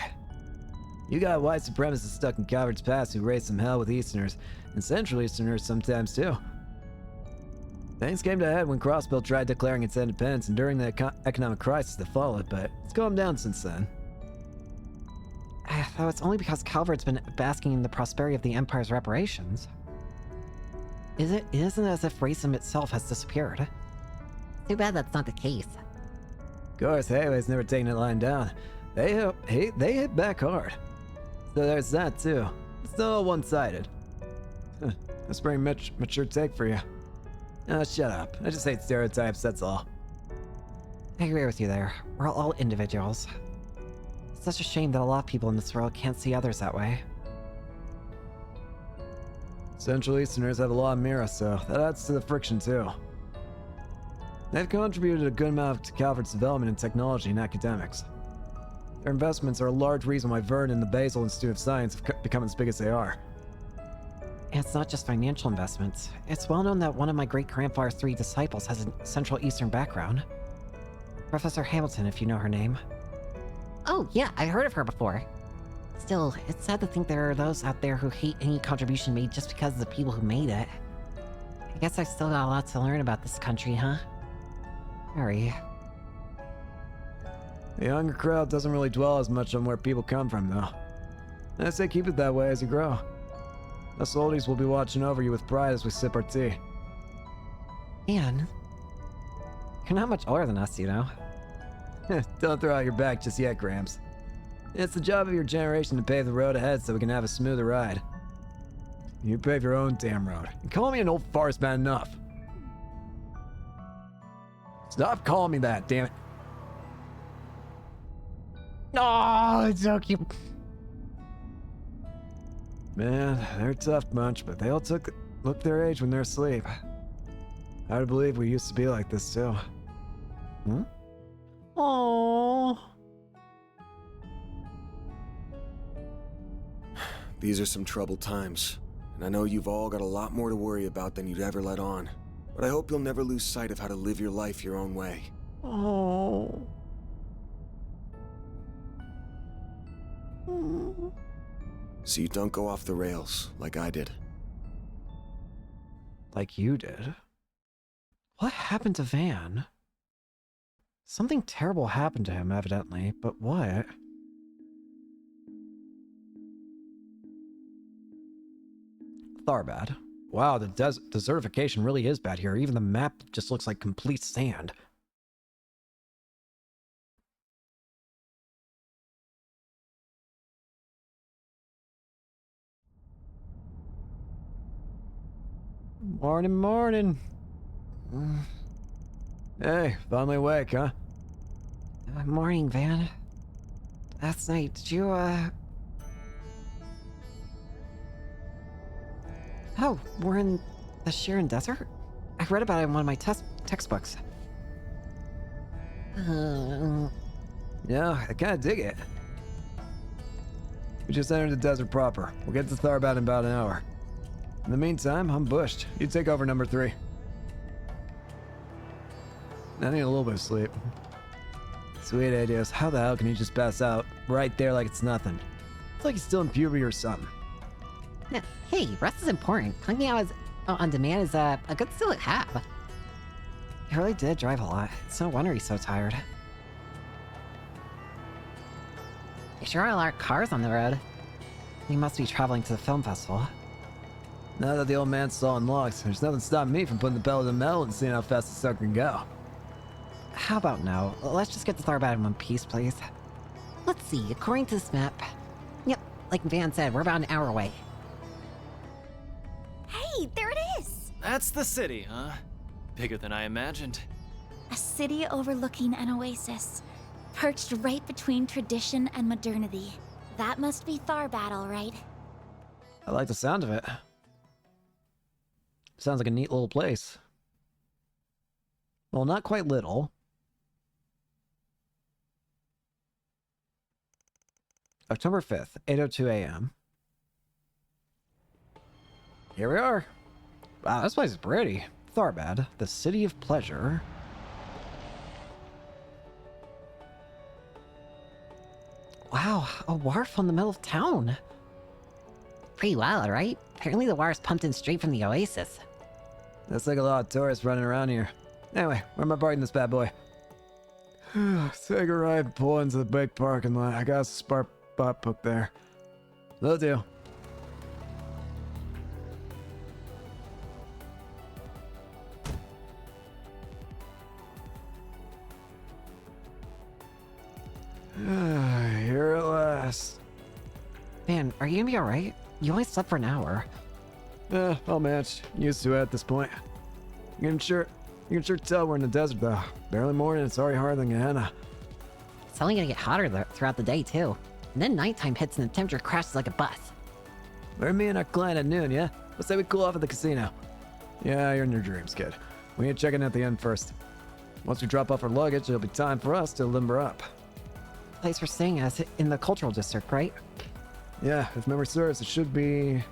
You got white supremacists stuck in Calvert's past who raise some hell with Easterners, and Central Easterners sometimes too. Things came to a head when Crossbell tried declaring its independence and during the economic crisis that followed, but it's calmed down since then. Though it's only because Calvert's been basking in the prosperity of the Empire's reparations. It isn't as if racism itself has disappeared. Too bad that's not the case. Of course, Hayway's never taken it lying down. They hit back hard. So there's that too. It's not all one-sided. That's a pretty mature take for you. Shut up. I just hate stereotypes, that's all. I agree with you there. We're all individuals. It's such a shame that a lot of people in this world can't see others that way. Central Easterners have a lot of Mira, so that adds to the friction too. They've contributed a good amount to Calvert's development in technology and academics. Their investments are a large reason why Vern and the Basel Institute of Science have become as big as they are. And it's not just financial investments. It's well known that one of my great-grandfather's 3 disciples has a Central Eastern background. Professor Hamilton, if you know her name. Oh, yeah, I heard of her before. Still, it's sad to think there are those out there who hate any contribution made just because of the people who made it. I guess I've still got a lot to learn about this country, huh? Very. The younger crowd doesn't really dwell as much on where people come from, though. I say keep it that way as you grow. Us oldies will be watching over you with pride as we sip our tea. Ian, you're not much older than us, you know. Don't throw out your back just yet, Gramps. It's the job of your generation to pave the road ahead so we can have a smoother ride. You pave your own damn road. And call me an old farce man enough. Stop calling me that, damn it. Oh, it's so cute. Man, they're a tough bunch, but they all look their age when they're asleep. Hard to believe we used to be like this, too. Hmm? Aww. These are some troubled times, and I know you've all got a lot more to worry about than you'd ever let on. But I hope you'll never lose sight of how to live your life your own way. Oh. So you don't go off the rails like I did. Like you did? What happened to Van? Something terrible happened to him, evidently, but what? Tharbad. Wow, the desertification really is bad here. Even the map just looks like complete sand. Morning, morning. Hey, finally awake, huh? Morning, Van. Last night, did you, Oh, we're in the Sharon Desert? I read about it in one of my textbooks. Yeah, I kinda dig it. We just entered the desert proper. We'll get to Tharbad in about an hour. In the meantime, I'm bushed. You take over number 3. I need a little bit of sleep. Sweet ideas. How the hell can you just pass out right there like it's nothing? It's like he's still in puberty or something. Yeah, hey, rest is important. Clanking out on demand is a good skill to have. He really did drive a lot. It's no wonder he's so tired. There sure are a lot of cars on the road. He must be traveling to the film festival. Now that the old man's sawing logs, there's nothing stopping me from putting the pedal to the metal and seeing how fast the sucker can go. How about no? Let's just get to Tharbad in one piece, please. Let's see, according to this map... Yep, like Van said, we're about an hour away. Hey, there it is! That's the city, huh? Bigger than I imagined. A city overlooking an oasis, perched right between tradition and modernity. That must be Tharbad, all right. I like the sound of it. Sounds like a neat little place. Well, not quite little. October 5th, 8:02 a.m. Here we are. Wow, this place is pretty. Tharbad, the city of pleasure. Wow, a wharf on the middle of town. Pretty wild, right? Apparently the water's pumped in straight from the oasis. That's like a lot of tourists running around here. Anyway, where am I parking this bad boy? Take a ride and pull into the big parking lot. I got a spark spot book there. Will do. Here at last. Man, are you gonna be alright? You only slept for an hour. I'll manage. Used to it at this point. You can sure tell we're in the desert though. Barely morning, it's already harder than Gehenna. It's only gonna get hotter throughout the day too. And then nighttime hits and the temperature crashes like a bus. We're me and our client at noon, yeah? Let's say we cool off at the casino. Yeah, you're in your dreams, kid. We need to check in at the end first. Once we drop off our luggage, it'll be time for us to limber up. The place we're staying at is in the cultural district, right? Yeah, if memory serves, it should be...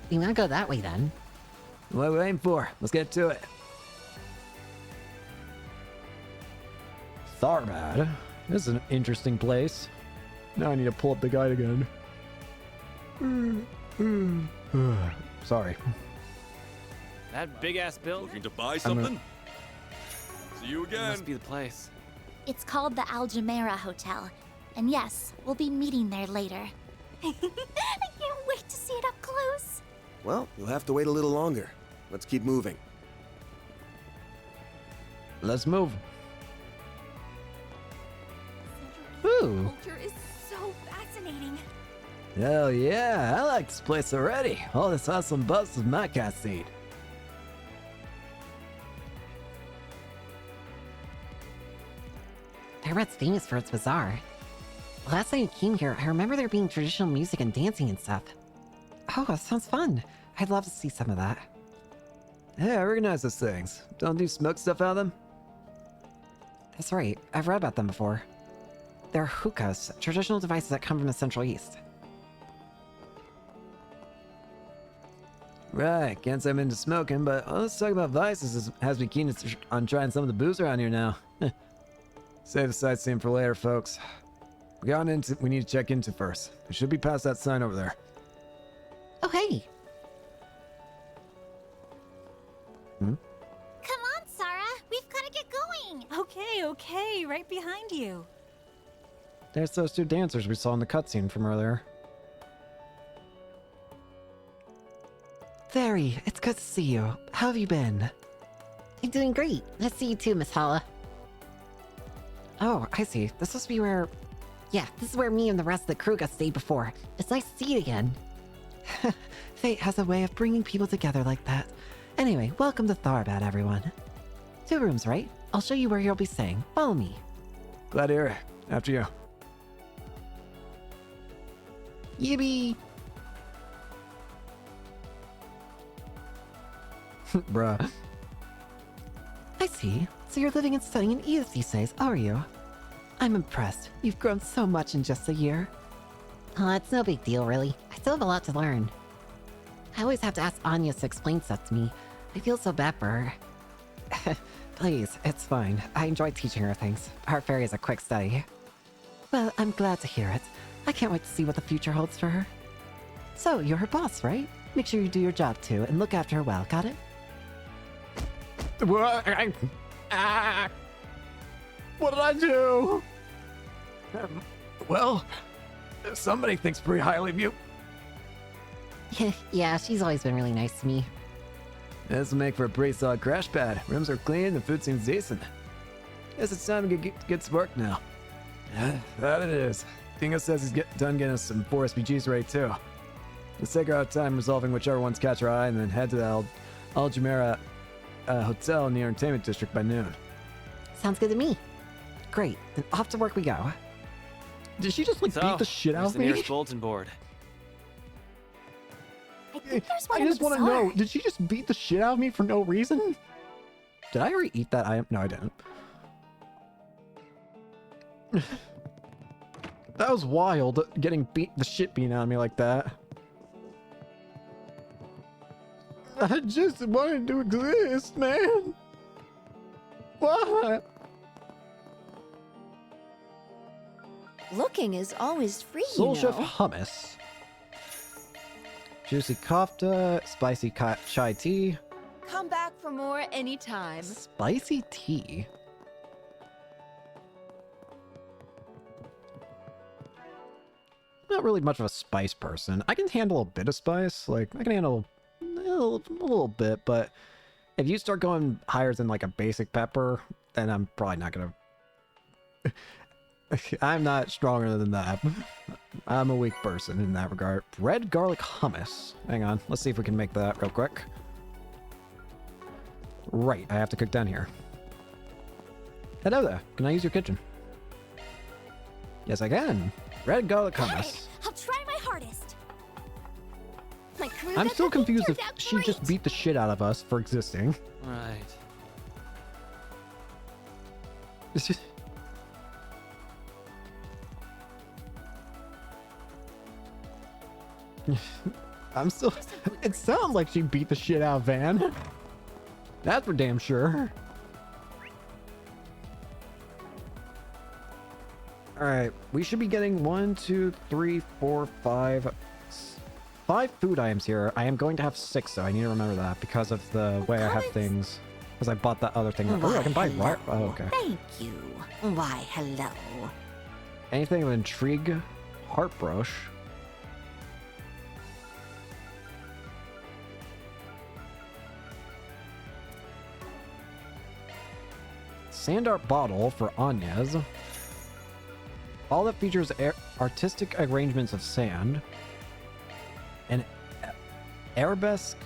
You wanna go that way then? What are we waiting for? Let's get to it. Tharbad. This is an interesting place. Now I need to pull up the guide again. Sorry. That big-ass building. Looking to buy something? See you again. Must be the place. It's called the Al Jumeirah Hotel. And yes, we'll be meeting there later. I can't wait to see it up close. Well, you'll have to wait a little longer. Let's keep moving. Let's move. Ooh. Culture is so fascinating. Hell yeah, I like this place already. All this hustle and bustle is my kind of scene. Tharbad's famous for its bazaar. Last time I came here, I remember there being traditional music and dancing and stuff. Oh, that sounds fun. I'd love to see some of that. Hey, I recognize those things. Don't you smoke stuff out of them? That's right. I've read about them before. They're hookahs, traditional devices that come from the Central East. Right, can't say I'm into smoking, but let's talk about vices has me keen on trying some of the booze around here now. Save the sightseeing for later, folks. We need to check into first. We should be past that sign over there. Oh, hey! Come on, Sarah. We've got to get going. Okay, right behind you. There's those two dancers we saw in the cutscene from earlier. Very, it's good to see you. How have you been? I'm doing great. Nice to see you too, Miss Hala. Oh, I see. This must be where... Yeah, this is where me and the rest of the crew got stayed before. It's nice to see you again. Fate has a way of bringing people together like that. Anyway, welcome to Tharbad, everyone. 2 rooms, right? I'll show you where you'll be staying. Follow me. Glad to hear it. After you. Yippee! Bruh. I see. So you're living and studying in Edith these days, are you? I'm impressed. You've grown so much in just a year. Oh, it's no big deal, really. I still have a lot to learn. I always have to ask Anya to explain stuff to me. I feel so bad for her. Please, it's fine. I enjoy teaching her things. Art Fairy is a quick study. Well, I'm glad to hear it. I can't wait to see what the future holds for her. So, you're her boss, right? Make sure you do your job too, and look after her well, got it? What? What did I do? Well, somebody thinks pretty highly of you. Yeah, she's always been really nice to me. This will make for a pretty solid crash pad. Rooms are clean, the food seems decent. Guess it's time to get to work now. That it is. Dingo says he's done getting us some 4 SPGs ready too. Let's take our time resolving whichever ones catch our eye and then head to the Al Jumeirah hotel in the entertainment district by noon. Sounds good to me. Great, then off to work we go. Did she just beat the shit out of the me? nearest bulletin board. I think there's one I in just the want to bazaar. know, did she just beat the shit out of me for no reason? Did I already eat that item? No, I didn't. That was wild, getting the shit beaten out of me like that. I just wanted to exist, man. What? Looking is always free, Soul you Chef know. hummus. Juicy kofta, spicy chai tea. Come back for more anytime. Spicy tea? Not really much of a spice person. I can handle a bit of spice. Like, I can handle a little bit, but if you start going higher than like a basic pepper, then I'm probably not gonna... I'm not stronger than that. I'm a weak person in that regard. Red garlic hummus. Hang on, let's see if we can make that real quick. Right, I have to cook down here. Hello there, can I use your kitchen? Yes, I can. Red garlic hummus. I'll try my hardest. My crew I'm does still everything confused if turned out she just great. beat the shit out of us for existing. Right. It's just... I'm still... It sounds like she beat the shit out of Van. That's for damn sure. Alright, we should be getting 1, 2, 3, 4, 5... 5 food items here. I am going to have 6 though. I need to remember that because of the way I have things. Because I bought that other thing. Oh, I can buy right. Oh, okay. Thank you. Why, hello. Anything of intrigue? Heartbrush. Sand art bottle for Anya's. All that features artistic arrangements of sand. An arabesque.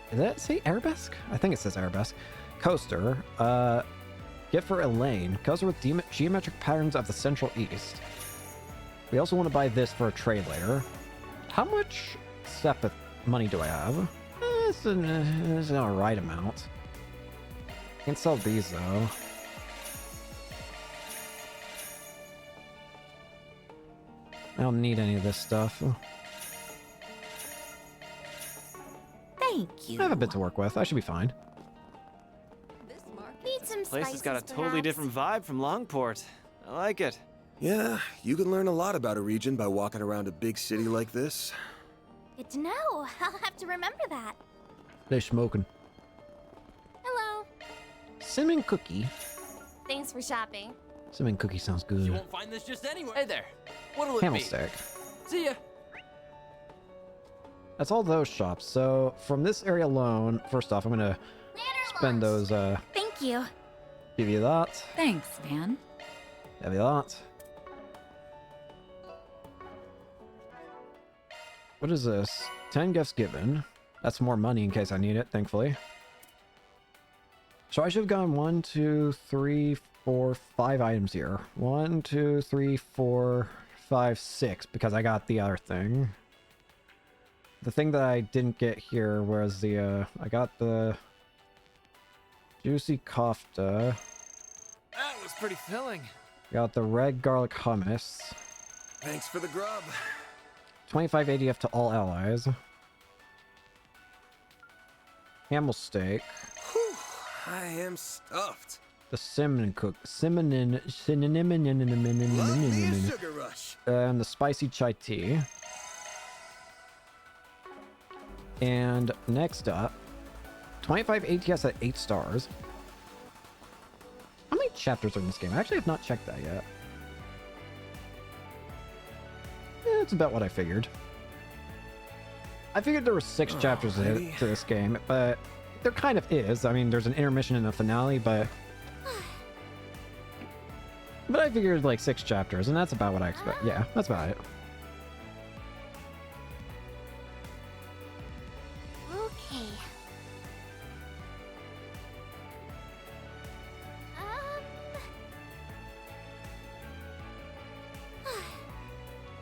Did that say arabesque? I think it says arabesque. Coaster. Gift for Elaine. Coaster with geometric patterns of the Central East. We also want to buy this for a trade later. How much Sepith money do I have? It's an alright amount. I can sell these though. I don't need any of this stuff. Thank you. I have a bit to work with. I should be fine. Need some Place spices, has got a totally perhaps? different vibe from Longport. I like it. Yeah, you can learn a lot about a region by walking around a big city like this. Good to know. I'll have to remember that. They smoking. Hello. Cinnamon cookie. Thanks for shopping. Cinnamon cookie sounds good. You won't find this just anywhere. Hey there. What'll it Camel be? stick. See ya. That's all those shops. So from this area alone, first off, I'm gonna spend those. Thank you. Give you that. Thanks, Van. Have you that. What is this? 10 gifts given. That's more money in case I need it, thankfully. So I should have gone 1, 2, 3, 4, 5 items here. 1, 2, 3, 4, 5, 6, because I got the other thing. The thing that I didn't get here was the, I got the juicy kofta. That was pretty filling. Got the red garlic hummus. Thanks for the grub. 25 ADF to all allies. Camel steak. Whew, I am stuffed. The cinnamon cinnamon Sugar rush. and the spicy chai tea. And next up, 25 ATS at 8 stars. How many chapters are in this game? I actually have not checked that yet. It's about what I figured. I figured there were 6 chapters to this game, but there kind of is. I mean, there's an intermission and a finale, but I figured like 6 chapters, and that's about what I expect. Yeah, that's about it. Okay.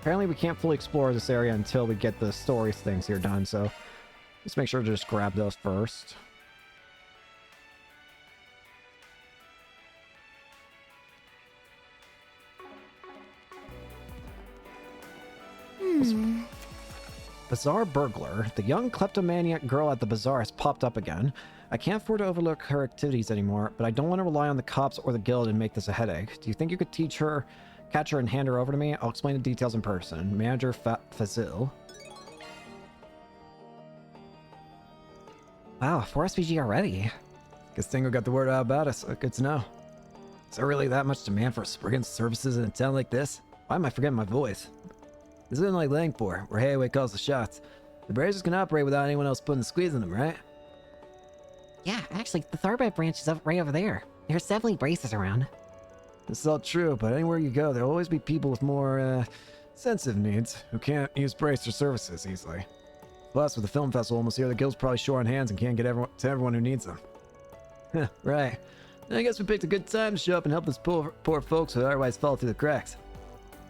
Apparently we can't fully explore this area until we get the story things here done, so let's make sure to just grab those first. Bazaar burglar. The young kleptomaniac girl at the bazaar has popped up again. I can't afford to overlook her activities anymore, but I don't want to rely on the cops or the guild and make this a headache. Do you think you could catch her and hand her over to me? I'll explain the details in person. Manager Fazil. Wow, 4 SPG already. Guess Tingo got the word out about us. Good to know. Is there really that much demand for Spriggan's services in a town like this? Why am I forgetting my voice? This isn't like Langport, where Hayway calls the shots. The Brazers can operate without anyone else putting the squeeze in them, right? Yeah, actually, the Tharbad branch is right over there. There's definitely braces around. This is all true, but anywhere you go, there'll always be people with more, sensitive needs who can't use Bracer services easily. Plus, with the film festival almost here, the guild's probably short on hands and can't get to everyone who needs them. Right. I guess we picked a good time to show up and help these poor folks who otherwise fall through the cracks.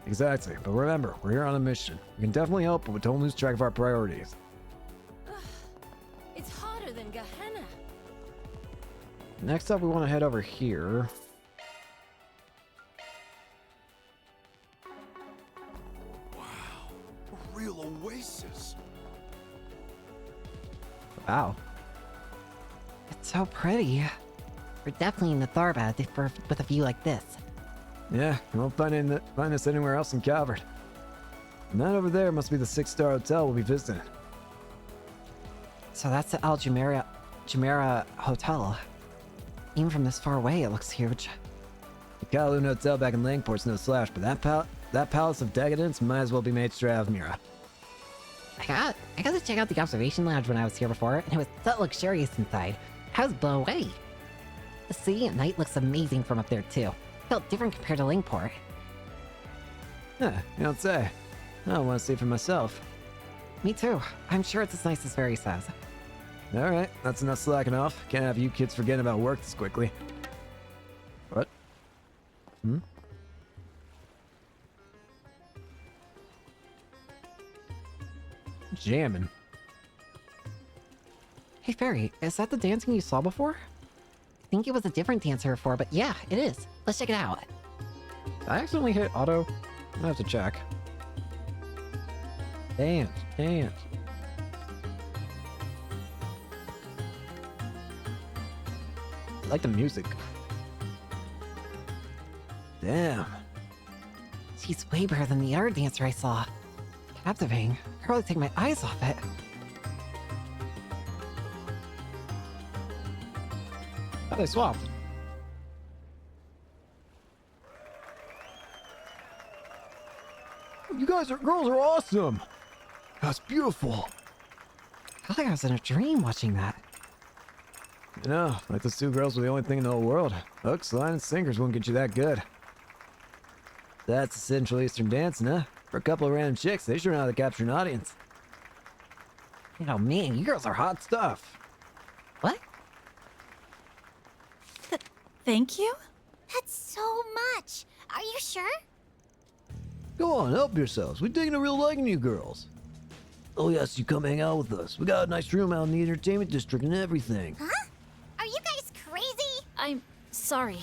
Exactly, but remember, we're here on a mission. We can definitely help, but we don't lose track of our priorities. It's hotter than Gehenna. Next up, we want to head over here. Wow, a real oasis. Wow. It's so pretty. We're definitely in the Tharbad with a view like this. Yeah, you won't find us anywhere else in Calvert. And that over there must be the 6-star hotel we'll be visiting. So that's the Al Jumeirah Hotel. Even from this far away, it looks huge. The Kowloon Hotel back in Langport's no slouch, but that Palace of Decadence might as well be made straight out of Mira. I got to check out the observation lounge when I was here before, and it was so luxurious inside. I was blown away. The city at night looks amazing from up there too. Felt different compared to Langport. Huh, you don't say. I want to see for myself. Me too. I'm sure it's as nice as Fairy says. Alright, that's enough slacking off. Can't have you kids forgetting about work this quickly. What? Jamming. Hey Fairy, is that the dancing you saw before? I think it was a different dancer before, but yeah, it is. Let's check it out. I accidentally hit auto. I have to check. Dance. I like the music. Damn. She's way better than the other dancer I saw. Captivating. I can hardly take my eyes off it. Oh, they swapped. You girls are awesome. That's beautiful. I felt like I was in a dream watching that. You know, like those 2 girls were the only thing in the whole world. Hooks, line, and sinkers won't get you that good. That's a Central Eastern dancing, huh? For a couple of random chicks, they sure know how to capture an audience. Oh man, you girls are hot stuff. What? Thank you? That's so much. Are you sure? Go on, help yourselves. We're taking a real liking to you girls. Oh yes, you come hang out with us. We got a nice room out in the entertainment district and everything. Huh? Are you guys crazy? I'm sorry.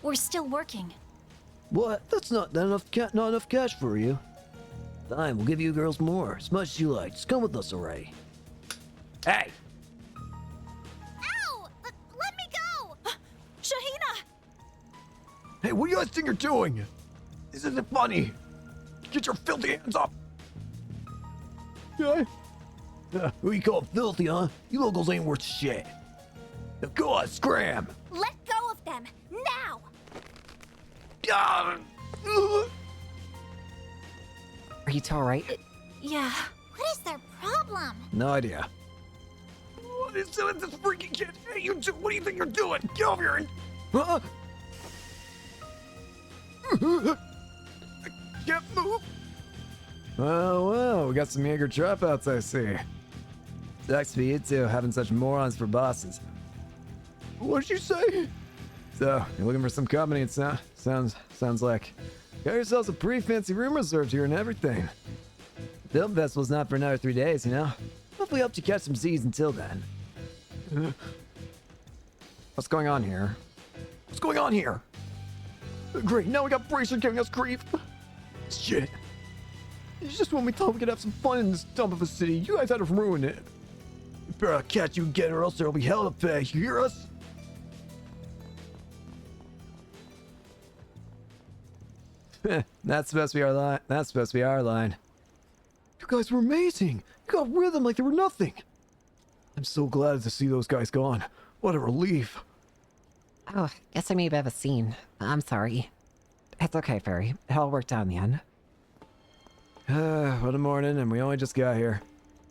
We're still working. What? That's not enough cash for you. Fine, we'll give you girls more, as much as you like. Just come with us already. Hey! Ow! Let me go! Shahina! Hey, what do you guys think you're doing? This isn't funny. Get your filthy hands up. Yeah. Who you call filthy, huh? You locals ain't worth shit. Now go on, scram! Let go of them, now! Are you two alright? Yeah. What is their problem? No idea. What is this freaking kid? Hey, you two, what do you think you're doing? Get over here and... Huh? I can't move. Well, we got some eager dropouts, I see. Sucks for you two, having such morons for bosses. What'd you say? So, you're looking for some company, it sounds like. Got yourselves a pretty fancy room reserved here and everything. Film festival's not for another 3 days, you know? Hopefully helped you catch some Z's until then. What's going on here? What's going on here? Great, now we got Bracer giving us grief. Shit. It's just when we thought we could have some fun in this dump of a city, you guys had to ruin it. We better catch you again or else there'll be hell to pay, you hear us? That's supposed to be our line. That's supposed to be our line. You guys were amazing. You got rid of them like they were nothing. I'm so glad to see those guys gone. What a relief. Oh, guess I made a bit of a scene. I'm sorry. It's okay, Fairy. It all worked out in the end. What a morning, and we only just got here.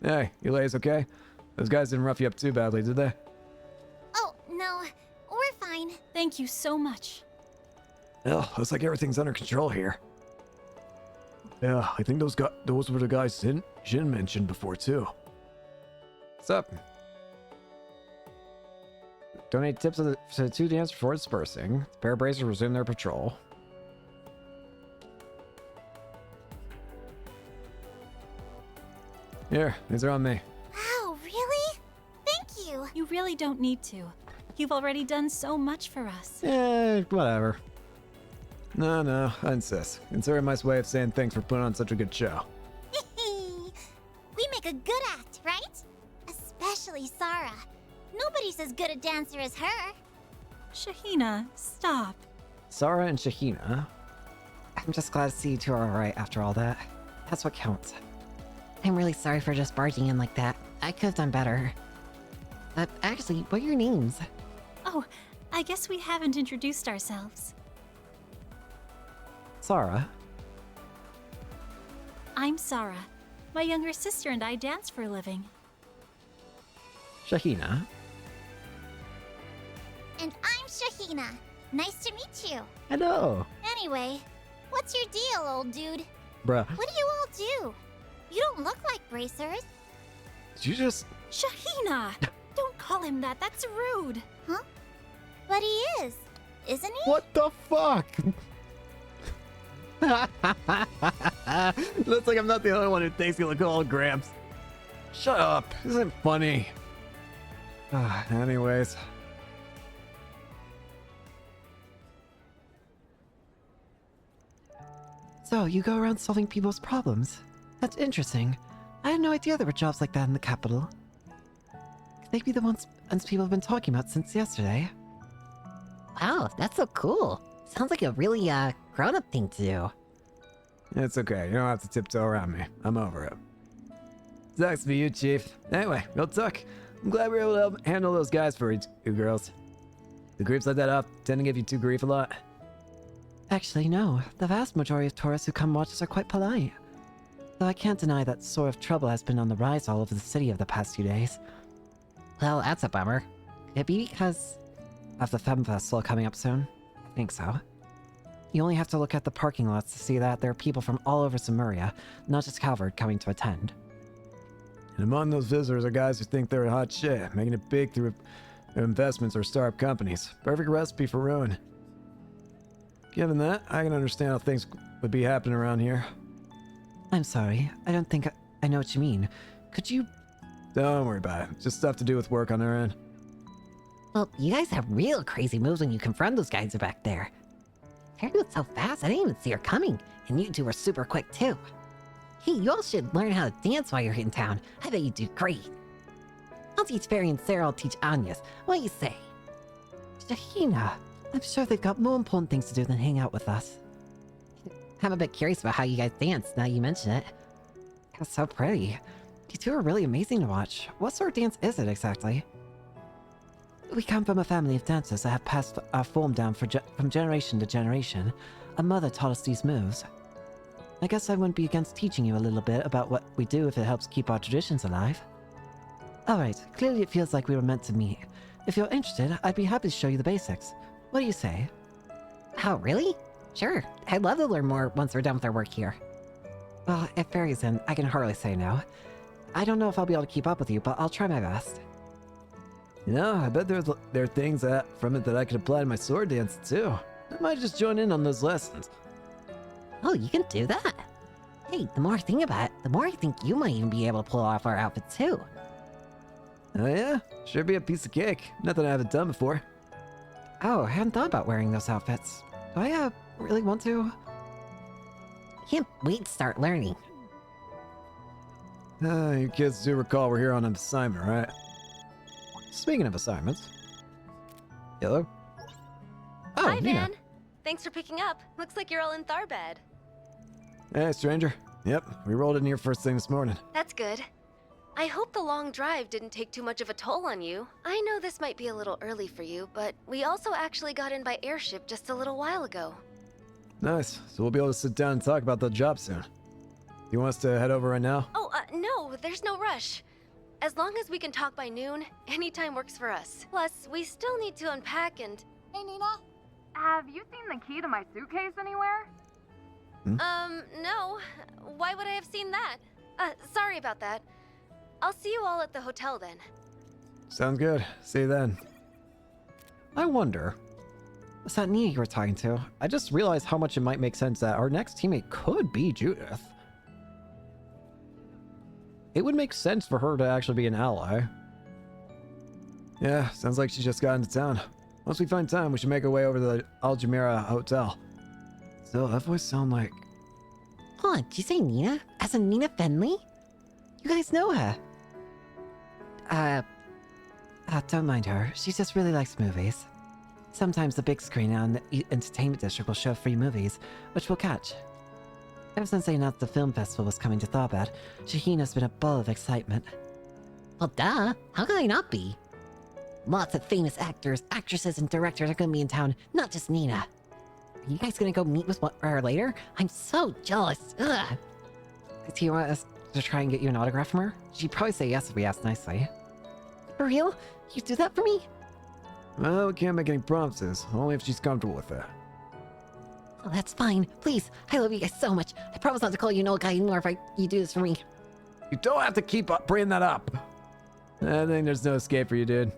Hey, you ladies okay? Those guys didn't rough you up too badly, did they? Oh, no. We're fine. Thank you so much. Well, looks like everything's under control here. Yeah, I think those were the guys Jin mentioned before too. What's up? Donate tips to the two dams before dispersing. The pair of Bracers resume their patrol. Here, these are on me. Wow, really? Thank you. You really don't need to. You've already done so much for us. Whatever. No, I insist. Consider it my way of saying thanks for putting on such a good show. We make a good act, right? Especially Sarah. Nobody's as good a dancer as her. Shahina, stop. Sarah and Shahina. I'm just glad to see you two are alright after all that. That's what counts. I'm really sorry for just barging in like that. I could have done better. Actually, what are your names? Oh, I guess we haven't introduced ourselves. Sarah. I'm Sarah. My younger sister and I dance for a living. Shahina. And I'm Shahina. Nice to meet you. Hello. Anyway, what's your deal, old dude? Bruh. What do you all do? You don't look like bracers. Did you just... Shahina! Don't call him that. That's rude. Huh? But he is, isn't he? What the fuck? Looks like I'm not the only one who thinks you look all Gramps. Shut up. This isn't funny. Anyways. So, you go around solving people's problems. That's interesting. I had no idea there were jobs like that in the capital. Could they be the ones people have been talking about since yesterday? Wow, that's so cool. Sounds like a really, grown-up thing to do. It's okay. You don't have to tiptoe around me. I'm over it. Sucks for you, Chief. Anyway, real talk. I'm glad we were able to help handle those guys for you girls. The groups like that up tend to give you two grief a lot. Actually, no. The vast majority of tourists who come watch us are quite polite. Though I can't deny that sort of trouble has been on the rise all over the city of the past few days. Well, that's a bummer. Could it be because of the Femme Festival coming up soon? I think so. You only have to look at the parking lots to see that there are people from all over Sumeria, not just Calvard, coming to attend. And among those visitors are guys who think they're hot shit, making it big through their investments or startup companies. Perfect recipe for ruin. Given that, I can understand how things would be happening around here. I'm sorry. I don't think I know what you mean. Could you... Don't worry about it. Just stuff to do with work on our end. Well, you guys have real crazy moves when you confront those guys back there. Terry was so fast, I didn't even see her coming. And you two were super quick, too. Hey, you all should learn how to dance while you're in town. I bet you do great. I'll teach Fairy and Sarah will teach Anya's. What do you say? Shahina, I'm sure they've got more important things to do than hang out with us. I'm a bit curious about how you guys dance, now you mention it. It's so pretty. You two are really amazing to watch. What sort of dance is it, exactly? We come from a family of dancers that have passed our form down from generation to generation. A mother taught us these moves. I guess I wouldn't be against teaching you a little bit about what we do if it helps keep our traditions alive. Alright, clearly it feels like we were meant to meet. If you're interested, I'd be happy to show you the basics. What do you say? Oh, really? Sure. I'd love to learn more once we're done with our work here. Well, if Fairy's in, I can hardly say no. I don't know if I'll be able to keep up with you, but I'll try my best. You know, I bet there are things from it that I could apply to my sword dance too. I might just join in on those lessons. Oh, you can do that? Hey, the more I think about it, the more I think you might even be able to pull off our outfit too. Oh yeah? Sure be a piece of cake. Nothing I haven't done before. Oh, I hadn't thought about wearing those outfits. Do I, really want to? Can't wait to start learning. You kids do recall we're here on an assignment, right? Speaking of assignments. Hello? Oh, Hi, Nina. Van. Thanks for picking up. Looks like you're all in Tharbed. Hey, stranger. Yep, we rolled in here first thing this morning. That's good. I hope the long drive didn't take too much of a toll on you. I know this might be a little early for you, but we also actually got in by airship just a little while ago. Nice. So we'll be able to sit down and talk about the job soon. You want us to head over right now? Oh, no, there's no rush. As long as we can talk by noon, any time works for us. Plus, we still need to unpack and... Hey, Nina. Have you seen the key to my suitcase anywhere? No. Why would I have seen that? Sorry about that. I'll see you all at the hotel then. Sounds good. See you then. I wonder. Was that Nia you were talking to? I just realized how much it might make sense that our next teammate could be Judith. It would make sense for her to actually be an ally. Yeah, sounds like she just got into town. Once we find time, we should make our way over to the Aljamira Hotel. Still, that voice sound like... Huh, did you say Nina? As in Nina Fenley? You guys know her. Don't mind her. She just really likes movies. Sometimes the big screen on the entertainment district will show free movies, which we'll catch. Ever since they announced the film festival was coming to Tharbad, Shahina's been a ball of excitement. Well, duh. How could I not be? Lots of famous actors, actresses, and directors are gonna be in town, not just Nina. Are you guys gonna go meet with her later? I'm so jealous. Ugh. Do you want us to try and get you an autograph from her? She'd probably say yes if we asked nicely. For real? You do that for me? Well, we can't make any promises, only if she's comfortable with it. Oh, that's fine. Please, I love you guys so much. I promise not to call you no guy anymore if you do this for me. You don't have to keep bringing that up. I think there's no escape for you, dude.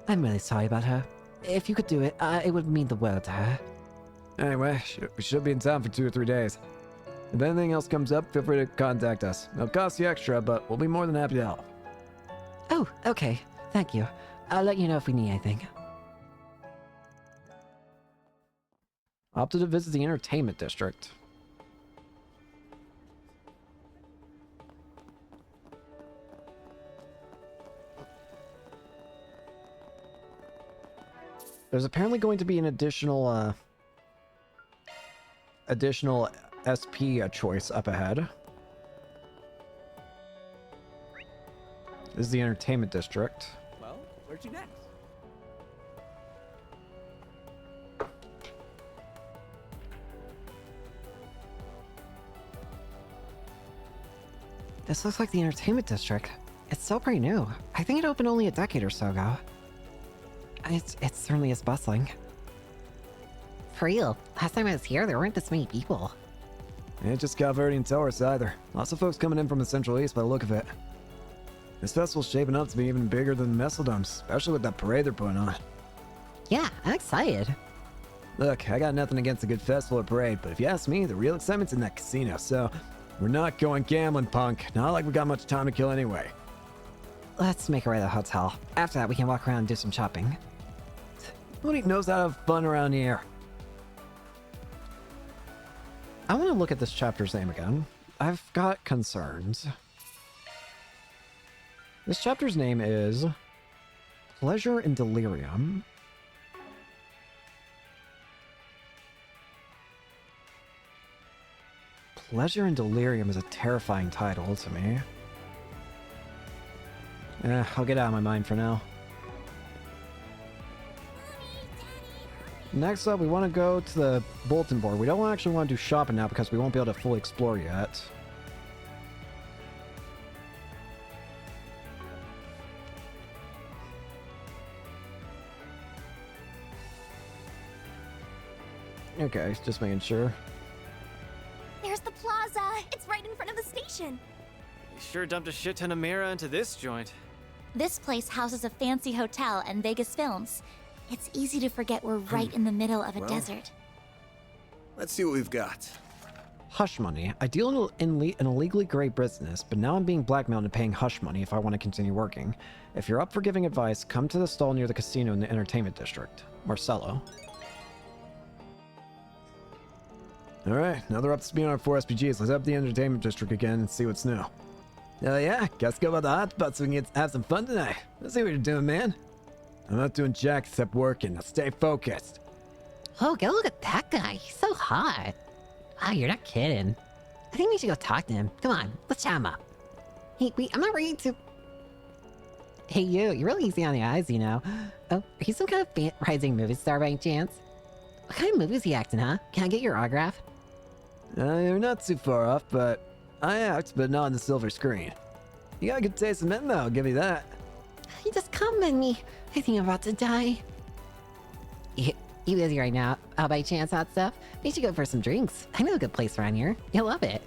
I'm really sorry about her. If you could do it, it would mean the world to her. Anyway, we should be in town for 2 or 3 days. If anything else comes up, feel free to contact us. It'll cost you extra, but we'll be more than happy to help. Oh, okay. Thank you. I'll let you know if we need anything. Opted to visit the entertainment district. There's apparently going to be an additional SP choice up ahead. This is the entertainment district. Well, where'd you next? This looks like the entertainment district. It's so pretty new. I think it opened only a decade or so ago. It certainly is bustling. For real, last time I was here, there weren't this many people. Ain't just Calverdian tourists either. Lots of folks coming in from the Central East by the look of it. This festival's shaping up to be even bigger than Messeldum's, especially with that parade they're putting on. Yeah, I'm excited. Look, I got nothing against a good festival or parade, but if you ask me, the real excitement's in that casino, so we're not going gambling, punk. Not like we got much time to kill anyway. Let's make our way to the hotel. After that, we can walk around and do some shopping. Nobody knows how to have fun around here. I want to look at this chapter's name again. I've got concerns. This chapter's name is Pleasure and Delirium. Pleasure and Delirium is a terrifying title to me. I'll get it out of my mind for now. Next up, we want to go to the bulletin board. We don't actually want to do shopping now because we won't be able to fully explore yet. Okay, just making sure. There's the plaza. It's right in front of the station. You sure dumped a shit ton of Mira into this joint. This place houses a fancy hotel and Vegas Films. It's easy to forget we're right in the middle of a desert. Let's see what we've got. Hush money. I deal in an illegally great business, but now I'm being blackmailed into paying hush money if I want to continue working. If you're up for giving advice, come to the stall near the casino in the entertainment district. Marcello. Alright, now they're up to speed on our 4 SPGs. Let's up the entertainment district again and see what's new. Oh yeah, guess go by the hot spots so we can have some fun tonight. Let's see what you're doing, man. I'm not doing jack except working. Now stay focused. Oh, go look at that guy. He's so hot. Ah, you're not kidding. I think we should go talk to him. Come on, let's chat him up. Hey, wait, I'm not ready to... Hey, you're really easy on the eyes, you know. Oh, are you some kind of rising movie star by any chance? What kind of movie is he acting, huh? Can I get your autograph? You're not too far off, but I act, but not on the silver screen. You got a good taste of men, though, I'll give you that. You just complimented me. I think I'm about to die. You busy right now? By chance, hot stuff? We should go for some drinks. I know a good place around here. You'll love it.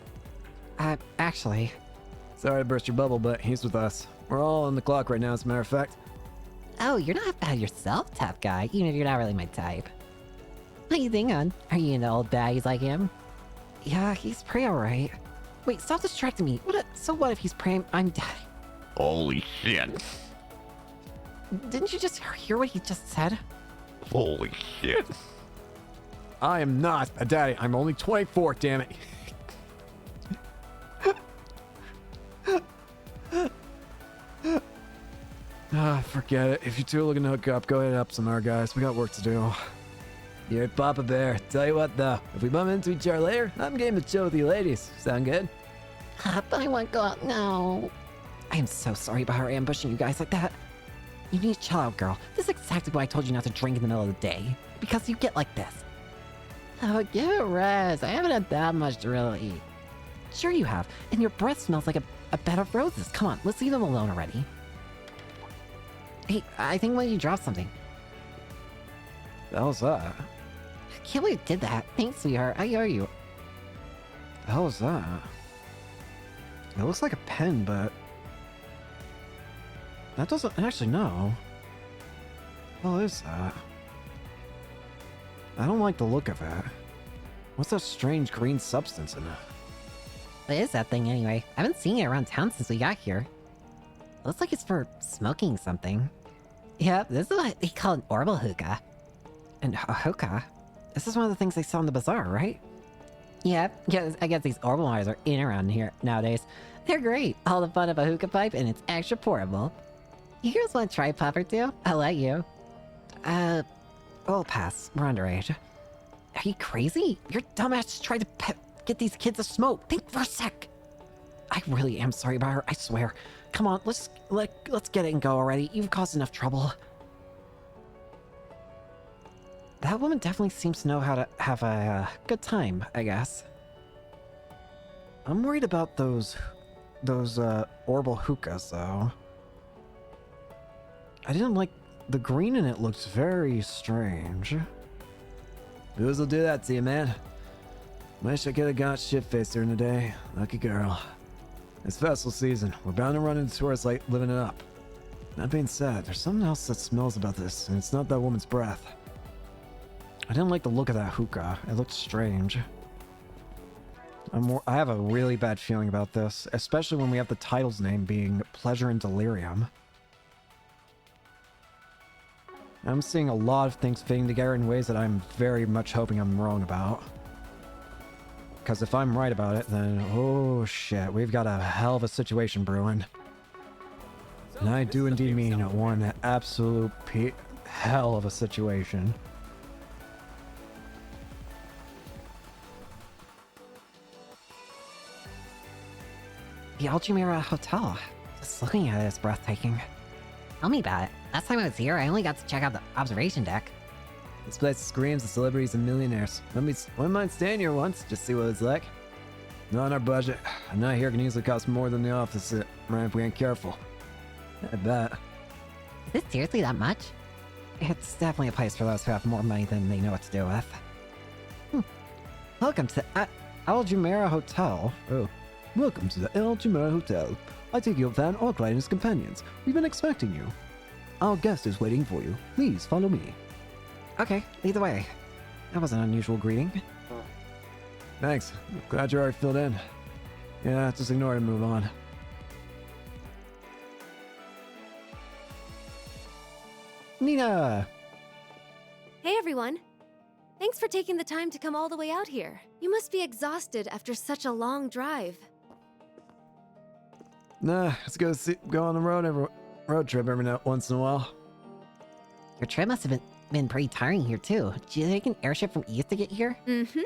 Actually... Sorry to burst your bubble, but he's with us. We're all on the clock right now, as a matter of fact. Oh, you're not bad yourself, tough guy, even if you're not really my type. What you think on? Are you into old baddies like him? Yeah, he's pretty alright. Wait, stop distracting me. So what if he's praying I'm dead? Holy shit. Didn't you just hear what he just said? Holy shit. I am not a daddy. I'm only 24, damn it. Forget it. If you two are looking to hook up, go ahead up somewhere, guys. We got work to do. You're Papa Bear. Tell you what, though. If we bump into each other later, I'm game to chill with you ladies. Sound good? But I want to go out now. I am so sorry about her ambushing you guys like that. You need to chill out, girl. This is exactly why I told you not to drink in the middle of the day. Because you get like this. Oh, give it a rest. I haven't had that much to really eat. Sure you have. And your breath smells like a bed of roses. Come on, let's leave them alone already. Hey, I think when you dropped something. The hell's that? I can't believe you did that. Thanks, sweetheart. I owe you. The hell is that? It looks like a pen, but... That doesn't... Actually, no. What is that? I don't like the look of it. What's that strange green substance in it? What is that thing anyway? I haven't seen it around town since we got here. Looks like it's for smoking something. Yep, this is what they call an orbital hookah. And a hookah? This is one of the things they sell in the bazaar, right? Yep, yeah, I guess these orbital wires are in around here nowadays. They're great. All the fun of a hookah pipe, and it's extra portable. You girls want to try a puff or two? I'll let you. We'll pass. We're underage. Are you crazy? Your dumbass just tried to get these kids to smoke. Think for a sec. I really am sorry about her, I swear. Come on, let's get it and go already. You've caused enough trouble. That woman definitely seems to know how to have a good time, I guess. I'm worried about those orbital hookahs, though. I didn't like... The green in it looks very strange. Booze will do that to you, man. Wish I could have got shit-faced during the day. Lucky girl. It's festival season. We're bound to run into tourists like living it up. That being said, there's something else that smells about this, and it's not that woman's breath. I didn't like the look of that hookah. It looked strange. I have a really bad feeling about this, especially when we have the title's name being Pleasure and Delirium. I'm seeing a lot of things fitting together in ways that I'm very much hoping I'm wrong about. Because if I'm right about it, then oh shit, we've got a hell of a situation brewing. And I do indeed mean one absolute hell of a situation. The Aljumira Hotel. Just looking at it is breathtaking. Tell me about it. Last time I was here, I only got to check out the observation deck. This place screams of celebrities and millionaires. Wouldn't mind staying here once, just see what it's like. Not on our budget. A night here can easily cost more than the office if we ain't careful. I bet. Is this seriously that much? It's definitely a place for those who have more money than they know what to do with. Welcome to Al Jumeirah Hotel. Oh. Welcome to the El Jumeirah Hotel. I take your Van Arkwright and his companions. We've been expecting you. Our guest is waiting for you. Please follow me. Okay, either way. That was an unusual greeting. Thanks. Glad you're already filled in. Yeah, just ignore it and move on. Nina! Hey everyone! Thanks for taking the time to come all the way out here. You must be exhausted after such a long drive. Nah, let's go on the road trip once in a while. Your trip must have been pretty tiring here too. Did you take an airship from East to get here? Mm-hmm.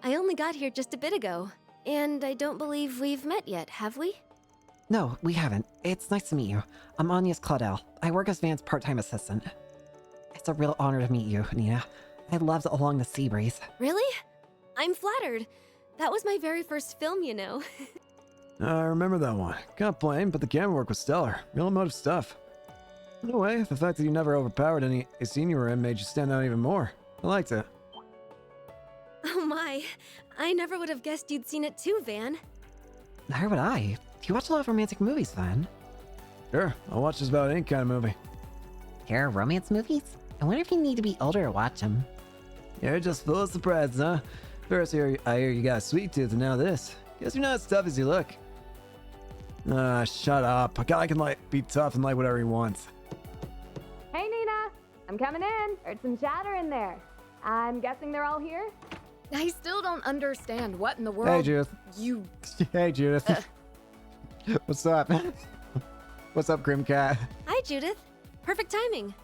I only got here just a bit ago. And I don't believe we've met yet, have we? No, we haven't. It's nice to meet you. I'm Agnes Claudel. I work as Van's part-time assistant. It's a real honor to meet you, Nina. I loved Along the Sea Breeze. Really? I'm flattered. That was my very first film, you know. I remember that one. Can't blame, but the camera work was stellar. Real emotive stuff. In a way, the fact that you never overpowered any scene you were in made you stand out even more. I liked it. Oh my. I never would have guessed you'd seen it too, Van. Nor would I. Do you watch a lot of romantic movies, Van? Sure, I'll watch just about any kind of movie. Care romance movies? I wonder if you need to be older to watch them. You're just full of surprises, huh? First, I hear you got a sweet tooth, and now this. Guess you're not as tough as you look. Shut up. A guy can, be tough and like whatever he wants. Hey, Nina! I'm coming in. Heard some chatter in there. I'm guessing they're all here? I still don't understand what in the world. Hey, Judith. You. Hey, Judith. What's up? What's up, Grim Cat? Hi, Judith. Perfect timing.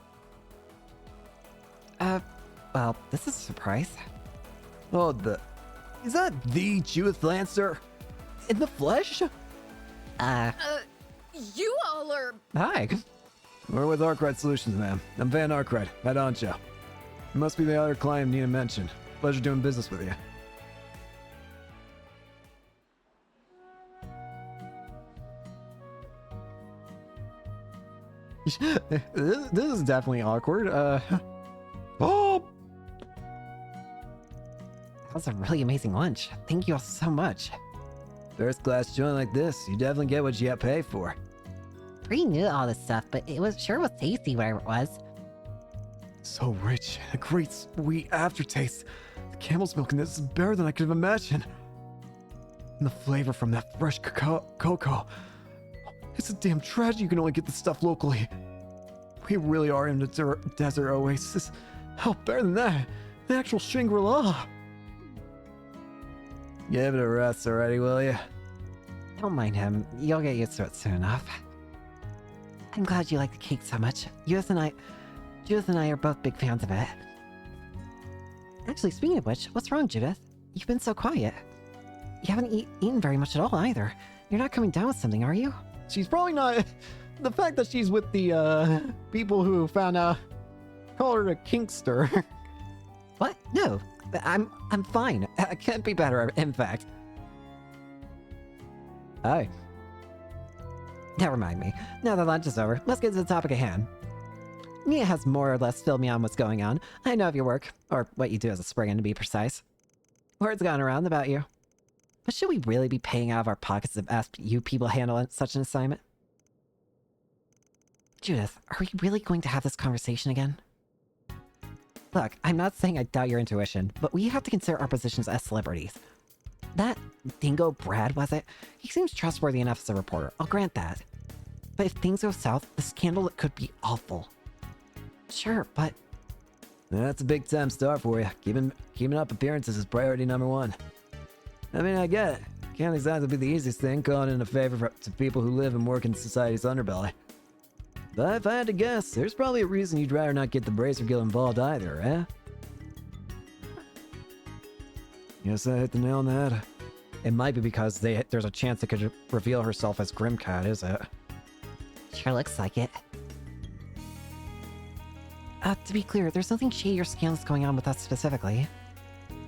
Well, this is a surprise. Oh, is that the Judith Lancer? In the flesh? You all are. Hi. We're with Arkwright Solutions, ma'am. I'm Van Arkwright, head honcho. You must be the other client Nina mentioned. Pleasure doing business with you. This is definitely awkward. Oh! That was a really amazing lunch. Thank you all so much. First class joint like this, you definitely get what you got paid for. Pretty new to all this stuff, but it was tasty, whatever it was. So rich, a great sweet aftertaste. The camel's milk in this is better than I could have imagined. And the flavor from that fresh cocoa. It's a damn tragedy you can only get this stuff locally. We really are in a desert oasis. Hell, better than that. An actual Shangri-La. Give it a rest already, will you? Don't mind him. You'll get used to it soon enough. I'm glad you like the cake so much. Judith and I are both big fans of it. Actually, speaking of which, what's wrong, Judith? You've been so quiet. You haven't eaten very much at all either. You're not coming down with something, are you? She's probably not. The fact that she's with the people who found out call her a kinkster. What? No, I'm fine. I can't be better, in fact. Hi. Never mind me. Now that lunch is over, let's get to the topic at hand. Mia has more or less filled me on what's going on. I know of your work, or what you do as a Spriggan to be precise. Word's gone around about you. But should we really be paying out of our pockets to ask you people handle such an assignment? Judith, are we really going to have this conversation again? Look, I'm not saying I doubt your intuition, but we have to consider our positions as celebrities. That dingo Brad, was it? He seems trustworthy enough as a reporter, I'll grant that. But if things go south, the scandal could be awful. Sure, but... That's a big time start for you. Keeping up appearances is priority number one. I mean, I get it. Can't exactly be the easiest thing calling in a favor to people who live and work in society's underbelly. But if I had to guess, there's probably a reason you'd rather not get the Bracer Guild involved either, eh? Guess I hit the nail on the head. It might be because there's a chance it could reveal herself as Grimcat, is it? Sure looks like it. To be clear, there's nothing shady or scandalous going on with us specifically.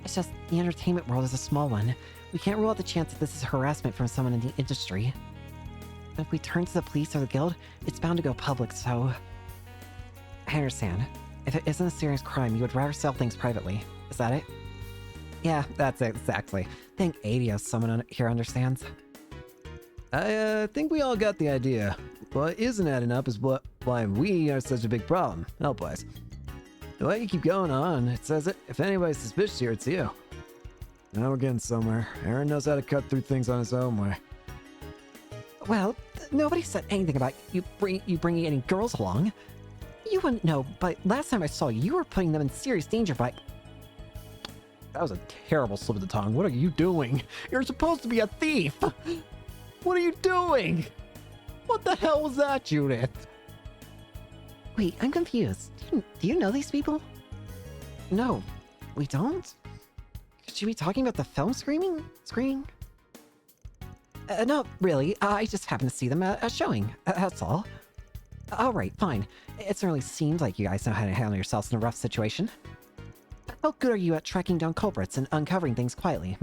It's just the entertainment world is a small one. We can't rule out the chance that this is harassment from someone in the industry. If we turn to the police or the guild, it's bound to go public, so... I understand. If it isn't a serious crime, you would rather sell things privately. Is that it? Yeah, that's it, exactly. Thank Adio someone here understands. I think we all got the idea. What isn't adding up is why we are such a big problem, help-wise. The way you keep going on, it says it. If anybody's suspicious here, it's you. Now we're getting somewhere. Aaron knows how to cut through things on his own way. Well, nobody said anything about you bringing any girls along. You wouldn't know, but last time I saw you, you were putting them in serious danger by... That was a terrible slip of the tongue. What are you doing? You're supposed to be a thief! What are you doing? What the hell was that, Judith? Wait, I'm confused. Do you know these people? No, we don't? Could you be talking about the film screening? No, really. I just happened to see them at a showing. That's all. Alright, fine. It certainly seems like you guys know how to handle yourselves in a rough situation. How good are you at tracking down culprits and uncovering things quietly,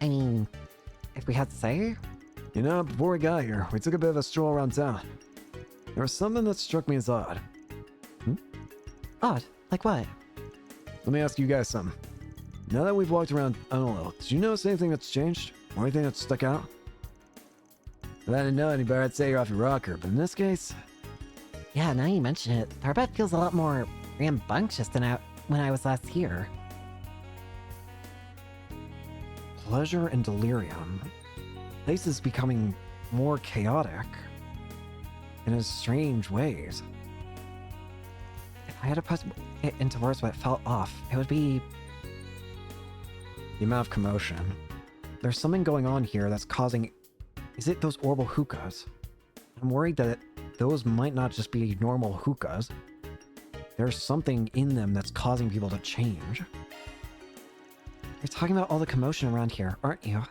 I mean, if we had to say... You know, before we got here, we took a bit of a stroll around town. There was something that struck me as odd. Odd? Like what? Let me ask you guys something. Now that we've walked around Unalo, did you notice anything that's changed? Or anything that stuck out? If I didn't know any better, I'd say you're off your rocker, but in this case... Yeah, now you mention it, Tarbet feels a lot more rambunctious than when I was last here. Pleasure and delirium. Place is becoming more chaotic. In strange ways. If I had to put it into words what felt off, it would be... the amount of commotion. There's something going on here that's causing... Is it those orbital hookahs? I'm worried that those might not just be normal hookahs. There's something in them that's causing people to change. You're talking about all the commotion around here, aren't you?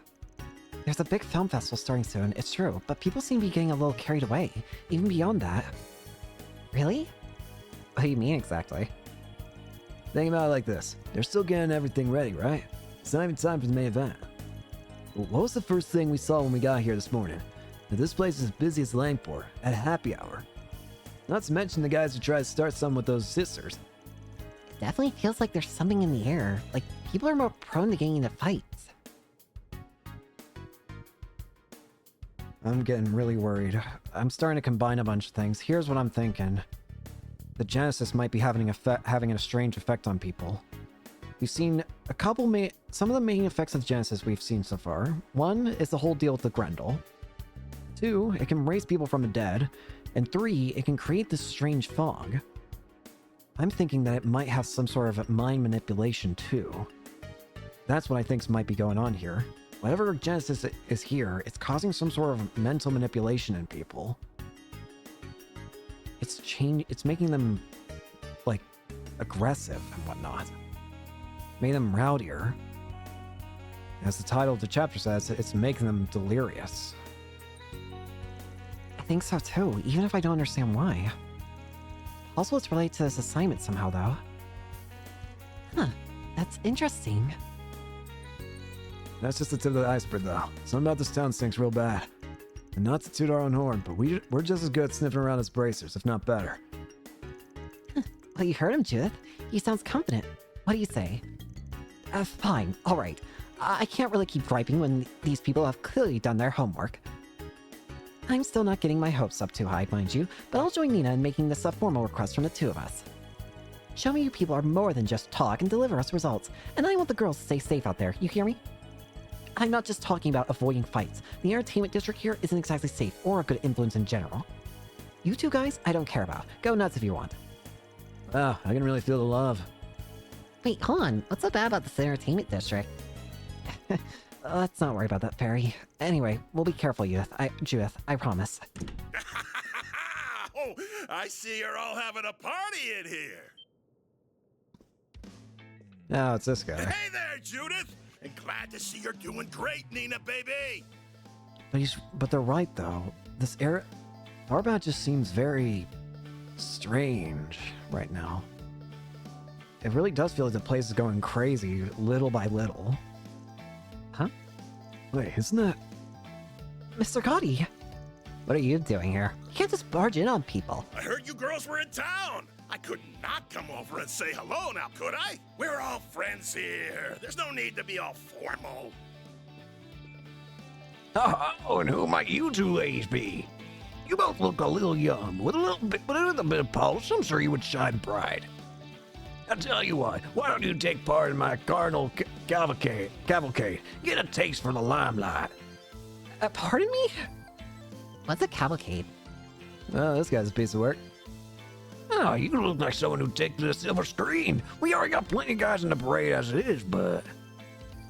There's a big film festival starting soon, it's true, but people seem to be getting a little carried away, even beyond that. Really? What do you mean exactly? Think about it like this. They're still getting everything ready, right? It's not even time for the main event. What was the first thing we saw when we got here this morning? That this place is as busy as Langport, at happy hour. Not to mention the guys who tried to start something with those sisters. It definitely feels like there's something in the air, like people are more prone to getting into fights. I'm getting really worried. I'm starting to combine a bunch of things. Here's what I'm thinking. The Genesis might be having a strange effect on people. We've seen some of the main effects of the Genesis we've seen so far. One is the whole deal with the Grendel. 2, it can raise people from the dead. And 3, it can create this strange fog. I'm thinking that it might have some sort of mind manipulation too. That's what I think might be going on here. Whatever Genesis is here, it's causing some sort of mental manipulation in people. It's making them, like, aggressive and whatnot. Making them rowdier. As the title of the chapter says, it's making them delirious. I think so too, even if I don't understand why. Also, it's related to this assignment somehow, though. Huh, that's interesting. That's just the tip of the iceberg, though. Something about this town stinks real bad. And not to toot our own horn, but we're just as good at sniffing around as bracers, if not better. Well, you heard him, Judith. He sounds confident. What do you say? Fine, alright. I can't really keep griping when these people have clearly done their homework. I'm still not getting my hopes up too high, mind you, but I'll join Nina in making this a formal request from the two of us. Show me you people are more than just talk and deliver us results, and I want the girls to stay safe out there, you hear me? I'm not just talking about avoiding fights. The entertainment district here isn't exactly safe or a good influence in general. You two guys, I don't care about. Go nuts if you want. Wow, I can really feel the love. Wait, hold on. What's so bad about this entertainment district? Let's not worry about that, Fairy. Anyway, we'll be careful, Judith, I promise. Oh, I see you're all having a party in here. No, it's this guy. Hey there, Judith. And glad to see you're doing great, Nina, baby. But they're right, though. This Arbat just seems very strange right now. It really does feel like the place is going crazy little by little. Huh? Wait, isn't that... Mr. Gotti? What are you doing here? You can't just barge in on people. I heard you girls were in town. I could not come over and say hello now, could I? We're all friends here. There's no need to be all formal. Oh, and who might you two ladies be? You both look a little young, with a little bit of pulse. I'm sure you would shine bright. I'll tell you what, why don't you take part in my carnal cavalcade? Get a taste for the limelight. Pardon me? What's a cavalcade? Oh, this guy's a piece of work. Oh, you look like someone who'd take to the silver screen. We already got plenty of guys in the parade as it is, but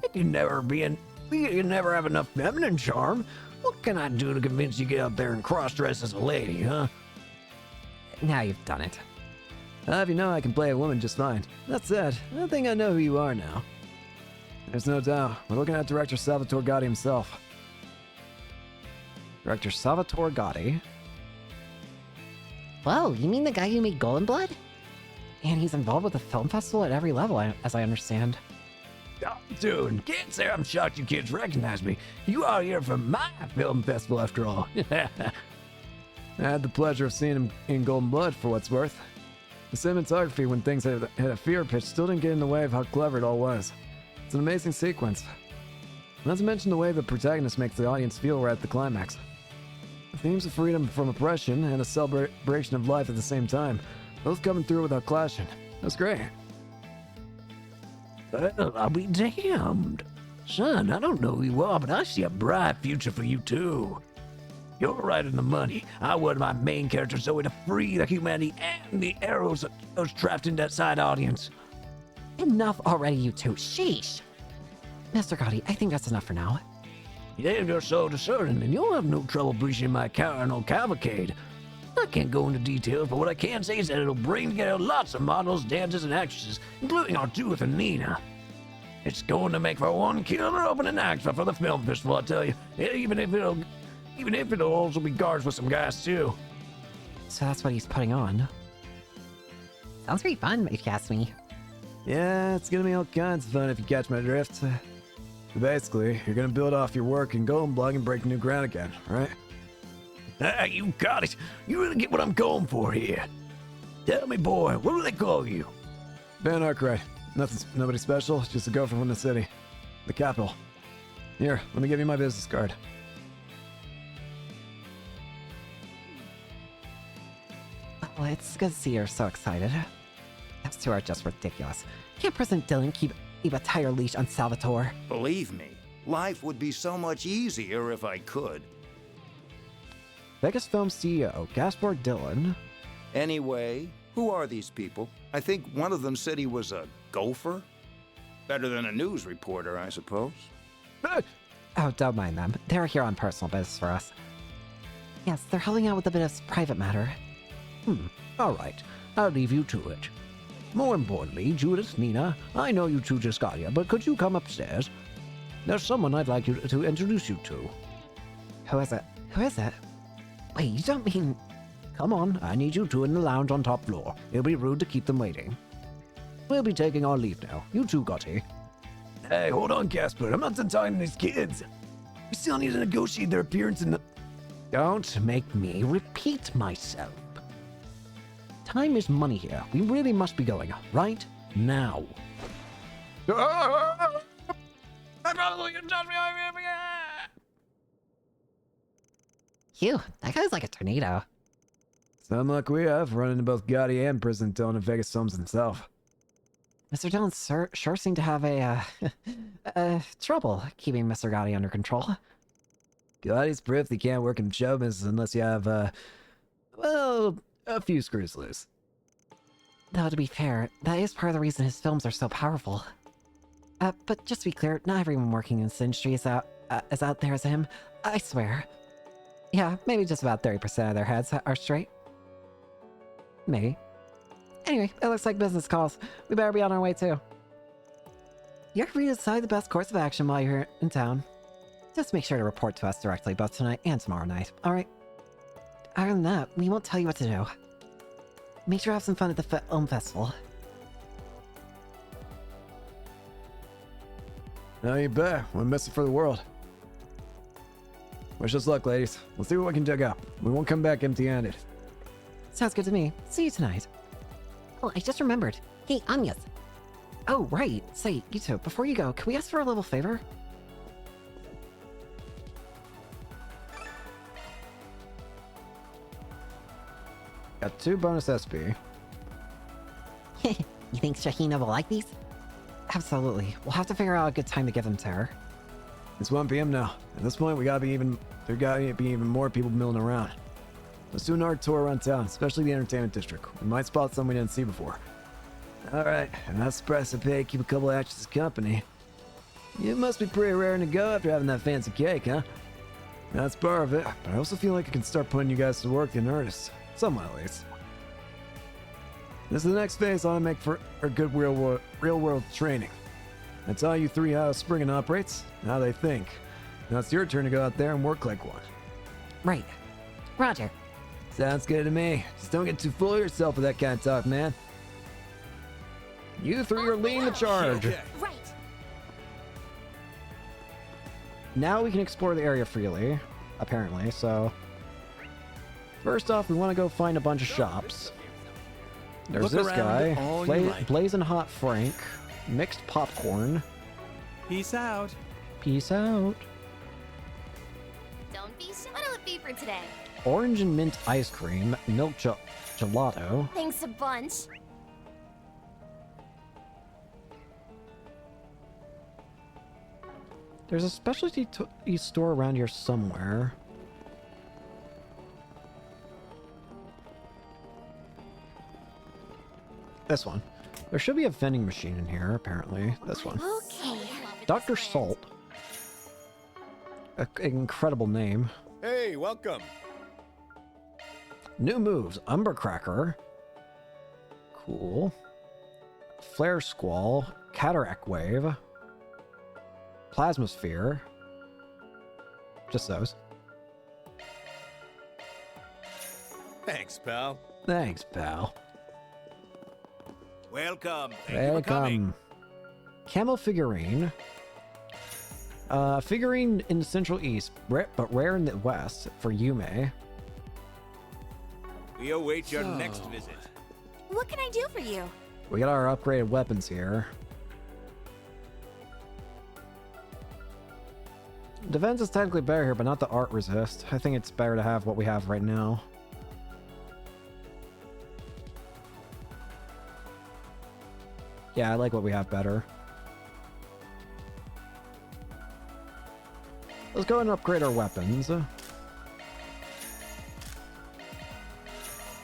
you can never have enough feminine charm. What can I do to convince you to get out there and cross-dress as a lady, huh? Now you've done it. If you know, I can play a woman just fine. That said, I think I know who you are now. There's no doubt. We're looking at Director Salvatore Gotti himself. Director Salvatore Gotti? Whoa, you mean the guy who made Golden Blood? And he's involved with the film festival at every level, as I understand. Oh, dude, can't say I'm shocked you kids recognize me. You are here for my film festival after all. I had the pleasure of seeing him in Golden Blood, for what's worth. The cinematography, when things had a fever pitch, still didn't get in the way of how clever it all was. It's an amazing sequence. Not to mention the way the protagonist makes the audience feel right at the climax. The themes of freedom from oppression and a celebration of life at the same time, both coming through without clashing. That's great. Well, I'll be damned. Son, I don't know who you are, but I see a bright future for you too. You're right in the money. I want my main character Zoe to free the humanity and the arrows that was trapped in that side audience. Enough already, you two. Sheesh. Mr. Gotti, I think that's enough for now. Yeah, you're so discerning, and you'll have no trouble breaching my carnal cavalcade. I can't go into details, but what I can say is that it'll bring together lots of models, dancers, and actresses, including our Judith and Nina. It's going to make for one killer opening act for the film festival, I tell you. Even if it'll also be guards with some guys too. So that's what he's putting on. Sounds pretty fun, if you ask me. Yeah, it's gonna be all kinds of fun if you catch my drift. Basically, you're gonna build off your work in Golden Blood and break new ground again, right? Ah, you got it. You really get what I'm going for here. Tell me, boy, what do they call you? Van Arkwright. Nobody special, just a gopher from the city. The capital. Here, let me give you my business card. Well, it's good to see you're so excited. Those two are just ridiculous. Can't President Dillon keep a tighter leash on Salvatore? Believe me, life would be so much easier if I could. Vegas Film CEO, Gaspar Dillon. Anyway, who are these people? I think one of them said he was a gopher? Better than a news reporter, I suppose. Oh, don't mind them. They're here on personal business for us. Yes, they're helping out with a bit of private matter. All right. I'll leave you to it. More importantly, Judith, Nina, I know you two just got here, but could you come upstairs? There's someone I'd like you to introduce you to. Who is it? Who is it? Wait, you don't mean... Come on, I need you two in the lounge on top floor. It'll be rude to keep them waiting. We'll be taking our leave now. You too, Gotti. Hey, hold on, Casper. I'm not done talking to these kids. We still need to negotiate their appearance in the... Don't make me repeat myself. Time is money here. We really must be going right now. My brother can touch me. Phew, that guy's like a tornado. Some luck we have running into both Gotti and Prison Dillon and Vegas Films himself. Mr. Dillon sure seemed to have trouble keeping Mr. Gotti under control. Gotti's proof that you can't work in show business unless you have, well, a few screws loose. Though, to be fair, that is part of the reason his films are so powerful. But just to be clear, not everyone working in this industry is out there as him. I swear. Yeah, maybe just about 30% of their heads are straight. Maybe. Anyway, it looks like business calls. We better be on our way too. You're free to decide the best course of action while you're in town. Just make sure to report to us directly both tonight and tomorrow night, alright? Other than that, we won't tell you what to do. Make sure to have some fun at the film festival. No, you bet. We'll miss it for the world. Wish us luck, ladies. We'll see what we can dig up. We won't come back empty-handed. Sounds good to me. See you tonight. Oh, I just remembered. Hey, Anyas. Oh, right. Say, you two, before you go, can we ask for a little favor? Got 2 bonus SP. You think Shahina will like these? Absolutely. We'll have to figure out a good time to give them to her. It's 1 p.m. now. At this point, there gotta be even more people milling around. Let's do an art tour around town, especially the entertainment district. We might spot some we didn't see before. Alright, and that's the price I pay to keep a couple of actresses company. You must be pretty raring to go after having that fancy cake, huh? That's part of it, but I also feel like I can start putting you guys to work in earnest. Somewhat, at least. This is the next phase I want to make for a good real-world training. I tell you 3 how Spriggan operates, and how they think. Now it's your turn to go out there and work like one. Right. Roger. Sounds good to me. Just don't get too full of yourself with that kind of talk, man. You 3 are leading the charge. Right. Now we can explore the area freely, apparently, so... First off, we want to go find a bunch of shops. There's this guy, Blazing Hot Frank, Mixed Popcorn. Peace out. Peace out. Don't be shy. What'll it be for today? Orange and mint ice cream, milk gelato. Thanks a bunch. There's a specialty store around here somewhere. This one. There should be a vending machine in here, apparently. This one. Okay. Dr. Salt. An incredible name. Hey, welcome. New moves. Umber Cracker. Cool. Flare Squall. Cataract Wave. Plasma Sphere. Just those. Thanks, pal. Thanks, pal. Welcome. Thank you for coming. Camel figurine. Figurine in the Central East, but rare in the West for Yume. We await your next visit. What can I do for you? We got our upgraded weapons here. Defense is technically better here, but not the art resist. I think it's better to have what we have right now. Yeah, I like what we have better. Let's go and upgrade our weapons.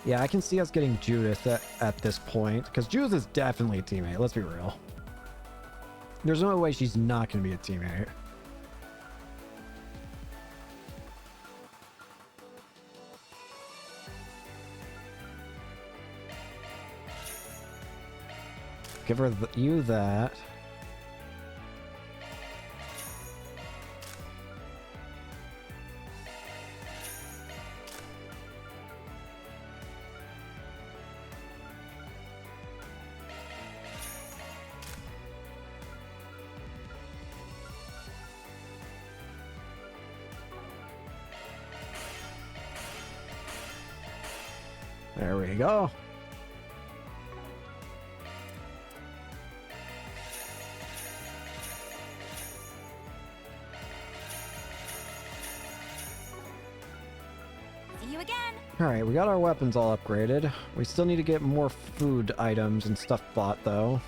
Yeah, I can see us getting Judith at this point, because Judith is definitely a teammate, let's be real. There's no way she's not going to be a teammate. Give her you that. There we go. See you again. Alright, we got our weapons all upgraded. We still need to get more food items and stuff bought, though.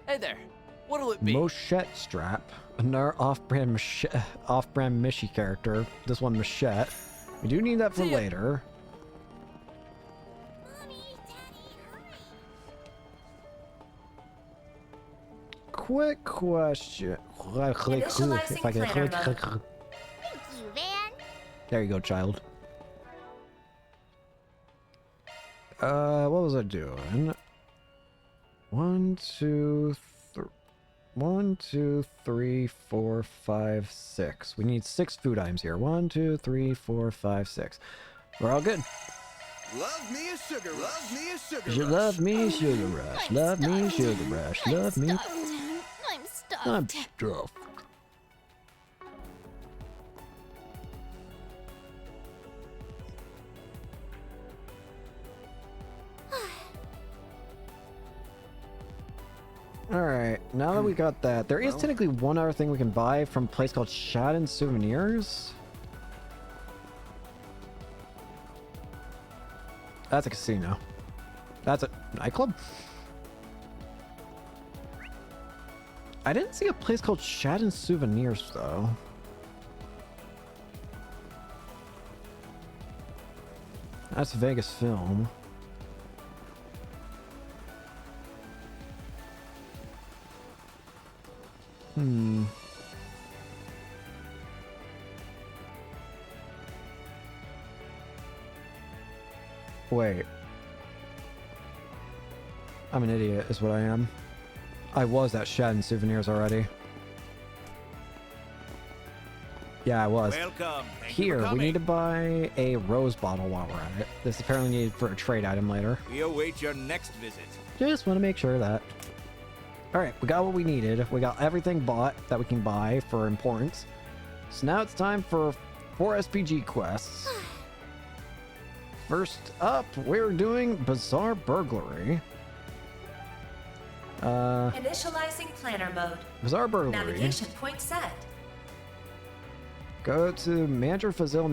Hey there. What'll it be? Mochette strap. Another off-brand Mishi character. This one, Machette. We do need that for later. Quick question. If I can click. Thank you, Van. There you go, child. What was I doing? 1, 2, 3, 4, 5, 6. We need 6 food items here. 1, 2, 3, 4, 5, 6. We're all good. Love me a sugar rush. Love me a sugar You rush. love me, sugar rush. Love me, sugar rush. Love me. I'm stuffed. I'm stuffed. Alright, now that we got that, there is technically one other thing we can buy from a place called Cadens Souvenirs. That's a casino. That's a nightclub? I didn't see a place called Cadens Souvenirs, though. That's Vegas Film. Wait. I'm an idiot, is what I am. I was at Cadens Souvenirs already. Yeah, I was. Welcome. Thank you for Here, we coming. need to buy a rose bottle while we're at it. This is apparently needed for a trade item later. We await your next visit. Just want to make sure of that. Alright, we got what we needed. We got everything bought that we can buy for importance. So now it's time for 4 SPG quests. First up, we're doing Bizarre Burglary. Initializing planner mode. Bizarre Burglary. Navigation point set. Go to Manager Fazil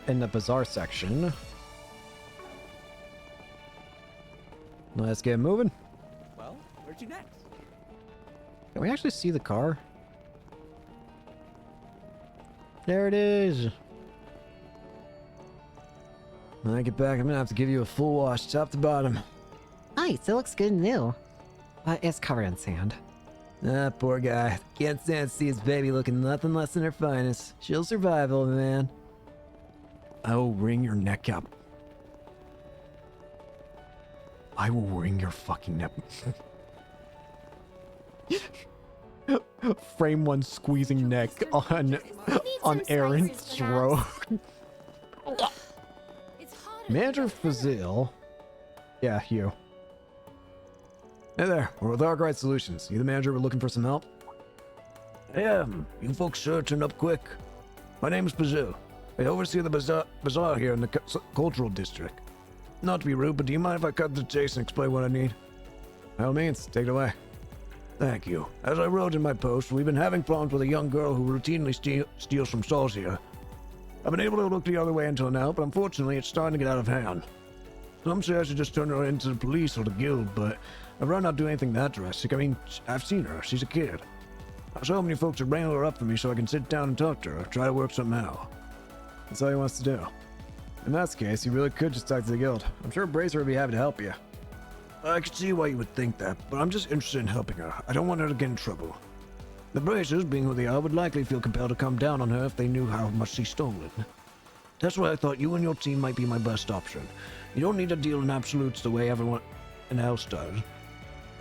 in the Bazaar section. Let's get moving. Well, where'd you next? Can we actually see the car? There it is. When I get back, I'm gonna have to give you a full wash, top to bottom. Nice, it looks good and new. But it's covered in sand. Ah, poor guy. Can't stand to see his baby looking nothing less than her finest. She'll survive, old man. I will wring your neck out. I will wring your fucking neck. Frame one squeezing neck on Aaron's throat. Manager Fazil. Yeah, you. Hey there, we're with Arkwright Solutions. You the manager, we're looking for some help? I am. You folks sure turned up quick. My name's Bazoo. I oversee the bazaar here in the cultural district. Not to be rude, but do you mind if I cut to the chase and explain what I need? By all means, take it away. Thank you. As I wrote in my post, we've been having problems with a young girl who routinely steals from stalls here. I've been able to look the other way until now, but unfortunately it's starting to get out of hand. Some say I should just turn her into the police or the guild, but I'd rather not do anything that drastic. I mean, I've seen her. She's a kid. I was hoping you folks would wrangle her up for me so I can sit down and talk to her, try to work something out. That's all he wants to do. In that case, you really could just talk to the guild. I'm sure Bracer would be happy to help you. I could see why you would think that, but I'm just interested in helping her. I don't want her to get in trouble. The Bracers, being who they are, would likely feel compelled to come down on her if they knew how much she's stolen. That's why I thought you and your team might be my best option. You don't need to deal in absolutes the way everyone else does.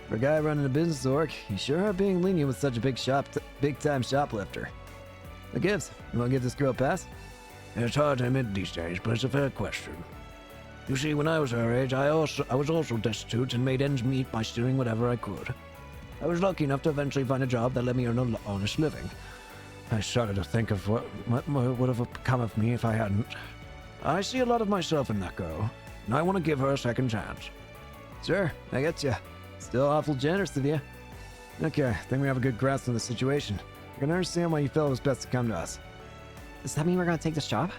For a guy running a business org, you sure are being lenient with such a big-time shoplifter. What gives? You want to give this girl a pass? It's hard to admit these days, but it's a fair question. You see, when I was her age, I was also destitute and made ends meet by stealing whatever I could. I was lucky enough to eventually find a job that let me earn an honest living. I started to think of what would have become of me if I hadn't. I see a lot of myself in that girl. and I want to give her a second chance. Sure, I get you. Still awful generous of you. Okay, I think we have a good grasp on the situation. I can understand why you felt it was best to come to us. Does that mean we're gonna take this job?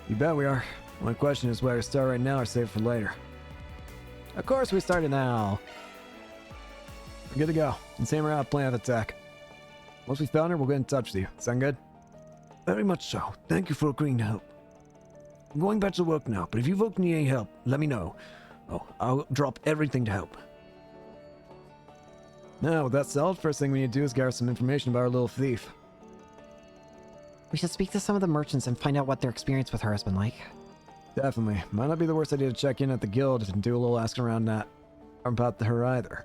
You bet we are. One question is whether to start right now or save for later. Of course we started now. We're good to go. And same route plan of attack. Once we found her, we'll get in touch with you. Sound good? Very much so. Thank you for agreeing to help. I'm going back to work now, but if you folks need any help, let me know. Oh, I'll drop everything to help. Now, with that settled, first thing we need to do is gather some information about our little thief. We should speak to some of the merchants and find out what their experience with her has been like. Definitely. Might not be the worst idea to check in at the guild and do a little asking around that about her either.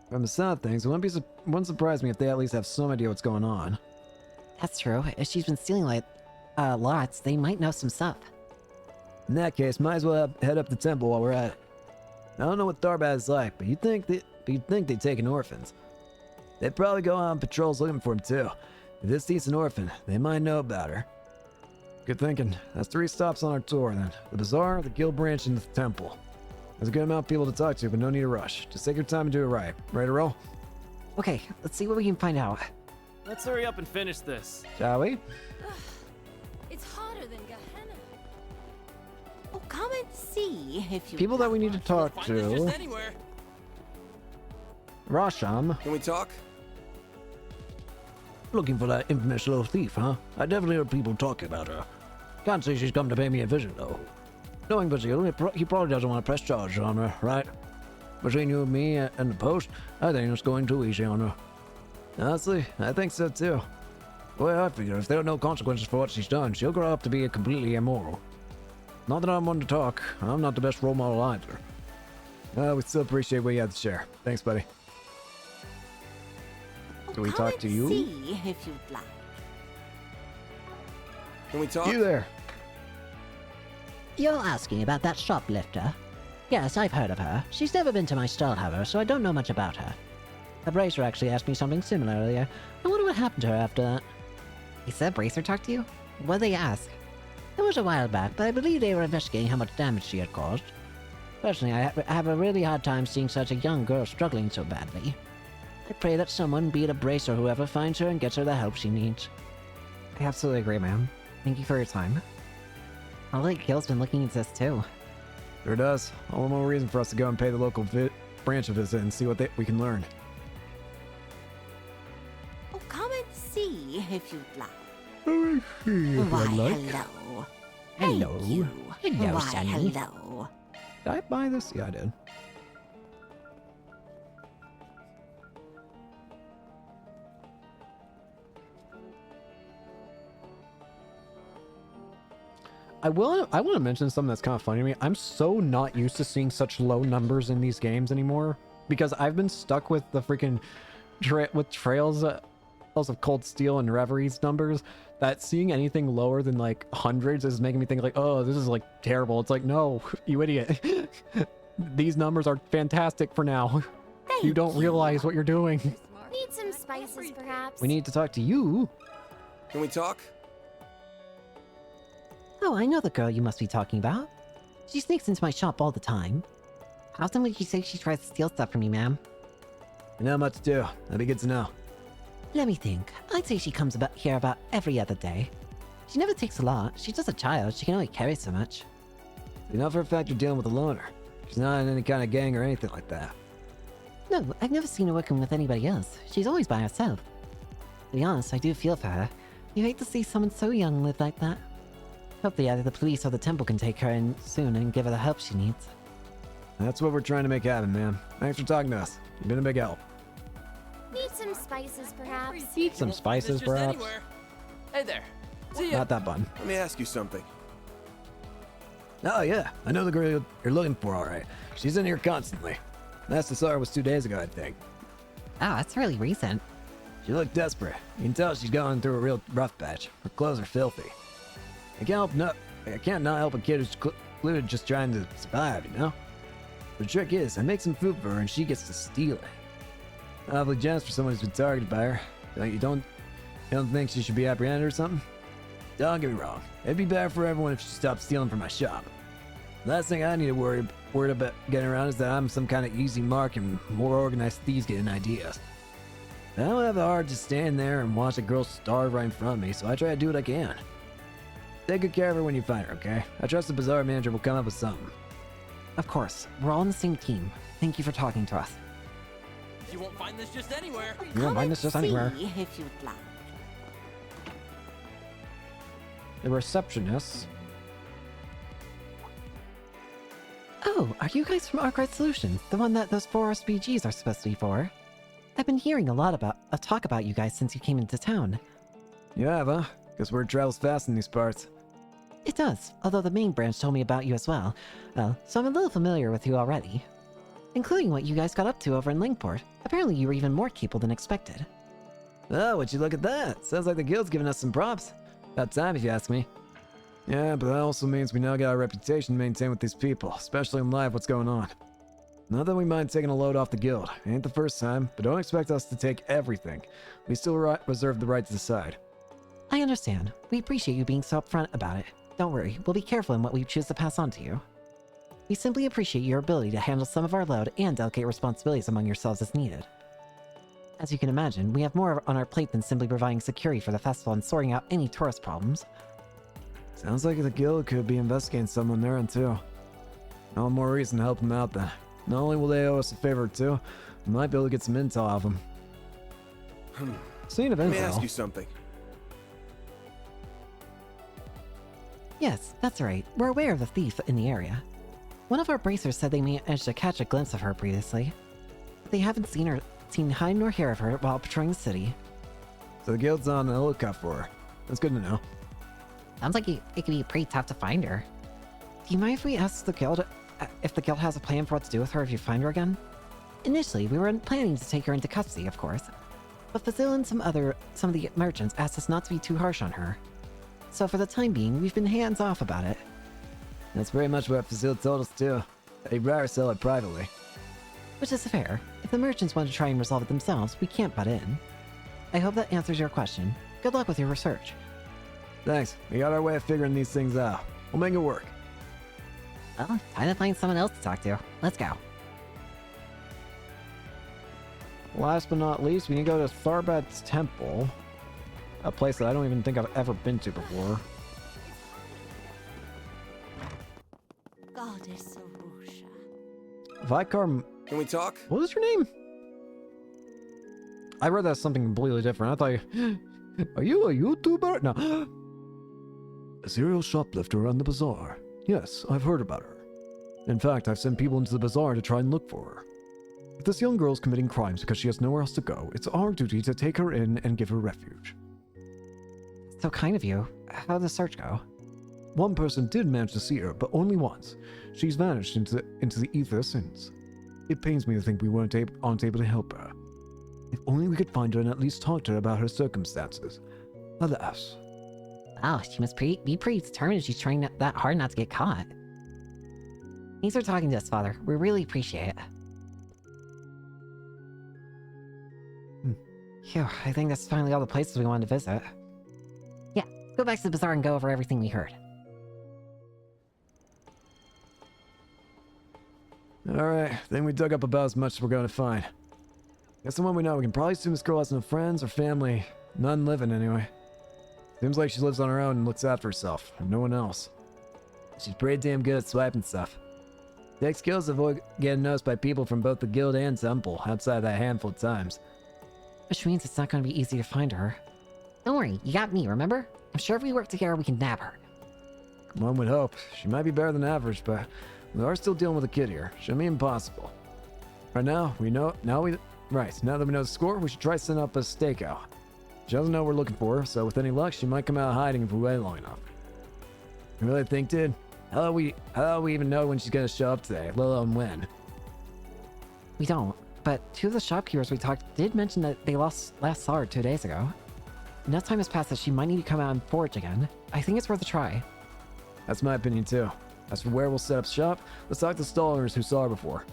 From the sound of things, it wouldn't surprise me if they at least have some idea what's going on. That's true. If she's been stealing like lots, they might know some stuff. In that case, might as well head up the temple while we're at it. I don't know what Tharbad is like, but you'd think they'd take in orphans. They'd probably go on patrols looking for him too. If this thief's an orphan, they might know about her. Good thinking. That's 3 stops on our tour then. The bazaar, the guild branch, and the temple. There's a good amount of people to talk to, but no need to rush. Just take your time and do it right. Ready to roll? Okay, let's see what we can find out. Let's hurry up and finish this. Shall we? It's hotter than Gehenna. Oh, come and see if you... People that we need to talk to. Rasham. Can we talk? Looking for that infamous little thief, huh? I definitely heard people talking about her. Can't say she's come to pay me a visit, though. Knowing Basile, he probably doesn't want to press charges on her, right? Between you and me and the post, I think it's going too easy on her. Honestly, I think so too. The way I figure, if there are no consequences for what she's done, she'll grow up to be completely immoral. Not that I'm one to talk. I'm not the best role model either. We still appreciate what you had to share. Thanks, buddy. Do we talk to you? See if you'd like. Can we talk? You there. You're asking about that shoplifter? Yes, I've heard of her. She's never been to my stall, however, so I don't know much about her. A bracer actually asked me something similar earlier. I wonder what happened to her after that. He said Bracer talked to you? What'd they ask? It was a while back, but I believe they were investigating how much damage she had caused. Personally, I have a really hard time seeing such a young girl struggling so badly. I pray that someone, be it a brace or whoever, finds her and gets her the help she needs. I absolutely agree, ma'am. Thank you for your time. I'll let Gil's been looking into this too. Sure does. All the more reason for us to go and pay the local branch a visit and see what we can learn. Oh, come and see if you'd like. Why, hello. Hello. Thank you. Hello, Why, Sonny. hello. Did I buy this? Yeah, I did. I want to mention something that's kind of funny to me. I'm so not used to seeing such low numbers in these games anymore because I've been stuck with the freaking Trails of Cold Steel and Reverie's numbers that seeing anything lower than like hundreds is making me think like, oh, this is like terrible. It's like, no, you idiot. These numbers are fantastic for now. You don't realize what you're doing. Need some spices, perhaps? We need to talk to you. Can we talk? Oh, I know the girl you must be talking about. She sneaks into my shop all the time. How often would you say she tries to steal stuff from you, ma'am? Not much to do. That'd be good to know. Let me think. I'd say she comes here about every other day. She never takes a lot. She's just a child. She can only carry so much. You know for a fact you're dealing with a loner. She's not in any kind of gang or anything like that. No, I've never seen her working with anybody else. She's always by herself. To be honest, I do feel for her. You hate to see someone so young live like that. Hopefully either the police or the temple can take her in soon and give her the help she needs. That's what we're trying to make happen, man. Thanks for talking to us. You've been a big help. Need some spices, perhaps? Some spices, perhaps. Hey there. See Not that button. Let me ask you something. Oh, yeah. I know the girl you're looking for, all right. She's in here constantly. Last I saw her was 2 days ago, I think. Oh, that's really recent. She looked desperate. You can tell she's going through a real rough patch. Her clothes are filthy. I can't not help a kid who's clearly just trying to survive, you know? The trick is, I make some food for her and she gets to steal it. Awfully generous for someone who's been targeted by her. You don't think she should be apprehended or something? Don't get me wrong. It'd be better for everyone if she stopped stealing from my shop. Last thing I need to worry about getting around is that I'm some kind of easy mark and more organized thieves getting ideas. I don't have the heart to stand there and watch a girl starve right in front of me, so I try to do what I can. Take good care of her when you find her, okay? I trust the bazaar manager will come up with something. Of course, we're all on the same team. Thank you for talking to us. You won't find this just anywhere. You won't find this just anywhere. If you'd like. The receptionist. Oh, are you guys from Arkwright Solutions? The one that those 4 SBGs are supposed to be for? I've been hearing a lot about talk about you guys since you came into town. You have, huh? Guess word travels fast in these parts. It does, although the main branch told me about you as well. Well, so I'm a little familiar with you already. Including what you guys got up to over in Linkport. Apparently you were even more capable than expected. Oh, would you look at that? Sounds like the guild's giving us some props. About time, if you ask me. Yeah, but that also means we now got a reputation to maintain with these people, especially in light of what's going on. Not that we mind taking a load off the guild. Ain't the first time, but don't expect us to take everything. We still reserve the right to decide. I understand. We appreciate you being so upfront about it. Don't worry, we'll be careful in what we choose to pass on to you. We simply appreciate your ability to handle some of our load and delegate responsibilities among yourselves as needed. As you can imagine, we have more on our plate than simply providing security for the festival and sorting out any tourist problems. Sounds like the guild could be investigating someone there too. All the more reason to help them out then. Not only will they owe us a favor or two, we might be able to get some intel off them. Speaking of Let me intel, ask you something. Yes, that's right. We're aware of the thief in the area. One of our bracers said they managed to catch a glimpse of her previously. They haven't seen hide nor hair of her while patrolling the city. So the guild's on the lookout for her. That's good to know. Sounds like it could be pretty tough to find her. Do you mind if we ask the guild if the guild has a plan for what to do with her if you find her again? Initially, we were planning to take her into custody, of course. But Fazil and some of the merchants asked us not to be too harsh on her. So for the time being, we've been hands-off about it. That's very much what Fazil told us too. He'd rather sell it privately. Which is fair. If the merchants want to try and resolve it themselves, we can't butt in. I hope that answers your question. Good luck with your research. Thanks. We got our way of figuring these things out. We'll make it work. Well, time to find someone else to talk to. Let's go. last but not least, we need to go to Tharbad's Temple. A place that I don't even think I've ever been to before. Goddess Arusha. Vikar... Can we talk? What was your name? I read that as something completely different. I thought you... Are you a YouTuber? No. A serial shoplifter on the bazaar. Yes, I've heard about her. In fact, I've sent people into the bazaar to try and look for her. If this young girl's committing crimes because she has nowhere else to go, it's our duty to take her in and give her refuge. So kind of you. How'd the search go? One person did manage to see her, but only once. She's vanished into the ether since. It pains me to think we aren't able to help her. If only we could find her and at least talk to her about her circumstances. Alas. Wow, she must be pretty determined if she's trying that hard not to get caught. Thanks for talking to us, Father. We really appreciate it. Phew, I think that's finally all the places we wanted to visit. Yeah, go back to the bazaar and go over everything we heard. Alright, then we dug up about as much as we're going to find. Guess the one we know, we can probably assume this girl has no friends or family. None living, anyway. Seems like she lives on her own and looks after herself, and no one else. She's pretty damn good at swiping stuff. Takes skills to avoid getting noticed by people from both the guild and temple, outside that handful of times. Which means it's not going to be easy to find her. Don't worry, you got me, remember? I'm sure if we work together, we can nab her. One would hope. She might be better than average, but we are still dealing with a kid here. Shouldn't be impossible. Right now, now that we know the score, we should try setting up a stakeout. She doesn't know we're looking for her, so with any luck, she might come out of hiding if we wait long enough. You really think, dude? How do we even know when she's gonna show up today, let alone when? We don't, but two of the shopkeepers we talked did mention that they last saw her 2 days ago. Enough time has passed that she might need to come out and forage again. I think it's worth a try. That's my opinion too. As for where we'll set up shop, let's talk to stall owners who saw her before.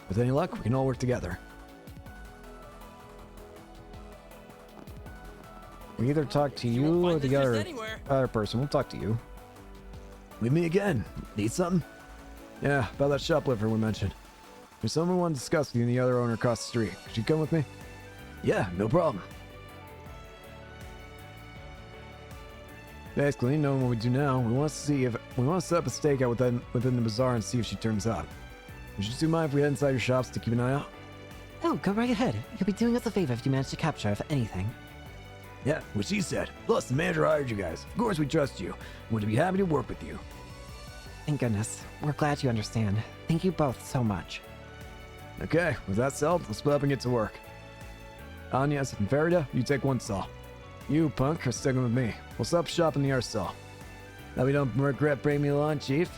With any luck, we can all work together. We either talk to you or the other person. We'll talk to you. with me again. Need something? Yeah, about that shoplifter we mentioned. There's someone I want to discuss with you and the other owner across the street. Could you come with me? Yeah, no problem. Basically, knowing what we do now, we want to set up a stakeout within the bazaar and see if she turns up. Would you two mind if we head inside your shops to keep an eye out? Oh, go right ahead. You'll be doing us a favor if you manage to capture, if anything. Yeah, what she said. Plus, the manager hired you guys. Of course we trust you. We'd be happy to work with you. Thank goodness. We're glad you understand. Thank you both so much. Okay, with that said, let's split up and get to work. Agnes and Farida, you take one cell. You, Punk, are sticking with me. We'll set up shop in the art cell. Now we don't regret bringing me along, Chief.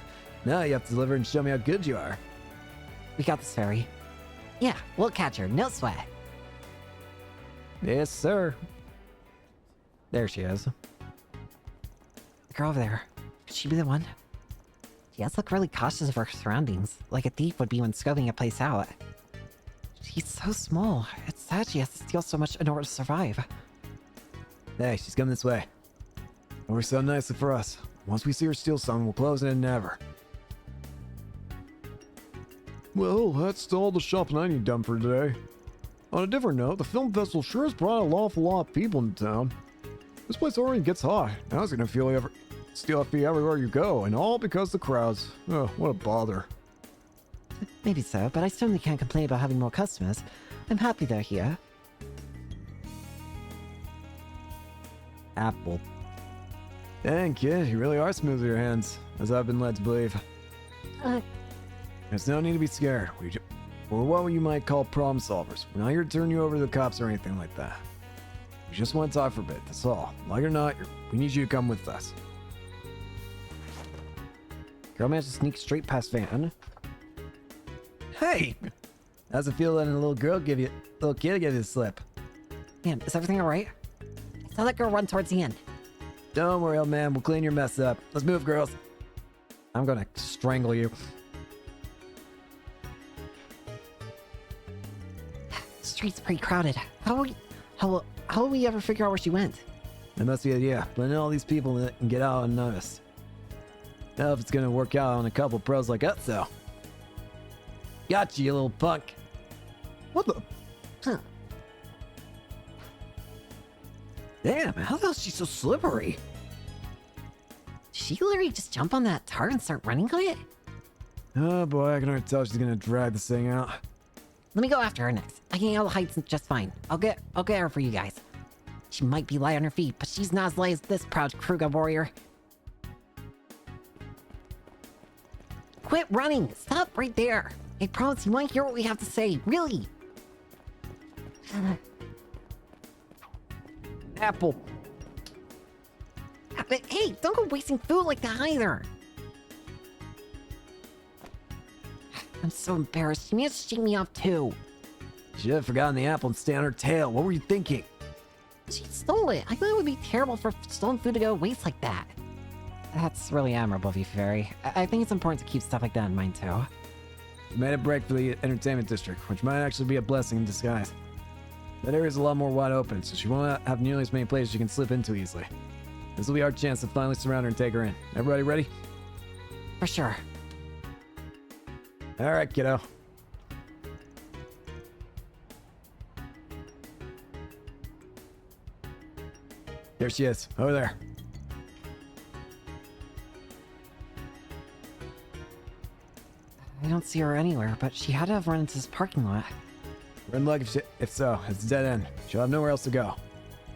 Now you have to deliver and show me how good you are. We got this, Fairy. Yeah, we'll catch her, no sweat. Yes, sir. There she is. The girl over there. Could she be the one? She does look really cautious of her surroundings, like a thief would be when scoping a place out. She's so small. It's sad she has to steal so much in order to survive. Hey, she's coming this way. It works so nicely for us. Once we see her steal something, we'll close it and never. Well, that's all the shopping I need done for today. On a different note, the film festival sure has brought an awful lot of people into town. This place already gets hot. Now it's gonna steal fee everywhere you go, and all because the crowds. Oh, what a bother. Maybe so, but I certainly can't complain about having more customers. I'm happy they're here. Apple. Dang, kid, you really are smooth with your hands, as I've been led to believe. There's no need to be scared. We're what you might call problem solvers. We're not here to turn you over to the cops or anything like that. We just want to talk for a bit, that's all. Like it or not, we need you to come with us. Girl managed to sneak straight past Van. Hey! How's it feel letting a little kid give you the slip? Man, is everything alright? I saw that girl run towards the end. Don't worry, old man. We'll clean your mess up. Let's move, girls. I'm gonna strangle you. The street's pretty crowded. How will we ever figure out where she went? That's the idea. Blend in all these people and get out unnoticed. Now if it's gonna work out on a couple pros like us, though. Gotcha, you little punk. What the? Huh. Damn, how the hell is she so slippery? Did she literally just jump on that tar and start running on it? Oh boy, I can already tell she's gonna drag this thing out. Let me go after her next. I can handle the heights just fine. I'll get her for you guys. She might be light on her feet, but she's not as light as this proud Kruga warrior. Quit running! Stop right there! I promise you want to hear what we have to say, really! Apple. Hey, don't go wasting food like that either! I'm so embarrassed. She managed to shake me off too. She should have forgotten the apple and stay on her tail. What were you thinking? She stole it. I thought it would be terrible for stolen food to go to waste like that. That's really admirable of you, Fairy. I think it's important to keep stuff like that in mind too. We made a break for the entertainment district, which might actually be a blessing in disguise. That area's a lot more wide open, so she won't have nearly as many places she can slip into easily. This will be our chance to finally surround her and take her in. Everybody ready? For sure. All right, kiddo. There she is, over there. I don't see her anywhere, but she had to have run into this parking lot. We're in luck if so. It's a dead end. She'll have nowhere else to go.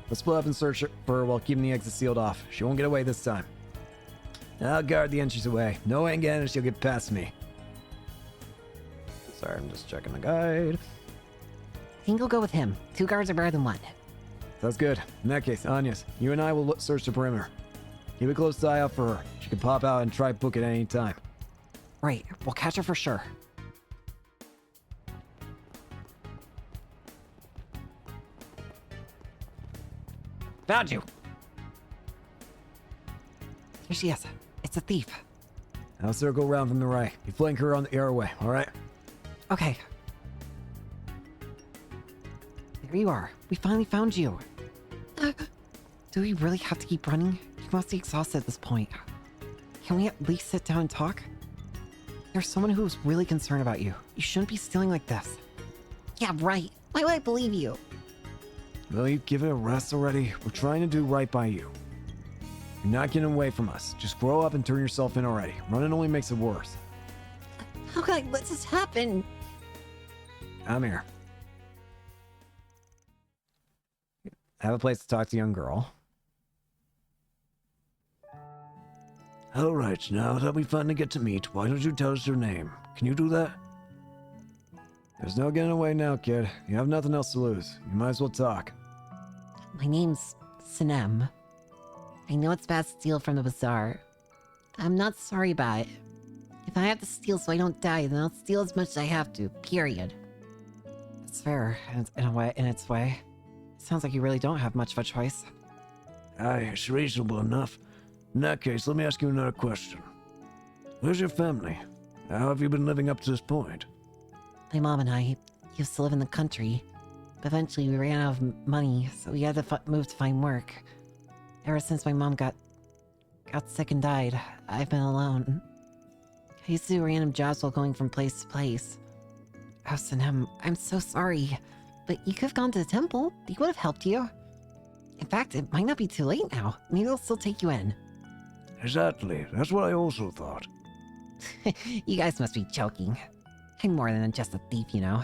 Let's split up and search for her while keeping the exit sealed off. She won't get away this time. I'll guard the entrance away. No way again, she'll get past me. Sorry, I'm just checking the guide. I think I'll go with him. 2 guards are better than 1. Sounds good. In that case, Agnes, you and I will search the perimeter. Keep a close eye out for her. She can pop out and try book at any time. Right, we'll catch her for sure. Found you! Here she is. It's a thief. I'll circle around from the right. You flank her on the airway, alright? Okay. There you are. We finally found you. Do we really have to keep running? You must be exhausted at this point. Can we at least sit down and talk? There's someone who's really concerned about you. You shouldn't be stealing like this. Yeah, right. Why would I believe you? Will you give it a rest already? We're trying to do right by you. You're not getting away from us. Just grow up and turn yourself in already. Running only makes it worse. How could I let this happen? I'm here. Have a place to talk to young girl. All right, now that we finally get to meet, why don't you tell us your name? Can you do that? There's no getting away now, kid. You have nothing else to lose. You might as well talk. My name's Sinem. I know it's bad to steal from the bazaar. I'm not sorry about it. If I have to steal so I don't die, then I'll steal as much as I have to, period. It's fair, in its way. Sounds like you really don't have much of a choice. Aye, it's reasonable enough. In that case, let me ask you another question. Where's your family? How have you been living up to this point? My mom and I used to live in the country, but eventually we ran out of money, so we had to move to find work. Ever since my mom got sick and died, I've been alone. I used to do random jobs while going from place to place. Oh, Sinem, I'm so sorry, but you could have gone to the temple. They would have helped you. In fact, it might not be too late now. Maybe they'll still take you in. Exactly. That's what I also thought. You guys must be joking. I'm more than just a thief, you know.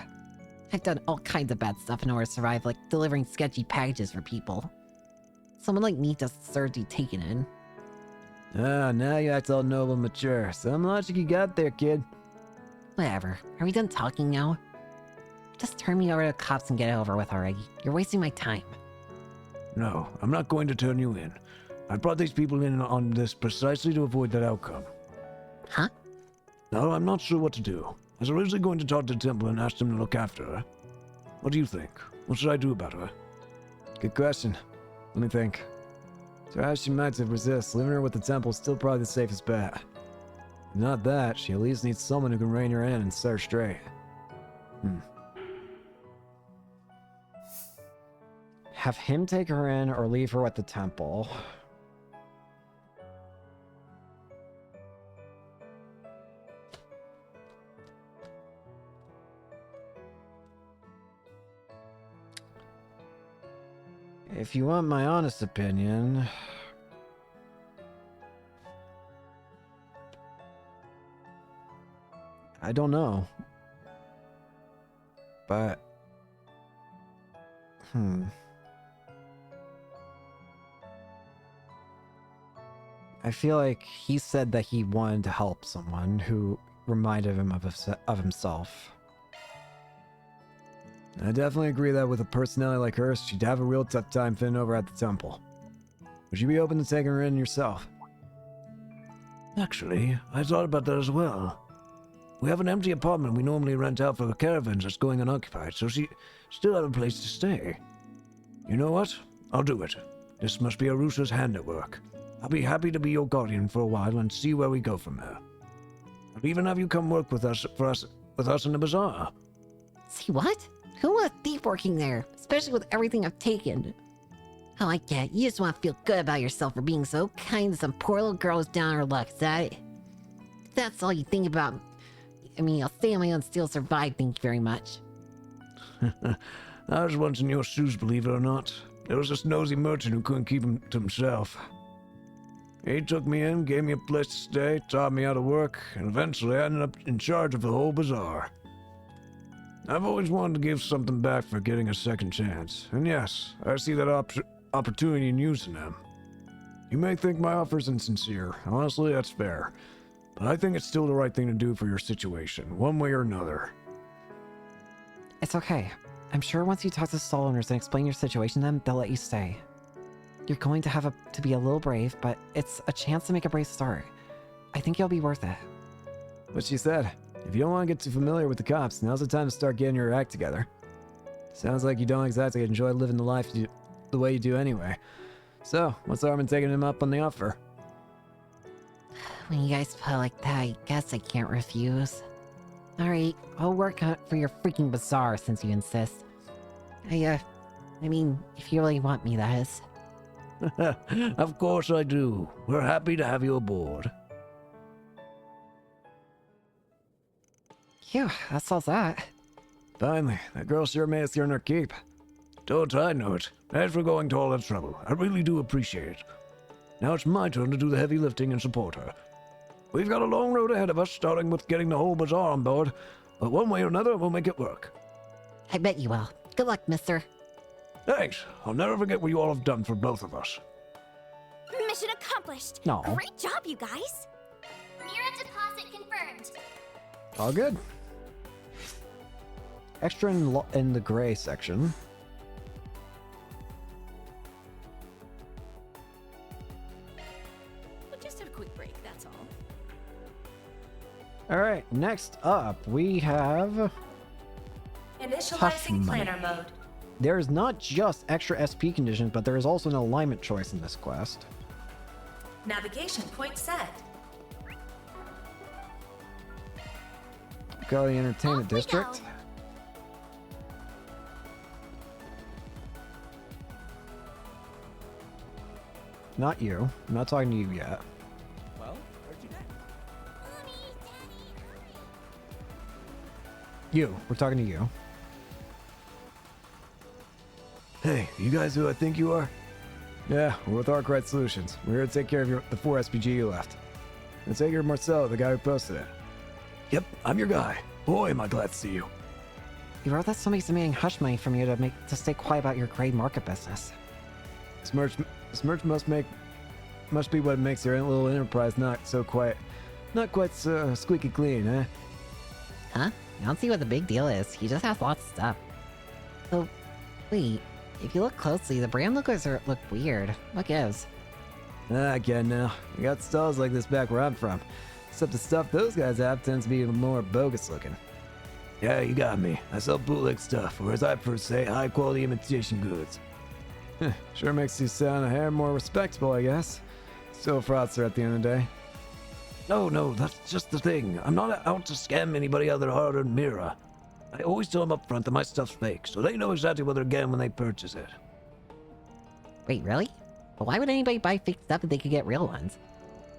I've done all kinds of bad stuff in order to survive, like delivering sketchy packages for people. Someone like me doesn't deserve to be taken in. Ah, now you act all noble and mature. Some logic you got there, kid. Whatever. Are we done talking now? Just turn me over to the cops and get it over with already. You're wasting my time. No, I'm not going to turn you in. I brought these people in on this precisely to avoid that outcome. Huh? No, I'm not sure what to do. I was originally going to talk to the temple and ask them to look after her. What do you think? What should I do about her? Good question. Let me think. Try as she might to resist, leaving her with the temple is still probably the safest bet. If not that, she at least needs someone who can rein her in and set her straight. Have him take her in or leave her at the temple. If you want my honest opinion, I don't know. But I feel like he said that he wanted to help someone who reminded him of himself. I definitely agree that with a personality like hers, she'd have a real tough time fitting over at the temple. Would you be open to taking her in yourself? Actually, I thought about that as well. We have an empty apartment we normally rent out for the caravans that's going unoccupied, so she still have a place to stay. You know what? I'll do it. This must be Arusa's hand at work. I'll be happy to be your guardian for a while and see where we go from there. I'll even have you come work with us in the bazaar. See what? Who wants a thief working there? Especially with everything I've taken. Oh, I get it. You just want to feel good about yourself for being so kind to some poor little girl who's down on her luck, is that it? If that's all you think about, I mean, I'll stay on my own, still survive, thank you very much. I was once in your shoes, believe it or not. There was this nosy merchant who couldn't keep him to himself. He took me in, gave me a place to stay, taught me how to work, and eventually I ended up in charge of the whole bazaar. I've always wanted to give something back for getting a second chance, and yes, I see that opportunity in using them. You may think my offer's insincere. Honestly, that's fair. But I think it's still the right thing to do for your situation, one way or another. It's okay. I'm sure once you talk to the stall owners and explain your situation to them, they'll let you stay. You're going to have to be a little brave, but it's a chance to make a brave start. I think it'll be worth it. What she said. If you don't want to get too familiar with the cops, now's the time to start getting your act together. Sounds like you don't exactly enjoy living the life the way you do anyway. So, what's the harm in taking him up on the offer? When you guys put it like that, I guess I can't refuse. Alright, I'll work on it for your freaking bazaar since you insist. I mean, if you really want me, that is. Of course I do. We're happy to have you aboard. Phew, that solves that. Finally, that girl sure made us earn her keep. Don't I know it? Thanks for going to all that trouble. I really do appreciate it. Now it's my turn to do the heavy lifting and support her. We've got a long road ahead of us, starting with getting the whole bazaar on board. But one way or another, we'll make it work. I bet you will. Good luck, mister. Thanks. I'll never forget what you all have done for both of us. Mission accomplished. No. Great job, you guys. Mira deposit confirmed. All good. Extra in the gray section. We'll just have a quick break, that's all. All right, next up we have Initializing planner mode. There is not just extra SP conditions, but there is also an alignment choice in this quest. Navigation point set. Go to the entertainment district. Not you. I'm not talking to you yet. Well, where'd you next? You. We're talking to you. Hey, you guys who I think you are? Yeah, we're with Arkwright Solutions. We're here to take care of the 4 SPG you left. And take care of Marcelo, the guy who posted it. Yep, I'm your guy. Boy, am I glad to see you. You wrote that somebody's demanding hush money from you to stay quiet about your gray market business. This merch must be what makes your little enterprise not quite so squeaky clean, eh? Huh? I don't see what the big deal is. He just has lots of stuff. So, wait. If you look closely, the brand logos look weird. What gives? I get it now. We got stalls like this back where I'm from. Except the stuff those guys have tends to be even more bogus looking. Yeah, you got me. I sell bootleg stuff, or as I prefer to say, high-quality imitation goods. Sure makes you sound a hair more respectable, I guess. Still a fraudster at the end of the day. No, that's just the thing. I'm not out to scam anybody out of their hard-earned Mira. I always tell them up front that my stuff's fake, so they know exactly what they're getting when they purchase it. Wait, really? But why would anybody buy fake stuff if they could get real ones?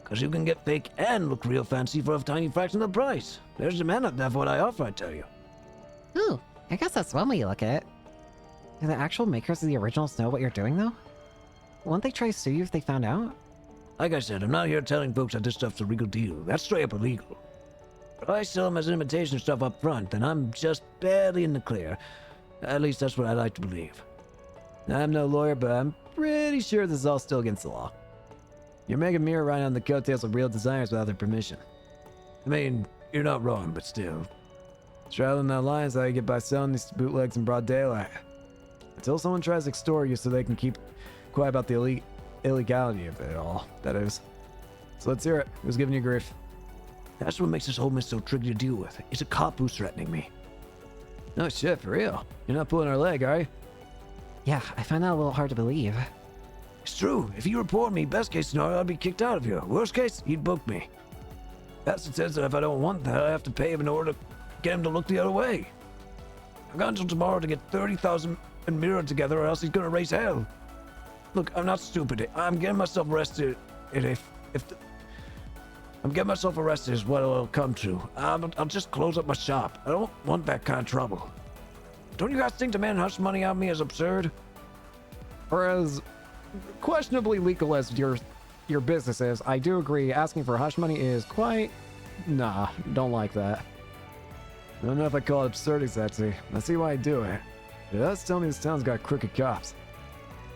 Because you can get fake and look real fancy for a tiny fraction of the price. There's demand out there for what I offer, I tell you. Ooh, I guess that's one way you look at it. Do the actual makers of the originals know what you're doing, though? Won't they try to sue you if they found out? Like I said, I'm not here telling folks that this stuff's a legal deal. That's straight up illegal. If I sell them as imitation stuff up front, then I'm just barely in the clear. At least that's what I like to believe. I'm no lawyer, but I'm pretty sure this is all still against the law. You're making Mira ride on the coattails of real designers without their permission. I mean, you're not wrong, but still. Straddling that line is how you get by selling these bootlegs in broad daylight. Until someone tries to extort you so they can keep quiet about the illegality of it all, that is. So let's hear it. Who's giving you grief? That's what makes this whole mess so tricky to deal with. It's a cop who's threatening me. No shit, for real. You're not pulling our leg, are you? Yeah, I find that a little hard to believe. It's true. If you report me, best case scenario, I'd be kicked out of here. Worst case, he'd book me. Bastard says that if I don't want that, I have to pay him in order to get him to look the other way. I've got until tomorrow to get 30,000 and Mira together, or else he's gonna raise hell. Look, I'm not stupid. I'm getting myself arrested. I'm getting myself arrested is what it'll come to. I'll just close up my shop. I don't want that kind of trouble. Don't you guys think demanding hush money out of me is absurd? Or as questionably legal as your business is, I do agree asking for hush money is quite... Nah, don't like that. I don't know if I call it absurd exactly. I see why I do it. It does tell me this town's got crooked cops.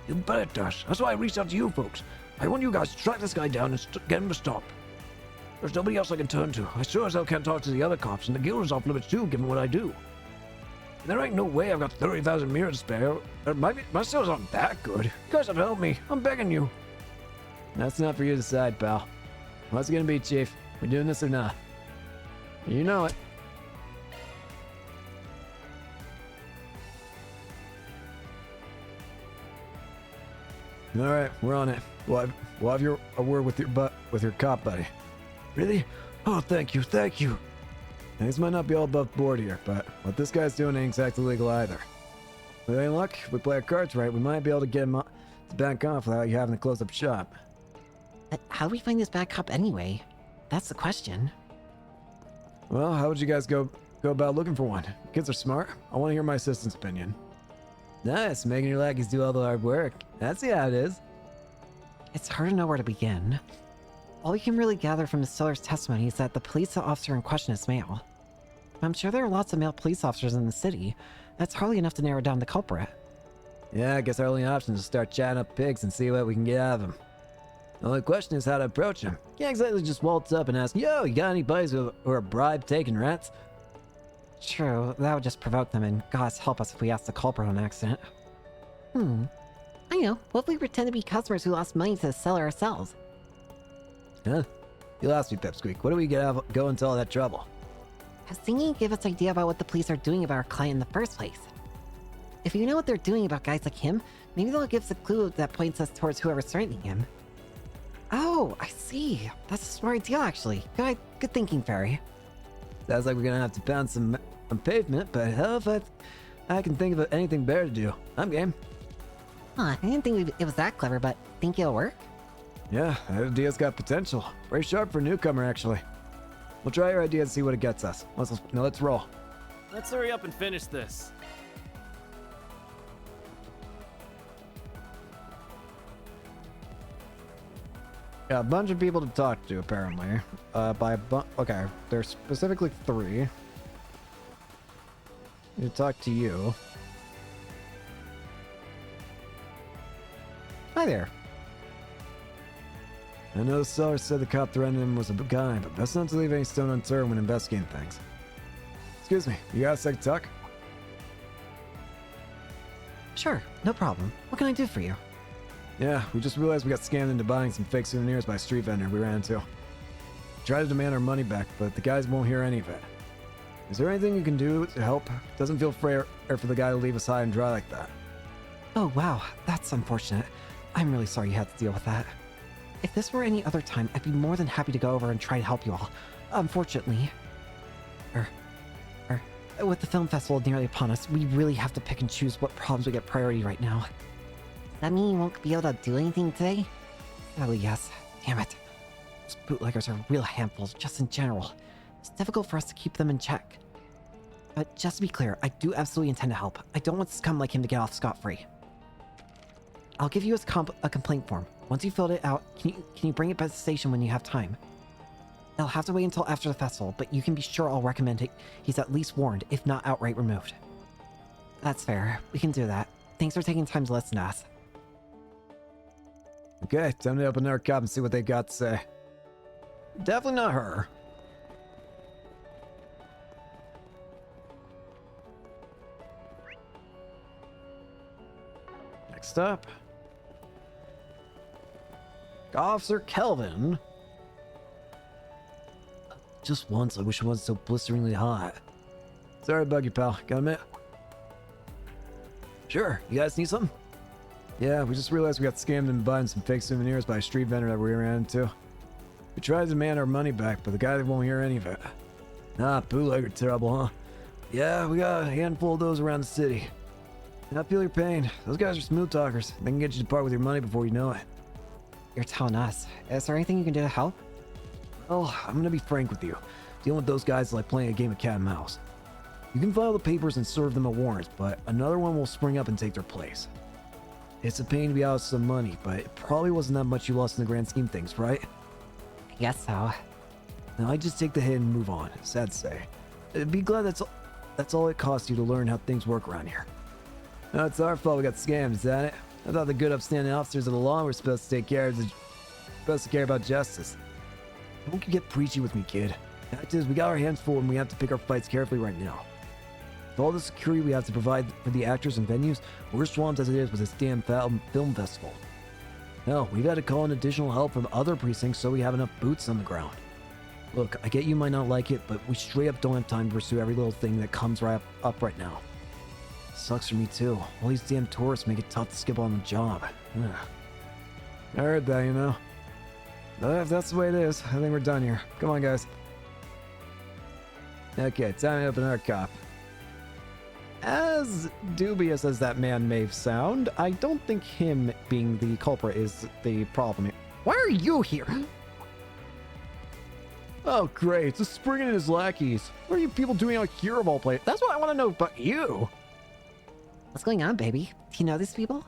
You bet it does. That's why I reached out to you folks. I want you guys to track this guy down and get him to stop. There's nobody else I can turn to. I sure as hell can't talk to the other cops, and the guild is off limits too, given what I do. And there ain't no way I've got 30,000 Mira to spare. My sales aren't that good. You guys have helped me. I'm begging you. That's not for you to decide, pal. What's it gonna be, Chief? We doing this or not? You know it. All right, we're on it. We'll have a word with your cop buddy. Really? Oh, thank you. Things might not be all above board here, but what this guy's doing ain't exactly legal either. With any luck, if we play our cards right, we might be able to get him to back off without you having to close up shop. But how do we find this bad cop anyway? That's the question. Well, how would you guys go go about looking for one. Kids are smart. I want to hear my assistant's opinion. Nice, making your lackeys do all the hard work. That's how it is. It's hard to know where to begin. All we can really gather from Miss Seller's testimony is that the police officer in question is male. I'm sure there are lots of male police officers in the city. That's hardly enough to narrow down the culprit. Yeah, I guess our only option is to start chatting up pigs and see what we can get out of them. The only question is how to approach them. Can't exactly just waltz up and ask, yo, you got any buddies who are bribe-taking rats? True, that would just provoke them, and gods help us if we ask the culprit on accident. I know. What if we pretend to be customers who lost money to the seller ourselves? Huh? You lost me, Pipsqueak. What do we get out of going to all that trouble? I was thinking you'd give us an idea about what the police are doing about our client in the first place. If you know what they're doing about guys like him, maybe they'll give us a clue that points us towards whoever's threatening him. Oh, I see. That's a smart idea, actually. Good thinking, Fairy. Sounds like we're gonna have to pound some on pavement, but hell if I can think of anything better to do. I'm game. Huh, I didn't think it was that clever, but think it'll work? Yeah, that idea's got potential. Very sharp for a newcomer, actually. We'll try your idea and see what it gets us. Let's roll. Let's hurry up and finish this. Yeah, a bunch of people to talk to, apparently. Okay, there's specifically 3. To talk to you. Hi there. I know the seller said the cop threatening him was a guy, but best not to leave any stone unturned when investigating things. Excuse me, you got a second to talk? Sure, no problem. What can I do for you? Yeah, we just realized we got scammed into buying some fake souvenirs by a street vendor we ran into. Tried to demand our money back, but the guys won't hear any of it. Is there anything you can do to help? Doesn't feel fair for the guy to leave us high and dry like that. Oh wow, that's unfortunate. I'm really sorry you had to deal with that. If this were any other time, I'd be more than happy to go over and try to help you all. Unfortunately... with the film festival nearly upon us, we really have to pick and choose what problems we get priority right now. Does that mean you won't be able to do anything today? Sadly, yes. Damn it. Those bootleggers are real handfuls, just in general. It's difficult for us to keep them in check. But just to be clear, I do absolutely intend to help. I don't want scum like him to get off scot-free. I'll give you a complaint form. Once you filled it out, can you bring it by the station when you have time? I'll have to wait until after the festival, but you can be sure I'll recommend it. He's at least warned, if not outright removed. That's fair. We can do that. Thanks for taking time to listen to us. Okay, time to open our cop and see what they got to say. Definitely not her. Next up. Officer Kelvin. Just once, I wish it wasn't so blisteringly hot. Sorry to bug you, pal. Got a minute? Sure. You guys need something? Yeah, we just realized we got scammed into buying some fake souvenirs by a street vendor that we ran into. We tried to demand our money back, but the guy won't hear any of it. Ah, bootlegger trouble, huh? Yeah, we got a handful of those around the city. I feel your pain. Those guys are smooth talkers. They can get you to part with your money before you know it. You're telling us. Is there anything you can do to help? Well, I'm gonna be frank with you. Dealing with those guys is like playing a game of cat and mouse. You can file the papers and serve them a warrant, but another one will spring up and take their place. It's a pain to be out of some money, but it probably wasn't that much you lost in the grand scheme of things, right? I guess so. Now I just take the hit and move on. Sad to say. Be glad that's all it costs you to learn how things work around here. No, it's our fault we got scammed, is that it? I thought the good upstanding officers of the law were supposed to care about justice. Don't you get preachy with me, kid. The fact is, we got our hands full and we have to pick our fights carefully right now. With all the security we have to provide for the actors and venues, we're swamped as it is with this damn film festival. Hell, we've had to call in additional help from other precincts so we have enough boots on the ground. Look, I get you might not like it, but we straight up don't have time to pursue every little thing that comes right up right now. Sucks for me too. All these damn tourists make it tough to skip on the job. Ugh. I heard that, you know. But if that's the way it is, I think we're done here. Come on, guys. Okay, time to open our cop. As dubious as that man may sound, I don't think him being the culprit is the problem here. Why are you here? Oh, great. It's a Spriggan and his lackeys. What are you people doing out here of all places? That's what I want to know about you. What's going on, baby? Do you know these people?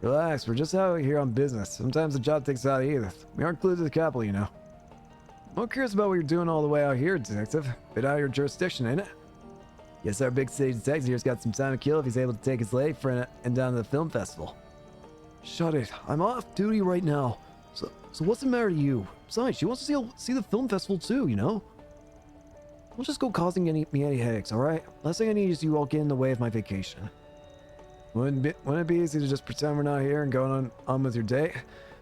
Relax, we're just out here on business. Sometimes the job takes out of Edith. We aren't glued to the capital, you know. I'm curious about what you're doing all the way out here, detective. Bit out of your jurisdiction, ain't it? Guess our big city detective here's got some time to kill if he's able to take his lady friend and down to the film festival. Shut it. I'm off duty right now. So what's the matter to you? Besides, she wants to see the film festival too, you know? Don't just go causing me any headaches, alright? Last thing I need is you all get in the way of my vacation. Wouldn't it be easy to just pretend we're not here and go on with your day?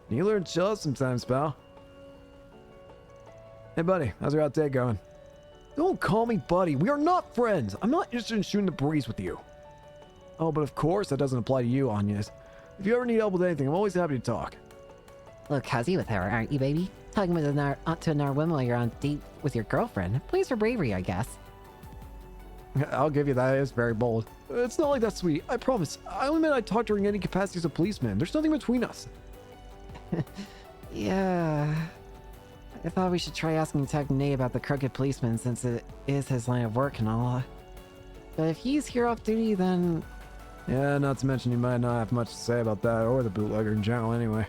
You learn to chill out sometimes, pal. Hey, buddy, how's your out day going? Don't call me buddy. We are not friends. I'm not interested in shooting the breeze with you. Oh, but of course that doesn't apply to you, Anyas. If you ever need help with anything, I'm always happy to talk. Look, cozy with her, aren't you, baby? Talking with to another woman while you're on a date with your girlfriend. Plays for bravery, I guess. I'll give you that. It's very bold. It's not like that, sweet. I promise. I only meant I'd talk during any capacity as a policeman. There's nothing between us. Yeah. I thought we should try asking Detective Nate about the crooked policeman since it is his line of work and all. But if he's here off duty, then... Yeah, not to mention you might not have much to say about that or the bootlegger in general anyway.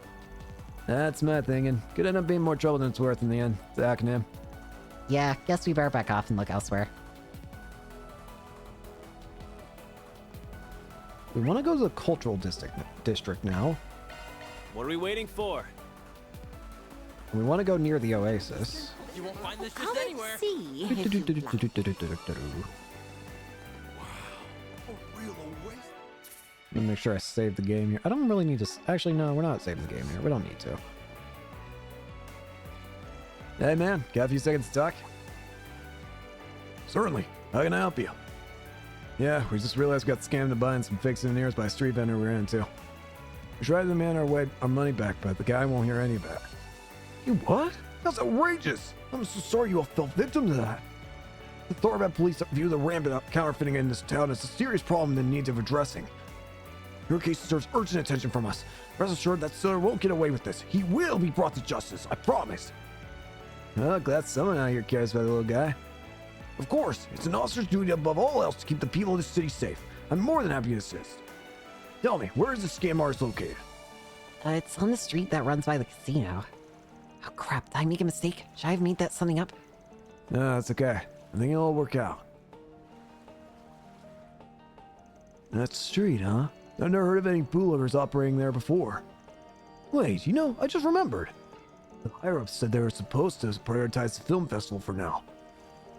That's my thinking. Could end up being more trouble than it's worth in the end. Zach and him. Yeah, guess we better back off and look elsewhere. We want to go to the cultural district now. What are we waiting for? We want to go near the oasis. You won't find this just anywhere. See. Let me make sure I save the game here. I don't really need to... Actually, no, we're not saving the game here. We don't need to. Hey, man. Got a few seconds to talk? Certainly. How can I help you? Yeah, we just realized we got scammed to buying some fake souvenirs by a street vendor we ran into. We tried to demand our money back, but the guy won't hear any of it. You what? That's outrageous! I'm so sorry you all fell victim to that. The Thorbat police view the rampant counterfeiting in this town as a serious problem that needs of addressing. Your case deserves urgent attention from us. Rest assured that Siller won't get away with this. He will be brought to justice, I promise. Well, glad someone out here cares about the little guy. Of course, it's an officer's duty above all else to keep the people of the city safe. I'm more than happy to assist. Tell me, where is the scam artist located? It's on the street that runs by the casino. Oh crap, did I make a mistake? Should I have made that something up? No, that's okay. I think it'll all work out. That's the street, huh? I've never heard of any bootleggers operating there before. Wait, you know, I just remembered. The higher-ups said they were supposed to prioritize the film festival for now.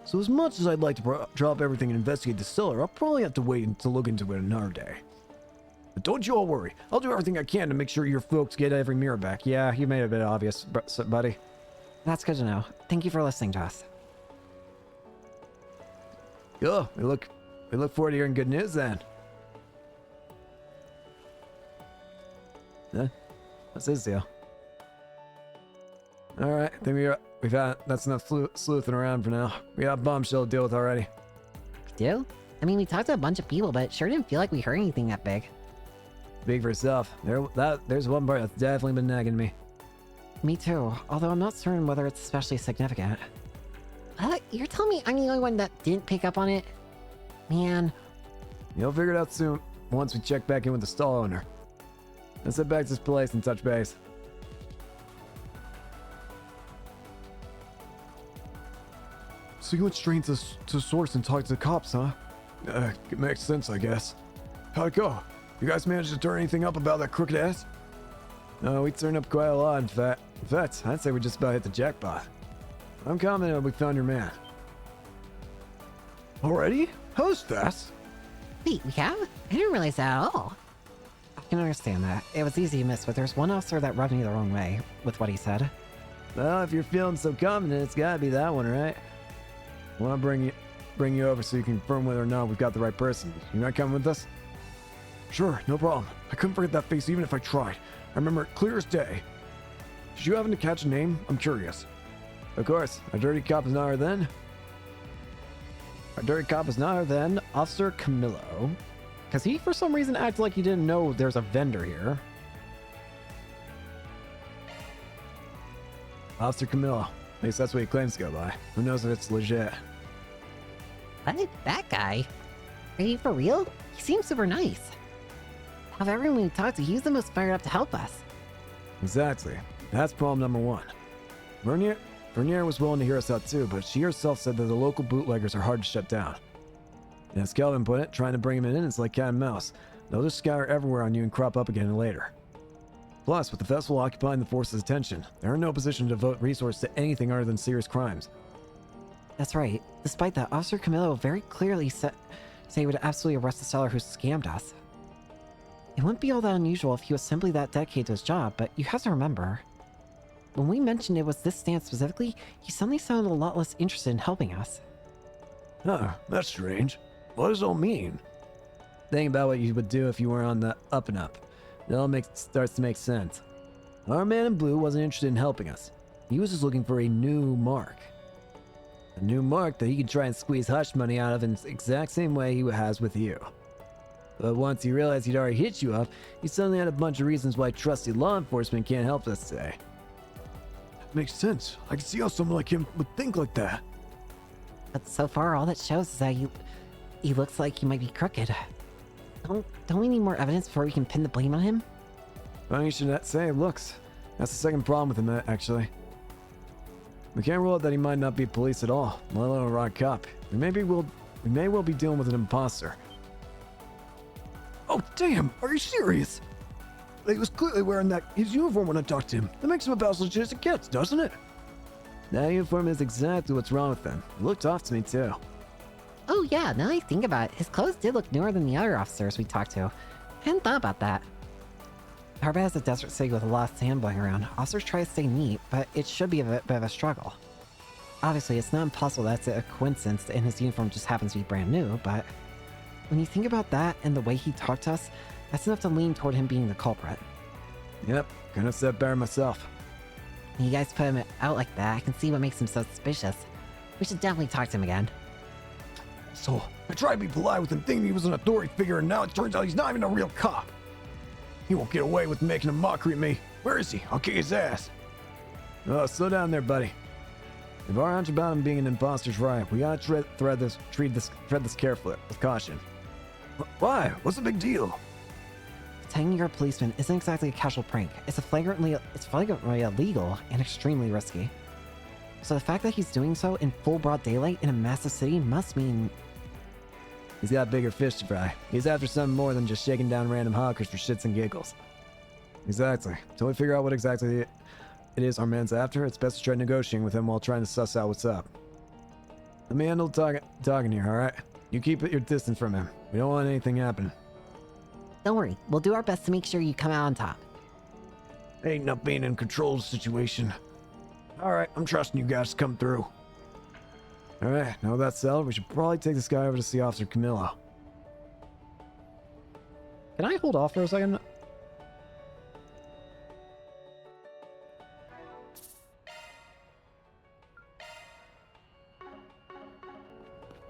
So as much as I'd like to drop everything and investigate the cellar, I'll probably have to wait to look into it another day. But don't you all worry. I'll do everything I can to make sure your folks get every mirror back. Yeah, you made it a bit obvious, buddy. That's good to know. Thank you for listening to us. Cool. We look forward to hearing good news then. Huh? What's this deal? Alright, I think we've had that's enough sleuthing around for now. We got a bombshell to deal with already. Do? I mean, we talked to a bunch of people, but it sure didn't feel like we heard anything that big. Speak for itself. There's one part that's definitely been nagging me. Me too, although I'm not certain whether it's especially significant. You're telling me I'm the only one that didn't pick up on it? Man. You'll figure it out soon, once we check back in with the stall owner. Let's head back to this place and touch base. So you went straight to source and talked to the cops, huh? It makes sense, I guess. How'd it go? You guys managed to turn anything up about that crooked ass? No, we turned up quite a lot, in fact. I'd say we just about hit the jackpot. I'm confident we found your man. Already? How's fast? Wait, we have? I didn't realize that at all. I can understand that. It was easy to miss, but there's one officer that rubbed me the wrong way with what he said. Well, if you're feeling so confident, it's gotta be that one, right? I want to bring you over so you can confirm whether or not we've got the right person. You not coming with us? Sure, no problem. I couldn't forget that face even if I tried. I remember it clear as day. Did you happen to catch a name? I'm curious. Of course. Our dirty cop is not her then. Officer Camillo. Because he, for some reason, acted like he didn't know there's a vendor here. Officer Camillo. At least that's what he claims to go by. Who knows if it's legit? What? That guy? Are you for real? He seems super nice. Of everyone we talked to, he was the most fired up to help us. Exactly. That's problem number one. Vernier was willing to hear us out too, but she herself said that the local bootleggers are hard to shut down. And as Kelvin put it, trying to bring them in is like cat and mouse. They'll just scour everywhere on you and crop up again later. Plus, with the festival occupying the force's attention, they're in no position to devote resources to anything other than serious crimes. That's right. Despite that, Officer Camillo very clearly say he would absolutely arrest the seller who scammed us. It wouldn't be all that unusual if he was simply that dedicated to his job, but you have to remember, when we mentioned it was this stand specifically, he suddenly sounded a lot less interested in helping us. Huh, that's strange. What does it all mean? Think about what you would do if you were on the up and up. It all starts to make sense. Our man in blue wasn't interested in helping us. He was just looking for a new mark. A new mark that he could try and squeeze hush money out of in the exact same way he has with you. But once he realized he'd already hit you up, he suddenly had a bunch of reasons why trusty law enforcement can't help us today. Makes sense. I can see how someone like him would think like that. But so far, all that shows is that he looks like he might be crooked. Don't we need more evidence before we can pin the blame on him? Well, you should say looks. That's the second problem with him, actually. We can't rule out that he might not be police at all, let alone a rock cop. We may well be dealing with an imposter. Oh, damn! Are you serious? He was clearly wearing his uniform when I talked to him. That makes him about as legit as it gets, doesn't it? That uniform is exactly what's wrong with him. It looked off to me, too. Oh yeah, now that I think about it, his clothes did look newer than the other officers we talked to. I hadn't thought about that. Harbor has a desert city with a lot of sand blowing around. Officers try to stay neat, but it should be a bit of a struggle. Obviously, it's not impossible that's a coincidence and his uniform just happens to be brand new, but when you think about that and the way he talked to us, that's enough to lean toward him being the culprit. Yep, couldn't have said better myself. When you guys put him out like that, I can see what makes him so suspicious. We should definitely talk to him again. So, I tried to be polite with him thinking he was an authority figure, and now it turns out he's not even a real cop. He won't get away with making a mockery of me. Where is he? I'll kick his ass. Oh, slow down there, buddy. If our hunch about him being an imposter's right, we gotta tread this carefully, with caution. Why? What's the big deal? Pretending you're a policeman isn't exactly a casual prank. It's flagrantly illegal and extremely risky. So the fact that he's doing so in full broad daylight in a massive city must mean... He's got bigger fish to fry. He's after something more than just shaking down random hawkers for shits and giggles. Exactly. Until we figure out what exactly it is our man's after, it's best to try negotiating with him while trying to suss out what's up. Let me handle the talking here, alright? You keep your distance from him. We don't want anything happening. Don't worry, we'll do our best to make sure you come out on top. Ain't no being in control of the situation. Alright, I'm trusting you guys to come through. Alright, now that's settled, we should probably take this guy over to see Officer Camillo. Can I hold off for a second?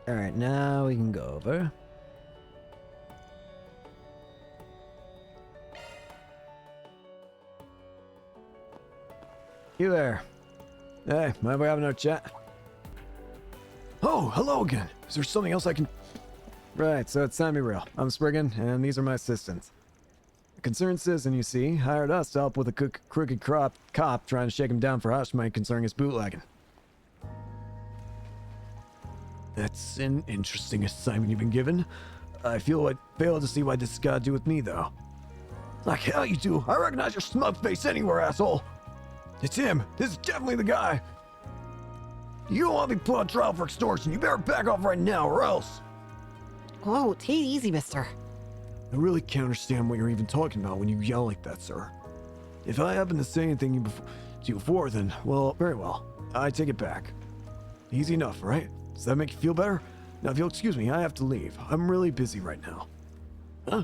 Alright, now we can go over. You there. Hey, mind we having our chat? Oh, hello again. Is there something else I can... Right, so it's time to be real. I'm Spriggan, and these are my assistants. A concerned citizen, you see, hired us to help with a crooked cop trying to shake him down for hush money concerning his bootlegging. That's an interesting assignment you've been given. I fail to see why this has got to do with me, though. Like hell you do. I recognize your smug face anywhere, asshole. It's him. This is definitely the guy. You don't want to be put on trial for extortion. You better back off right now, or else. Whoa, take it easy, mister. I really can't understand what you're even talking about when you yell like that, sir. If I happen to say anything to you before, then, well, very well. I take it back. Easy enough, right? Does that make you feel better? Now, if you'll excuse me, I have to leave. I'm really busy right now. Huh?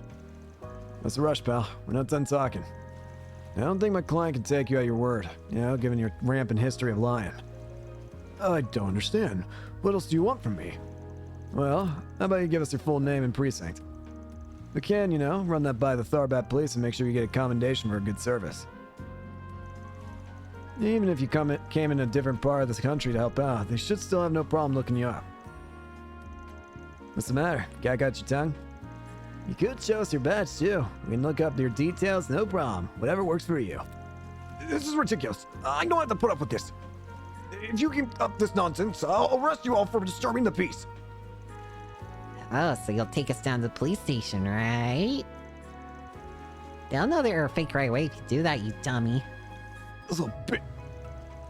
What's the rush, pal? We're not done talking. I don't think my client can take you at your word, given your rampant history of lying. I don't understand. What else do you want from me? Well, how about you give us your full name and precinct? We can, run that by the Tharbat police and make sure you get a commendation for a good service. Even if you came in a different part of this country to help out, they should still have no problem looking you up. What's the matter? Guy got your tongue? You could show us your badge too. We can look up your details, no problem. Whatever works for you. This is ridiculous. I don't have to put up with this. If you keep up this nonsense, I'll arrest you all for disturbing the peace. Oh, so you'll take us down to the police station, right? They'll know they're a fake right away if you do that, you dummy. This little bit.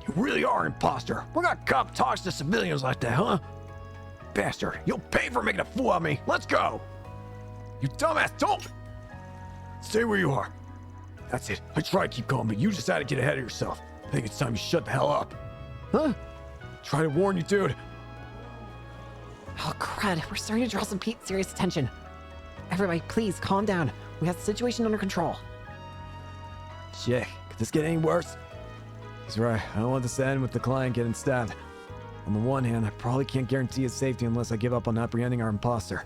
You really are an imposter. What kind of cop talks to civilians like that, huh? Bastard, you'll pay for making a fool of me. Let's go. You dumbass, don't. Stay where you are. That's it. I tried to keep calm, but you decided to get ahead of yourself. I think it's time you shut the hell up. Huh? Try to warn you, dude. Oh, crud. We're starting to draw some serious attention. Everybody, please, calm down. We have the situation under control. Shit, could this get any worse? He's right. I don't want this to end with the client getting stabbed. On the one hand, I probably can't guarantee his safety unless I give up on apprehending our imposter.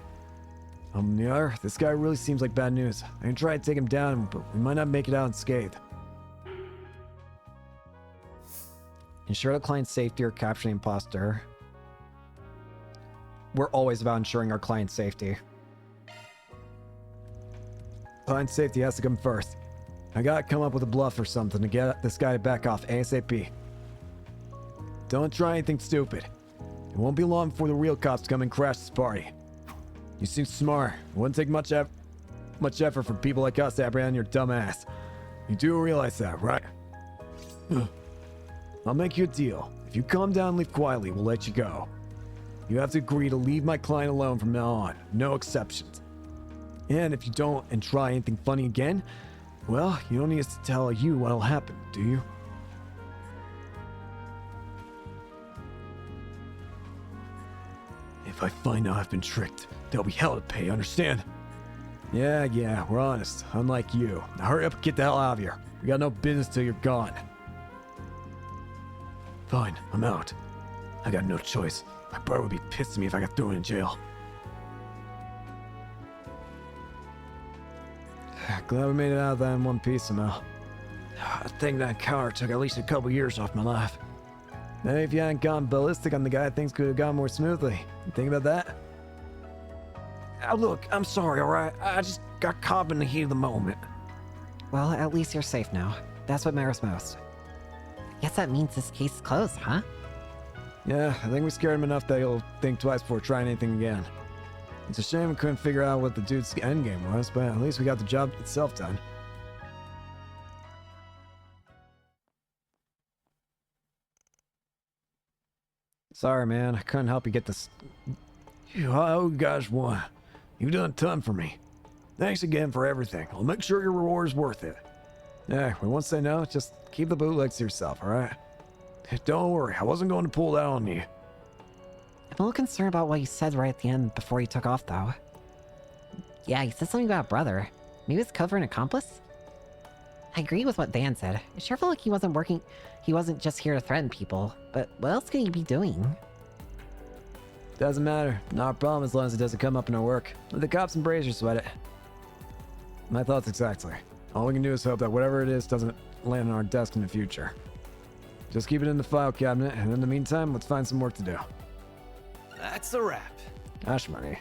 On the other, this guy really seems like bad news. I can try to take him down, but we might not make it out unscathed. Ensure the client's safety or capture the imposter. We're always about ensuring our client's safety. Client safety has to come first. I gotta come up with a bluff or something to get this guy to back off ASAP. Don't try anything stupid. It won't be long before the real cops come and crash this party. You seem smart. It wouldn't take much effort for people like us to apprehend your dumb ass. You do realize that, right? I'll make you a deal. If you calm down and leave quietly, we'll let you go. You have to agree to leave my client alone from now on. No exceptions. And if you don't and try anything funny again, well, you don't need us to tell you what'll happen, do you? If I find out I've been tricked, there'll be hell to pay, understand? Yeah, we're honest. Unlike you. Now hurry up and get the hell out of here. We got no business till you're gone. Fine, I'm out. I got no choice. My brother would be pissed at me if I got thrown in jail. Glad we made it out of that in one piece somehow. I think that encounter took at least a couple years off my life. Maybe if you hadn't gone ballistic on the guy, things could have gone more smoothly. You think about that? Look, I'm sorry, alright? I just got caught in the heat of the moment. Well, at least you're safe now. That's what matters most. Guess that means this case is closed, huh? Yeah, I think we scared him enough that he'll think twice before trying anything again. It's a shame we couldn't figure out what the dude's endgame was, but at least we got the job itself done. Sorry, man. I couldn't help you get this. You owe guys one. You've done a ton for me. Thanks again for everything. I'll make sure your reward is worth it. Yeah, we won't say no. Just keep the bootlegs to yourself, alright? Don't worry. I wasn't going to pull that on you. I'm a little concerned about what you said right at the end before you took off, though. Yeah, you said something about a brother. Maybe it's cover an accomplice? I agree with what Dan said. It sure felt like he wasn't just here to threaten people. But what else could he be doing? Doesn't matter. Not a problem as long as it doesn't come up in our work. Let the cops and Brazier sweat it. My thoughts exactly. All we can do is hope that whatever it is doesn't land on our desk in the future. Just keep it in the file cabinet, and in the meantime, let's find some work to do. That's a wrap. Ash money.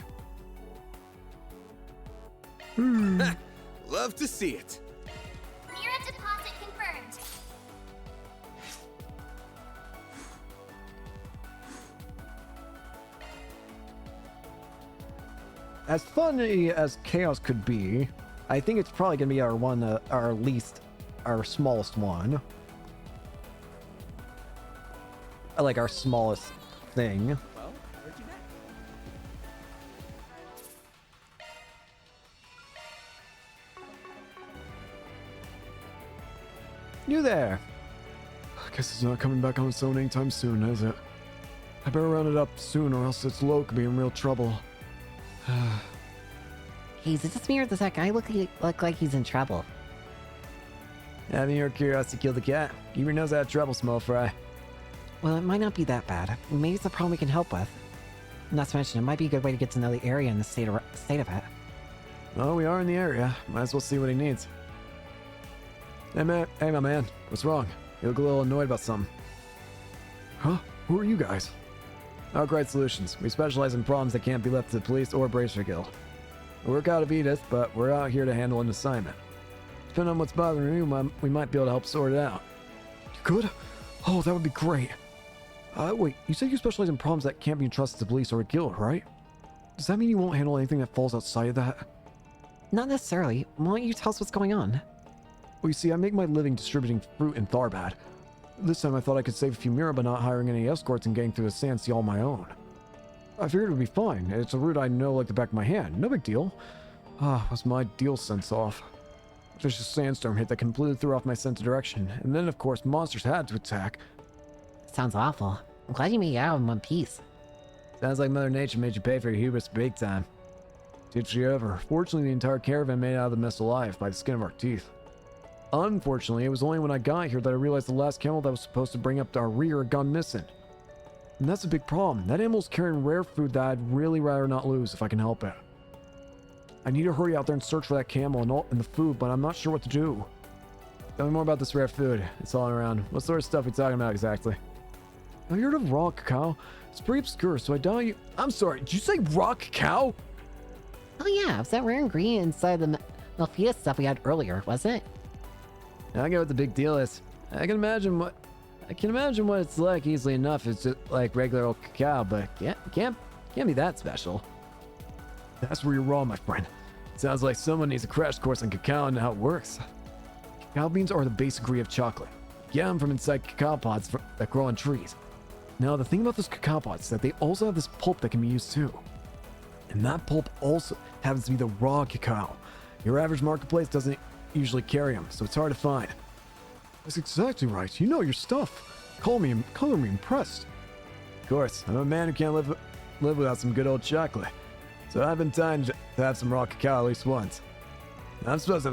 Love to see it. Mira deposit confirmed. As funny as Chaos could be, I think it's probably gonna be our smallest one. Like our smallest thing. Well, where'd you get? You there? I guess it's not coming back on its own anytime soon, is it? I better round it up soon or else its low could be in real trouble. Hey, is it just me or does that guy look like he's in trouble? Having your curiosity kill the cat. Keep your nose out of trouble, small fry. Well, it might not be that bad. Maybe it's a problem we can help with. Not to mention, it might be a good way to get to know the area and the state of it. Well, we are in the area. Might as well see what he needs. Hey, my man. What's wrong? You look a little annoyed about something. Huh? Who are you guys? Outright Solutions. We specialize in problems that can't be left to the police or Bracer Guild. We work out of Edith, but we're out here to handle an assignment. Depending on what's bothering you, we might be able to help sort it out. You could? Oh, that would be great. Wait, you said you specialize in problems that can't be entrusted to police or a guild, right? Does that mean you won't handle anything that falls outside of that? Not necessarily. Why don't you tell us what's going on? Well, you see, I make my living distributing fruit in Tharbad. This time I thought I could save a few Mira by not hiring any escorts and getting through the Sand Sea on my own. I figured it would be fine. It's a route I know like the back of my hand. No big deal. Was my deal sense off? There's a sandstorm hit that completely threw off my sense of direction, and then of course monsters had to attack. Sounds awful. I'm glad you made it out in one piece. Sounds like Mother Nature made you pay for your hubris big time. Did she ever? Fortunately, the entire caravan made it out of the mess alive by the skin of our teeth. Unfortunately, it was only when I got here that I realized the last camel that was supposed to bring up our rear had gone missing. And that's a big problem. That animal's carrying rare food that I'd really rather not lose if I can help it. I need to hurry out there and search for that camel and the food, but I'm not sure what to do. Tell me more about this rare food. It's all around. What sort of stuff are you talking about exactly? Have you heard of raw cacao? It's pretty obscure, so I doubt you... I'm sorry, did you say raw cacao? Oh yeah, it's that rare ingredient inside the Malfia stuff we had earlier, wasn't it? I get what the big deal is. I can imagine what it's like easily enough. It's just like regular old cacao, but can't be that special. That's where you're wrong, my friend. It sounds like someone needs a crash course on cacao and how it works. Cacao beans are the base degree of chocolate. Get them from inside cacao pods that grow on trees. Now, the thing about those cacao pods is that they also have this pulp that can be used too. And that pulp also happens to be the raw cacao. Your average marketplace doesn't usually carry them, so it's hard to find. That's exactly right. You know your stuff. Color me impressed. Of course, I'm a man who can't live without some good old chocolate. So I've been dying to have some raw cacao at least once. I'm supposed to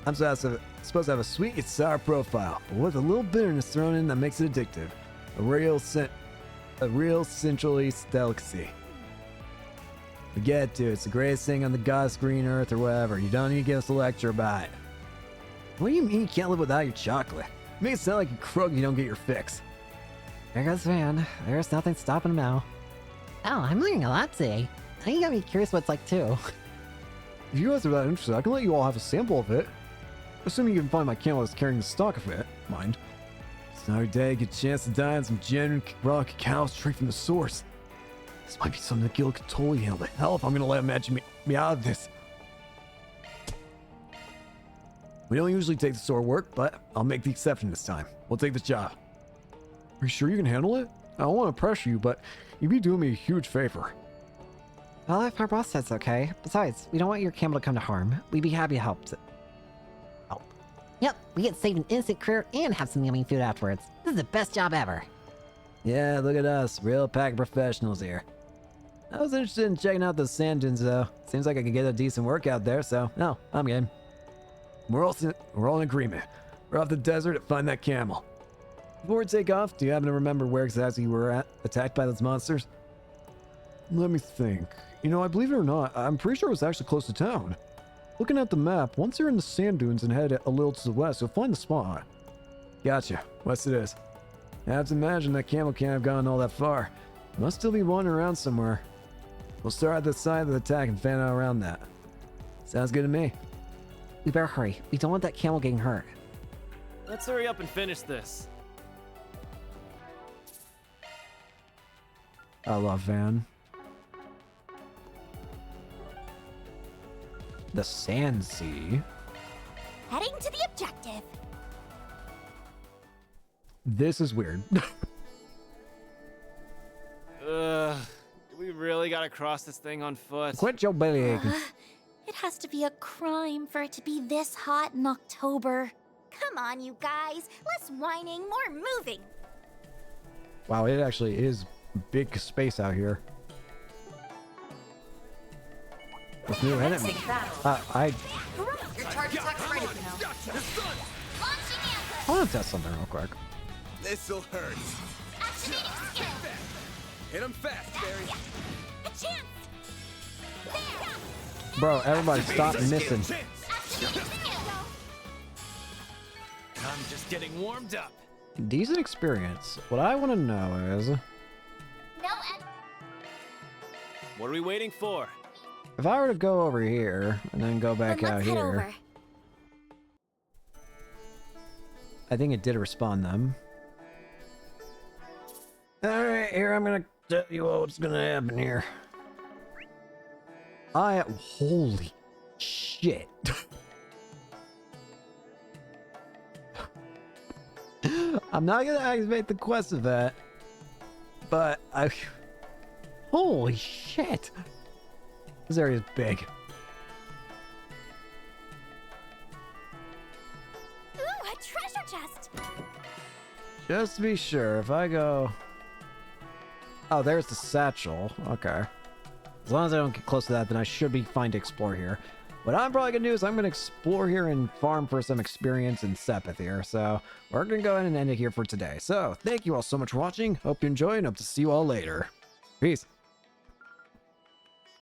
have a sweet yet sour profile, but with a little bitterness thrown in that makes it addictive. A real Central East delicacy. Forget to, it's the greatest thing on the God's green earth or whatever. You don't need to give us a lecture about it. What do you mean you can't live without your chocolate? You make it sound like a crook if you don't get your fix. There goes Van. There's nothing stopping him now. Oh, I'm learning a lot today. Now you got me curious what it's like too. If you guys are that interested, I can let you all have a sample of it. Assuming you can find my camel that's carrying the stock of it, mind. It's another day, get a chance to dine on some genuine raw cacao straight from the source. This might be something the guild could totally handle. Hell, if I'm gonna let him edge me out of this. We don't usually take the sort of work, but I'll make the exception this time. We'll take the job. Are you sure you can handle it? I don't want to pressure you, but you'd be doing me a huge favor. Well, if our boss says okay. Besides, we don't want your camel to come to harm. We'd be happy to help. Yep, we get to save an innocent career and have some yummy food afterwards. This is the best job ever. Yeah, look at us. Real pack of professionals here. I was interested in checking out those sand dunes, though. Seems like I could get a decent workout there, so no, I'm game. We're all in agreement. We're off the desert to find that camel. Before we take off, do you happen to remember where exactly you were attacked by those monsters? Let me think. You know, I believe it or not, I'm pretty sure it was actually close to town. Looking at the map, once you're in the sand dunes and head a little to the west, you'll find the spot. Gotcha. West it is. I have to imagine that camel can't have gone all that far. It must still be wandering around somewhere. We'll start at the side of the attack and fan out around that. Sounds good to me. We better hurry. We don't want that camel getting hurt. Let's hurry up and finish this. I love Van. The Sand Sea. Heading to the objective. This is weird. Do we really gotta cross this thing on foot? Quit your belly aching. It has to be a crime for it to be this hot in October. Come on, you guys. Less whining, more moving. Wow, it actually is big space out here. What's new enemy? I want to test something real quick. This'll hurt. Hit him fast, Barry. A chance. Bro, everybody stop missing. I'm just getting warmed up. Decent experience. What I want to know is, What are we waiting for? if I were to go over here and then go back out Head here, over. I think it did respond them. Alright, here I'm gonna tell you what's gonna happen here. Holy shit. I'm not gonna activate the quest event, but holy shit. This area's big. Ooh, a treasure chest! Just to be sure, if I go... Oh, there's the satchel. Okay. As long as I don't get close to that, then I should be fine to explore here. What I'm probably going to do is I'm going to explore here and farm for some experience in Sepith here. So we're going to go ahead and end it here for today. So thank you all so much for watching. Hope you enjoy and hope to see you all later. Peace.